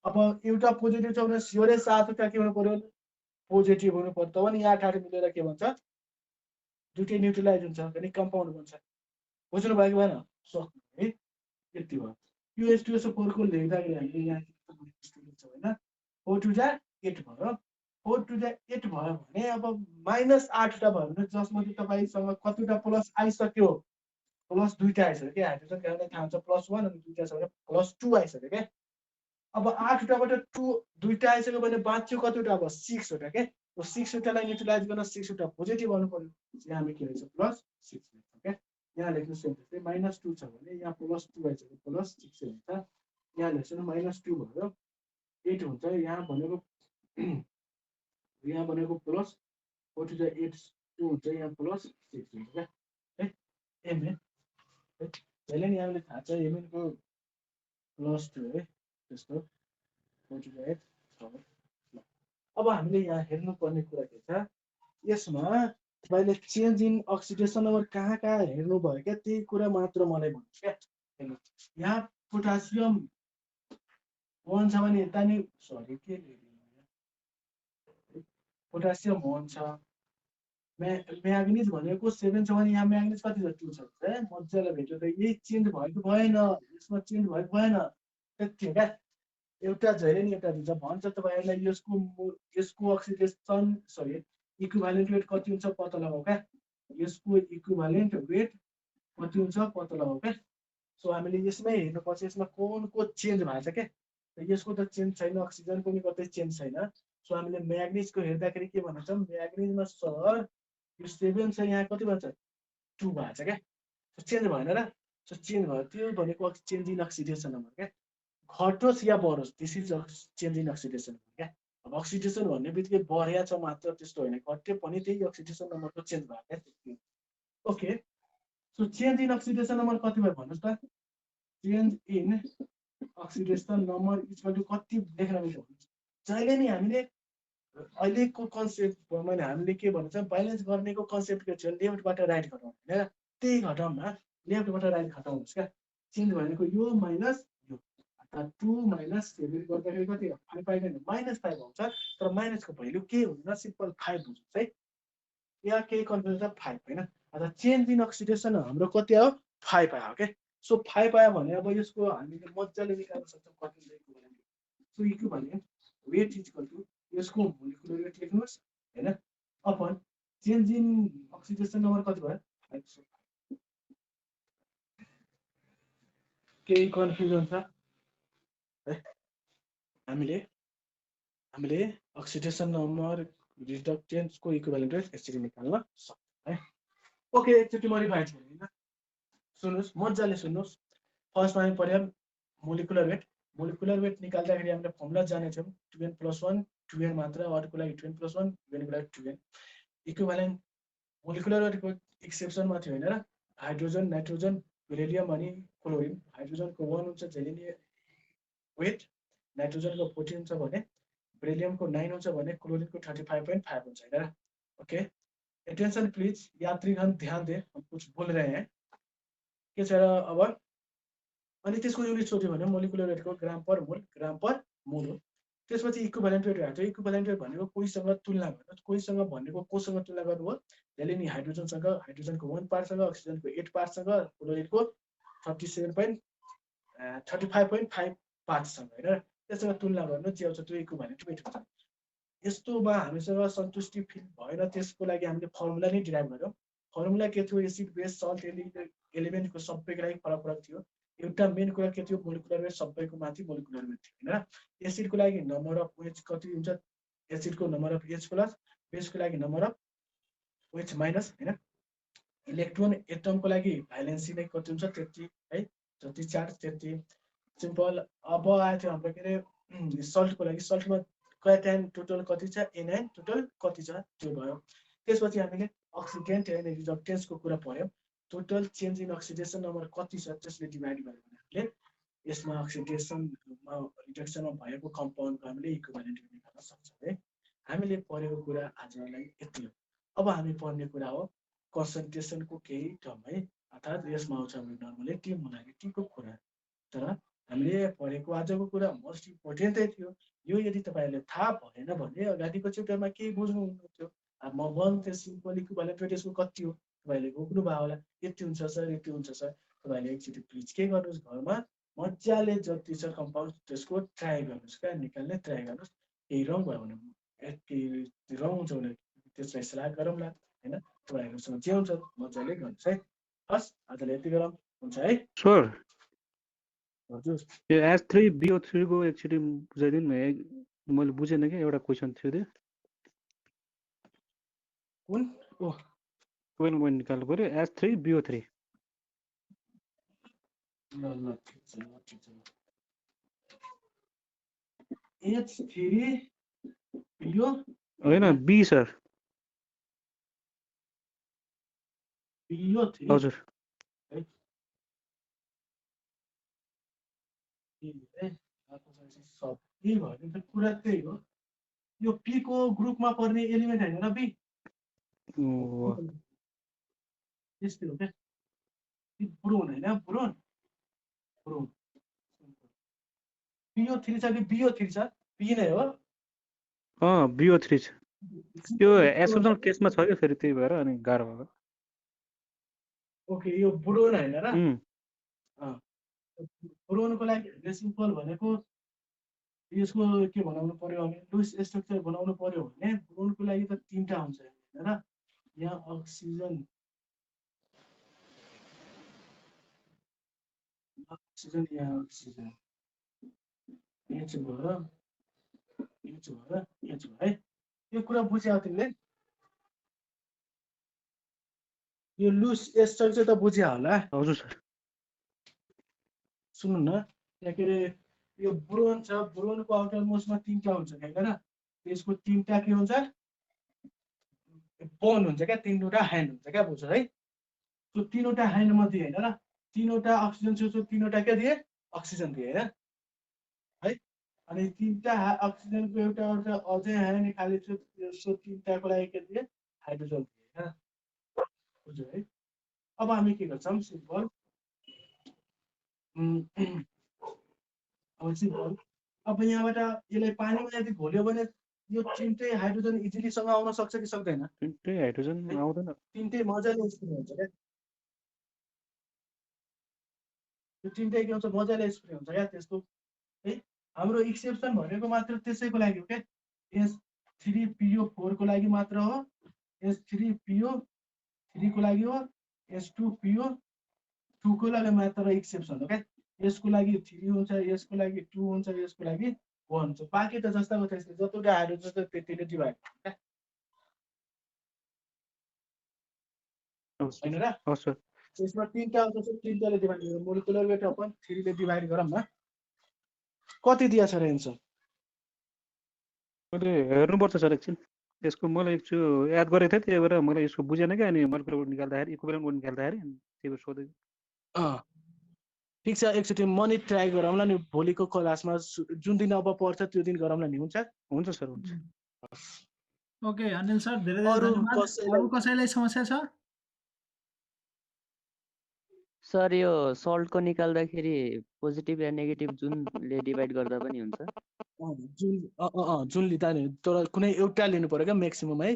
अब एउटा पोजिटिभ छ भने स्योरै 7 वटा के हुनु पर्यो पोजिटिभ हुनु पर्यो त भने 8 8 मिलेर के भन्छ दुईटै न्युट्रलाइज हुन्छ अनि कम्पाउन्ड बन्छ बुझ्नु भयो कि भएन सक्नु है यति भयो यो H2SO4 को लेख्दाखेरि हामीले यहाँ लेख्छ हैन 4 2 जा 8 भयो 4 2 जा 8 भयो भने अब -8 वटा भयो भने जसमध्ये तपाईसँग कतिवटा प्लस आइसक्यो प्लस दुईटा आइसक्यो के हाइड्रोजन ग्यासलाई थाहा हुन्छ +1 अनि दुईटा छ भने +2 आइसक्यो के अब 8 वटाबाट 2 दुईटा आइसक्यो भने बाँच्यो कतिवटा अब 6 वटा के 6 वटालाई न्युट्रलाइज गर्न 6 वटा पोजिटिभ आउनु पर्यो यहाँ हामी के लेख्छ +6 लेख्छौँ के यहाँ लेख्नु सेम त्यस्तै -2 छ भने यहाँ +2 आइसक्यो +6 हुन्छ यहाँ लेख्छु न -2 भयो 8 हुन्छ यहाँ भनेको प्लस 4 2 जा 8 2 हुन्छ यहाँ +6 हुन्छ क्या है एमएन है पहिले नि हामीले थाहा छ एमएन को +2 है त्यसको मोटिभेट छ। अब हामीले यहाँ हेर्नुपर्ने कुरा के छ, यसमा तपाईँले चेन्ज इन अक्सिडेसन नम्बर कहाँ कहाँ हेर्नुभयो क्या, त्यही कुरा मात्र मलाई भन्नुहोस् क्या। हेर्नुहोस् यहाँ पोटासियम 1 छ भने यता नि सरी के पोटासियम 1 छ, म्याग्निज भनेको 7 छ भने यहाँ म्याग्निज कति छ 2 छ। मजाले भेट्यो त, यही चेन्ज भएको भएन, यसमा चेन्ज भएको भएन। त्यति हो क्या, एउटा झैले नि एउटा दिन्छ भन्छ तपाईँहरूलाई। यसको अक्सिडेसन सरी इक्विभ्यालेन्ट वेट कति हुन्छ पत्ता लगाऊ क्या, यसको इक्विभ्यालेन्ट वेट कति हुन्छ पत्ता लगाऊ क्या। सो हामीले यसमै हेर्नुपर्छ यसमा कुनको चेन्ज भएको छ क्या। यसको त चेन्ज छैन, अक्सिजनको नि कतै चेन्ज छैन। सो हामीले म्याग्निजको हेर्दाखेरि के भन्छ, म्याग्निजमा सर यो 7 छ, यहाँ कति भन्छ 2 भएको छ क्या। चेन्ज भएन र, सो चेन्ज भयो, त्यो भनेको चेन्ज इन अक्सिडेसन नम्बर क्या। घटोस् या बढोस्, this is change in oxidation number क्या। अब अक्सिडेसन भन्ने बित्तिकै बढ्या छ मात्र त्यस्तो होइन, घट्यो पनि त्यही अक्सिडेसन नम्बरको चेन्ज भयो क्या। Okay, so change in oxidation number कति भयो भन्नुहोस् त। Change in oxidation number equal to कति लेख्न मिल्छ जहिले नि हामीले अहिलेको कन्सेप्ट मैले हामीले के भन्छ, ब्यालेन्स गर्नेको कन्सेप्ट के छ, लेफ्टबाट राइट घटाउनु होइन, त्यही घटाउनुमा लेफ्टबाट राइट घटाउनुहोस् क्या। चेन्ज भनेको यो माइनस यो, 2 माइनस 7 गर्दाखेरि कति 5 पाइदैन, -5 आउँछ। तर माइनसको भ्यालु के हुँदैन, सिम्पल 5 बुझ्नुहोस् है। यहाँ केही कन्फ्युजन छ 5 होइन। अथवा चेन्ज इन अक्सिडेसन हाम्रो कति आयो 5 आयो क्या। सो 5 आयो भने अब यसको हामीले मजाले निकाल्न सक्छौँ कति equivalent. So equivalent weight equal to यसको मोलिकुलर वेट लेख्नुहोस् हैन, upon change in oxidation number कति भयो 5। केही कन्फ्युजन छ है, हामीले अक्सिडेसन नम्बर रिडक्टेन्सको इक्विभ्यालेन्ट रेट यसरी निकाल्न सक्छौँ है। ओके, एकचोटि म रिभाइज गरौँ न, सुन्नुहोस् मजाले सुन्नुहोस्। फर्स्टमा हामी पढ्यौँ मोलिकुलर वेट। मोलिकुलर वेट निकाल्दाखेरि हामीले फर्मुला जानेछौँ 2n + 1 2n मात्र, अरूको लागि 2n + 1 2n को लागि 2n। इक्विभ्यालेन्ट मोलिकुलर वेटको एक्सेप्सनमा थियो हैन र, हाइड्रोजन नाइट्रोजन बेरिलियम अनि क्लोरिन। हाइड्रोजनको 1 हुन्छ जहिले नि वेट, नाइट्रोजनको 14 हुन्छ भने, बेरिलियमको 9 हुन्छ भने, क्लोरिनको 35.5 हुन्छ हैन र। ओके, अटेंशन प्लीज, यात्रीगण ध्यान दे, हम कुछ बोल रहे हैं के छ र। अब अनि त्यसको युनिट सोध्यो भने मोलिकुलर वेटको ग्राम पर मोल हो। त्यसपछि इक्विभ्यालेन्ट वेट हुन्छ। इक्विभ्यालेन्ट वेट भनेको कोहीसँग तुलना गर्नु, कोहीसँग भनेको कोसँग तुलना गर्नु हो, जहिले नि हाइड्रोजनसँग, हाइड्रोजनको 1 पार्टसँग, अक्सिजनको 8 पार्टसँग, क्लोरिनको 35.5 पार्टसँग हैन, त्यससँग तुलना गर्नु जे आउँछ त्यो इक्विभ्यालेन्ट वेट हुन्छ। यस्तोमा हामीसँग सन्तुष्टि फिल भएन, त्यसको लागि हामीले फर्मुला नै डिराइभ गर्यौँ। फर्मुला के थियो, एसिड बेस सल्ट एलिमेन्टको सबैको लागि फरक फरक थियो। एउटा मेन कुरा के थियो, मोलिकुलर वेट सबैको माथि मोलिकुलर वेट थियो हैन। एसिडको लागि नम्बर अफ OH कति हुन्छ, एसिडको नम्बर अफ H प्लस, बेसको लागि नम्बर अफ OH माइनस हैन। इलेक्ट्रोन एटमको लागि भ्यालेन्सी नै कति हुन्छ त्यति है, जति चार्ज त्यति सिम्पल। अब आयो थियो हाम्रो के अरे सल्टको लागि, सल्टमा क्याटायन टोटल कति छ, एनायन टोटल कति छ त्यो भयो। त्यसपछि हामीले अक्सिडेन्ट एन्ड रिडक्टेन्सको कुरा पढ्यौँ। Total change in oxidation number कति छ त्यसले डिभाइड गर्यो भने हामीले यसमा अक्सिडेसनमा रिडक्सनमा भएको कम्पाउन्डको हामीले इक्विभ्यालेन्ट निकाल्न सक्छौँ है। हामीले पढेको कुरा आजलाई यति हो। अब हामी पढ्ने कुरा हो कन्सन्ट्रेसनको केही टर्म है, अर्थात् यसमा आउँछ नर्मलिटी मोलालिटीको कुरा। तर हामीले पढेको आजको कुरा मोस्ट इम्पोर्टेन्टै थियो। यो यदि तपाईँहरूले थाहा भएन भने अगाडिको च्याप्टरमा केही बुझ्नुहुन्थ्यो। म भन्थे सिम्पल इक्विभ्यालेन्ट वेट यसको कति हो, तपाईँहरूले बुझ्नु भयो होला, यति हुन्छ सर यति हुन्छ सर। तपाईँहरूले एकचोटि प्लिज के गर्नुहोस्, घरमा मजाले जति छ कम्पाउन्ड त्यसको ट्राई गर्नुहोस् क्या, निकाल्ने ट्राई गर्नुहोस्। केही रङ भयो भने केही रङ हुन्छ भने त्यसलाई सल्लाह गरौँला हैन। तपाईँहरूसँग जे हुन्छ मजाले गर्नुहोस् है। हस्, आजलाई यति गरौँ, हुन्छ है सर। हजुर। यो H3BO3 को एकचोटि बुझाइदिनु न, मैले बुझेन कि एउटा क्वेसन थियो त्यो। कुन ओ क्वेसन मैले निकाल्नु पर्यो H3BO3। ल ठिक छ ठिक छ। H3BO होइन बी सर, BO3 हजुर। है। यही भयो नि त कुरा त्यही हो यो पी को ग्रुपमा पर्ने एलिमेन्ट हैन र बी ओ, त्यस्तै हो क्या ब्रोन हैन ब्रोन ब्रोन PO3 छ कि BO3 छ पी नै हो BO3 छ त्यो एक्सेप्सनल केसमा छ क्या फेरि त्यही भएर अनि गाह्रो भयो ओके यो ब्रोन हैन र उम्, ब्रोनको लागि धेरै सिम्पल भनेको यसको के बनाउनु पर्यो भने लुज स्ट्रक्चर बनाउनु पर्यो भने ब्रोनको लागि त तीनटा हुन्छ हैन र यहाँ अक्सिजन यहाँ अक्सिजन H भयो है यो कुरा बुझ्यौ तिमीले यो लुज स्ट्रक्चर त बुझ्या होला हजुर सर सुन्नु न यहाँ के अरे यो ब्रोन छ ब्रोनको आउटर मोस्टमा तीनटा हुन्छ हैन र त्यसको तीनटा के हुन्छ बोन हुन्छ क्या तीनवटा ह्यान्ड हुन्छ क्या बुझ्छ है त्यो तीनवटा ह्यान्ड मध्ये हैन र तीनवटा अक्सिजन छ तीनवटा के दिए अक्सिजन दिए हैन है अनि तीनटा अक्सिजनको एउटा अझै ह्यान्ड खाली छ त्यसको तीनटाको लागि के दिए हाइड्रोजन दिए हैन बुझ्यो है अब हामी के गर्छौं सिम्पल अब सिम्पल अब यहाँबाट यसलाई पानीमा यदि घोल्यो भने यो तिनटै हाइड्रोजन इजिलीसँग आउन सक्छ कि सक्दैन त्यही हाइड्रोजन आउँदैन तिनटै मजाले स्प्रे हुन्छ क्या त्यो तिनटै के हुन्छ मजाले स्प्रे हुन्छ क्या त्यसको है हाम्रो एक्सेप्सन भनेको मात्र त्यसैको लागि हो क्या S3PO4 को लागि मात्र हो S3PO3 को लागि हो S2PO2 को लागि मात्र एक्सेप्सन हो क्या यसको लागि 3 हुन्छ यसको लागि 2 हुन्छ यसको लागि 1 हुन्छ बाँकी त जस्ताको त्यस्तै जतिवटा हाइड्रोजन छ त्यतिले डिभाइड हैन र हस् सर यसमा तीनटा हुन्छ तीनटाले डिभाइड गर्यो मोलिकुलर वेट अपन 3 ले डिभाइड गरौँ न कति दिया छ र एन्सर मैले हेर्नुपर्छ सर एकछिन यसको मलाई एकचोटि याद गरेको थिएँ त्यही भएर मलाई यसको बुझेन क्या अनि मोलिकुलर निकाल्दाखेरि इक्विभ्यालेन्ट निकाल्दाखेरि त्यही भएर सोधेको ठिक छ एकचोटि मनी ट्राई गरौँला नि भोलिको क्लासमा जुन दिन अब पर्छ त्यो दिन गरौँला नि हुन्छ हुन्छ सर हुन्छ ओके अनिल सर धेरै धेरै अरू धन्यवाद कसैलाई- अरू कसैलाई समस्या छ सर यो सल्टको निकाल्दाखेरि पोजिटिभ या नेगेटिभ जुनले डिभाइड गर्दा पनि हुन्छ जुन लिँदा नि तर कुनै एउटा लिनु पर्यो क्या म्याक्सिमम है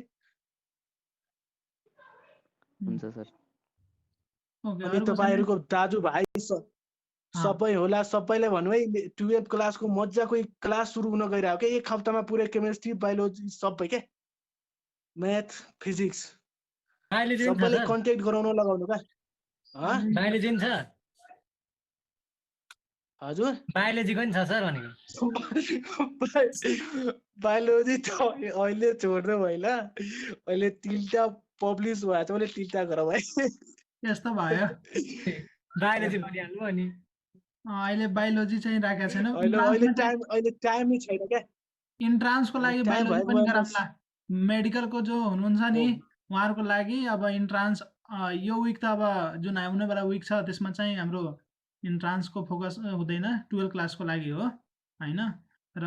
हुन्छ सर ओके अनि अरू कसैलाई तपाईहरुको दाजुभाइ सबै होला सबैलाई भन्नु है 12 क्लासको मजाको क्लास सुरु हुन गइरहेको के एक हप्तामा पुरै केमिस्ट्री बायोलोजी सबै के म्याथ फिजिक्स बायोलोजी पनि छ सबैले सर कन्ट्याक्ट गराउन लगाउनु का बायोलोजी पनि छ हजुर बायोलोजीको पनि छ सर भनेको बायोलोजी त अहिले छोड्दै भइला अहिले 3टा पब्लिस भएको छ भने 3टा गरौँ है यस्तो भयो बायोलोजी भनिहाल्नु अनि अहिले बायोलोजी चाहिँ राखेको छैन अहिले टाइम नै छैन क्या इन्ट्रान्सको लागि टाइम बायोलोजी भएको पनि बेलामा गराउँला मेडिकलको जो हुनुहुन्छ नि उहाँहरूको लागि अब इन्ट्रान्स यो विक त अब जुन आउनेवाला विक छ त्यसमा चाहिँ हाम्रो इन्ट्रान्सको फोकस हुँदैन 12 क्लासको लागि हो होइन र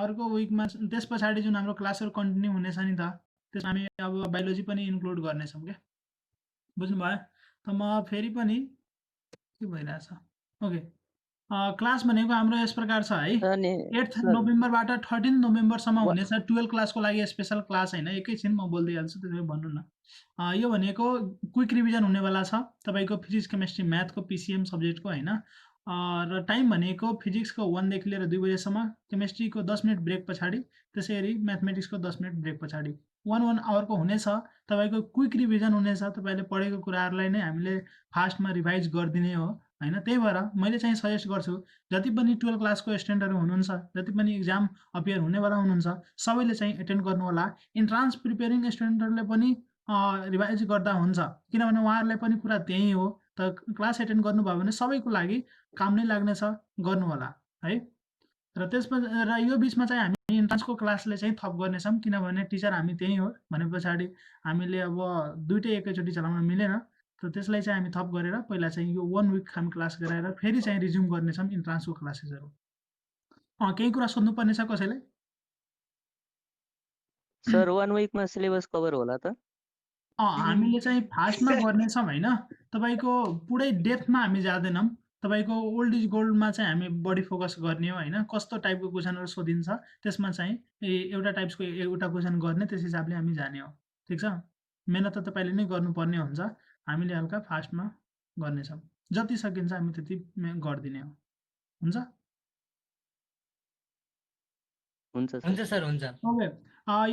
अर्को विकमा त्यस पछाडि जुन हाम्रो क्लासहरू कन्टिन्यू हुनेछ नि त त्यसमा हामी अब बायोलोजी पनि इन्क्लुड गर्नेछौँ क्या बुझ्नुभयो त म फेरि पनि के भइरहेछ ओके क्लास भनेको हाम्रो यस प्रकार छ है अनि 8 सर नोभेम्बरबाट 13 नोभेम्बरसम्म हुनेछ 12 क्लासको लागि स्पेसल क्लास होइन एकैछिन म बोल्दै हाल्छु त्यसो भए भन्नु न यो भनेको क्विक रिभिजन हुनेवाला छ तपाईँको फिजिक्स केमिस्ट्री म्याथको पिसिएम सब्जेक्टको होइन र टाइम भनेको फिजिक्सको 1 देखि लिएर 2 बजेसम्म केमिस्ट्रीको 10 मिनट ब्रेक पछाडि त्यसै गरी म्याथमेटिक्सको 10 मिनट ब्रेक पछाडि 1 आवरको हुनेछ तपाईँको क्विक रिभिजन हुनेछ तपाईँले पढेको कुराहरूलाई नै हामीले फास्टमा रिभाइज गरिदिने हो होइन त्यही भएर मैले चाहिँ सजेस्ट गर्छु जति पनि 12 क्लासको स्टुडेन्टहरू हुनुहुन्छ जति पनि इक्जाम अपियर हुनेवाला हुनुहुन्छ सबैले चाहिँ एटेन्ड गर्नु होला इन्ट्रान्स प्रिपेयरिङ स्टुडेन्टहरूले पनि रिभाइज गर्दा हुन्छ किनभने उहाँहरूलाई पनि कुरा त्यही हो त क्लास एटेन्ड गर्नुभयो भने सबैको लागि काम नै लाग्नेछ गर्नु होला है र त्यसपछि र यो बिचमा चाहिँ हामी इन्ट्रान्सको क्लासले चाहिँ थप गर्नेछौँ किनभने टिचर हामी त्यही हो भने पछाडि हामीले अब दुइटै एकैचोटि चलाउन मिलेन त त्यसलाई चाहिँ हामी थप गरेर पहिला चाहिँ यो 1 विक हामी क्लास गराएर फेरि चाहिँ रिज्युम गर्नेछौँ इन्ट्रान्सको क्लासेसहरू केही कुरा सोध्नुपर्ने छ कसैलाई? सर 1 विकमा सिलेबस कभर होला त? हामीले चाहिँ फास्टमा गर्नेछौँ होइन, तपाईँको पुरै डेप्थमा हामी जाँदैनौँ। तपाईँको ओल्ड इज गोल्डमा चाहिँ हामी बढी फोकस गर्ने हो होइन, कस्तो टाइपको क्वेसनहरू सोधिन्छ त्यसमा चाहिँ एउटा टाइप्सको एउटा क्वेसन गर्ने, त्यस हिसाबले हामी जाने हो। ठिक छ? मेहनत त तपाईँले नै गर्नुपर्ने हुन्छ, हामीले हल्का फास्टमा गर्नेछौँ। जति सकिन्छ हामी त्यति गरिदिने हो। हुन्छ? हुन्छ सर। हुन्छ सर हुन्छ। ओके,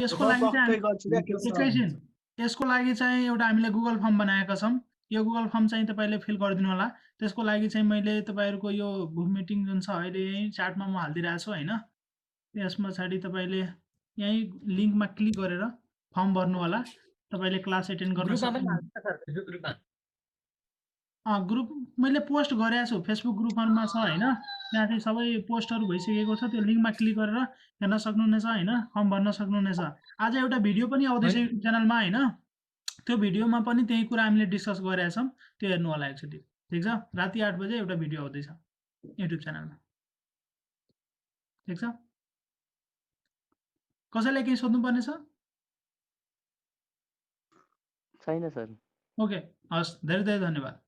यसको म लागि चाहिँ पक्कै गर्छु क्या के छ एकैछिन, यसको लागि चाहिँ एउटा हामीले गुगल फर्म बनाएका छौँ। यो गुगल फर्म चाहिँ तपाईँले फिल गरिदिनु होला। त्यसको लागि चाहिँ मैले तपाईँहरूको यो ग्रुप मिटिङ जुन छ अहिले यहीँ च्याटमा म हालिदिइरहेको छु होइन, त्यस पछाडि तपाईँले यहीँ लिङ्कमा क्लिक गरेर फर्म भर्नु होला। तपाईँले क्लास एटेन्ड गर्न ग्रुपमा पनि सक्नुहुन्छ। हाल्नु सर, फेसबुक ग्रुपमा। ग्रुप मैले पोस्ट गरेको छु, फेसबुक ग्रुपहरूमा छ होइन, त्यहाँ चाहिँ सबै पोस्टहरू भइसकेको छ। त्यो लिङ्कमा क्लिक गरेर हेर्न सक्नुहुनेछ होइन, फर्म भर्न सक्नुहुनेछ। आज एउटा भिडियो पनि आउँदैछ होइन। युट्युब च्यानलमा होइन, त्यो भिडियोमा पनि त्यही कुरा हामीले डिस्कस गरेका छौँ, त्यो हेर्नु होला एकचोटि। ठिक छ? राति 8 बजे एउटा भिडियो आउँदैछ युट्युब च्यानलमा। ठिक छ? कसैलाई केही सोध्नुपर्ने छ? छैन सर। ओके, हस्, धेरै धेरै धन्यवाद।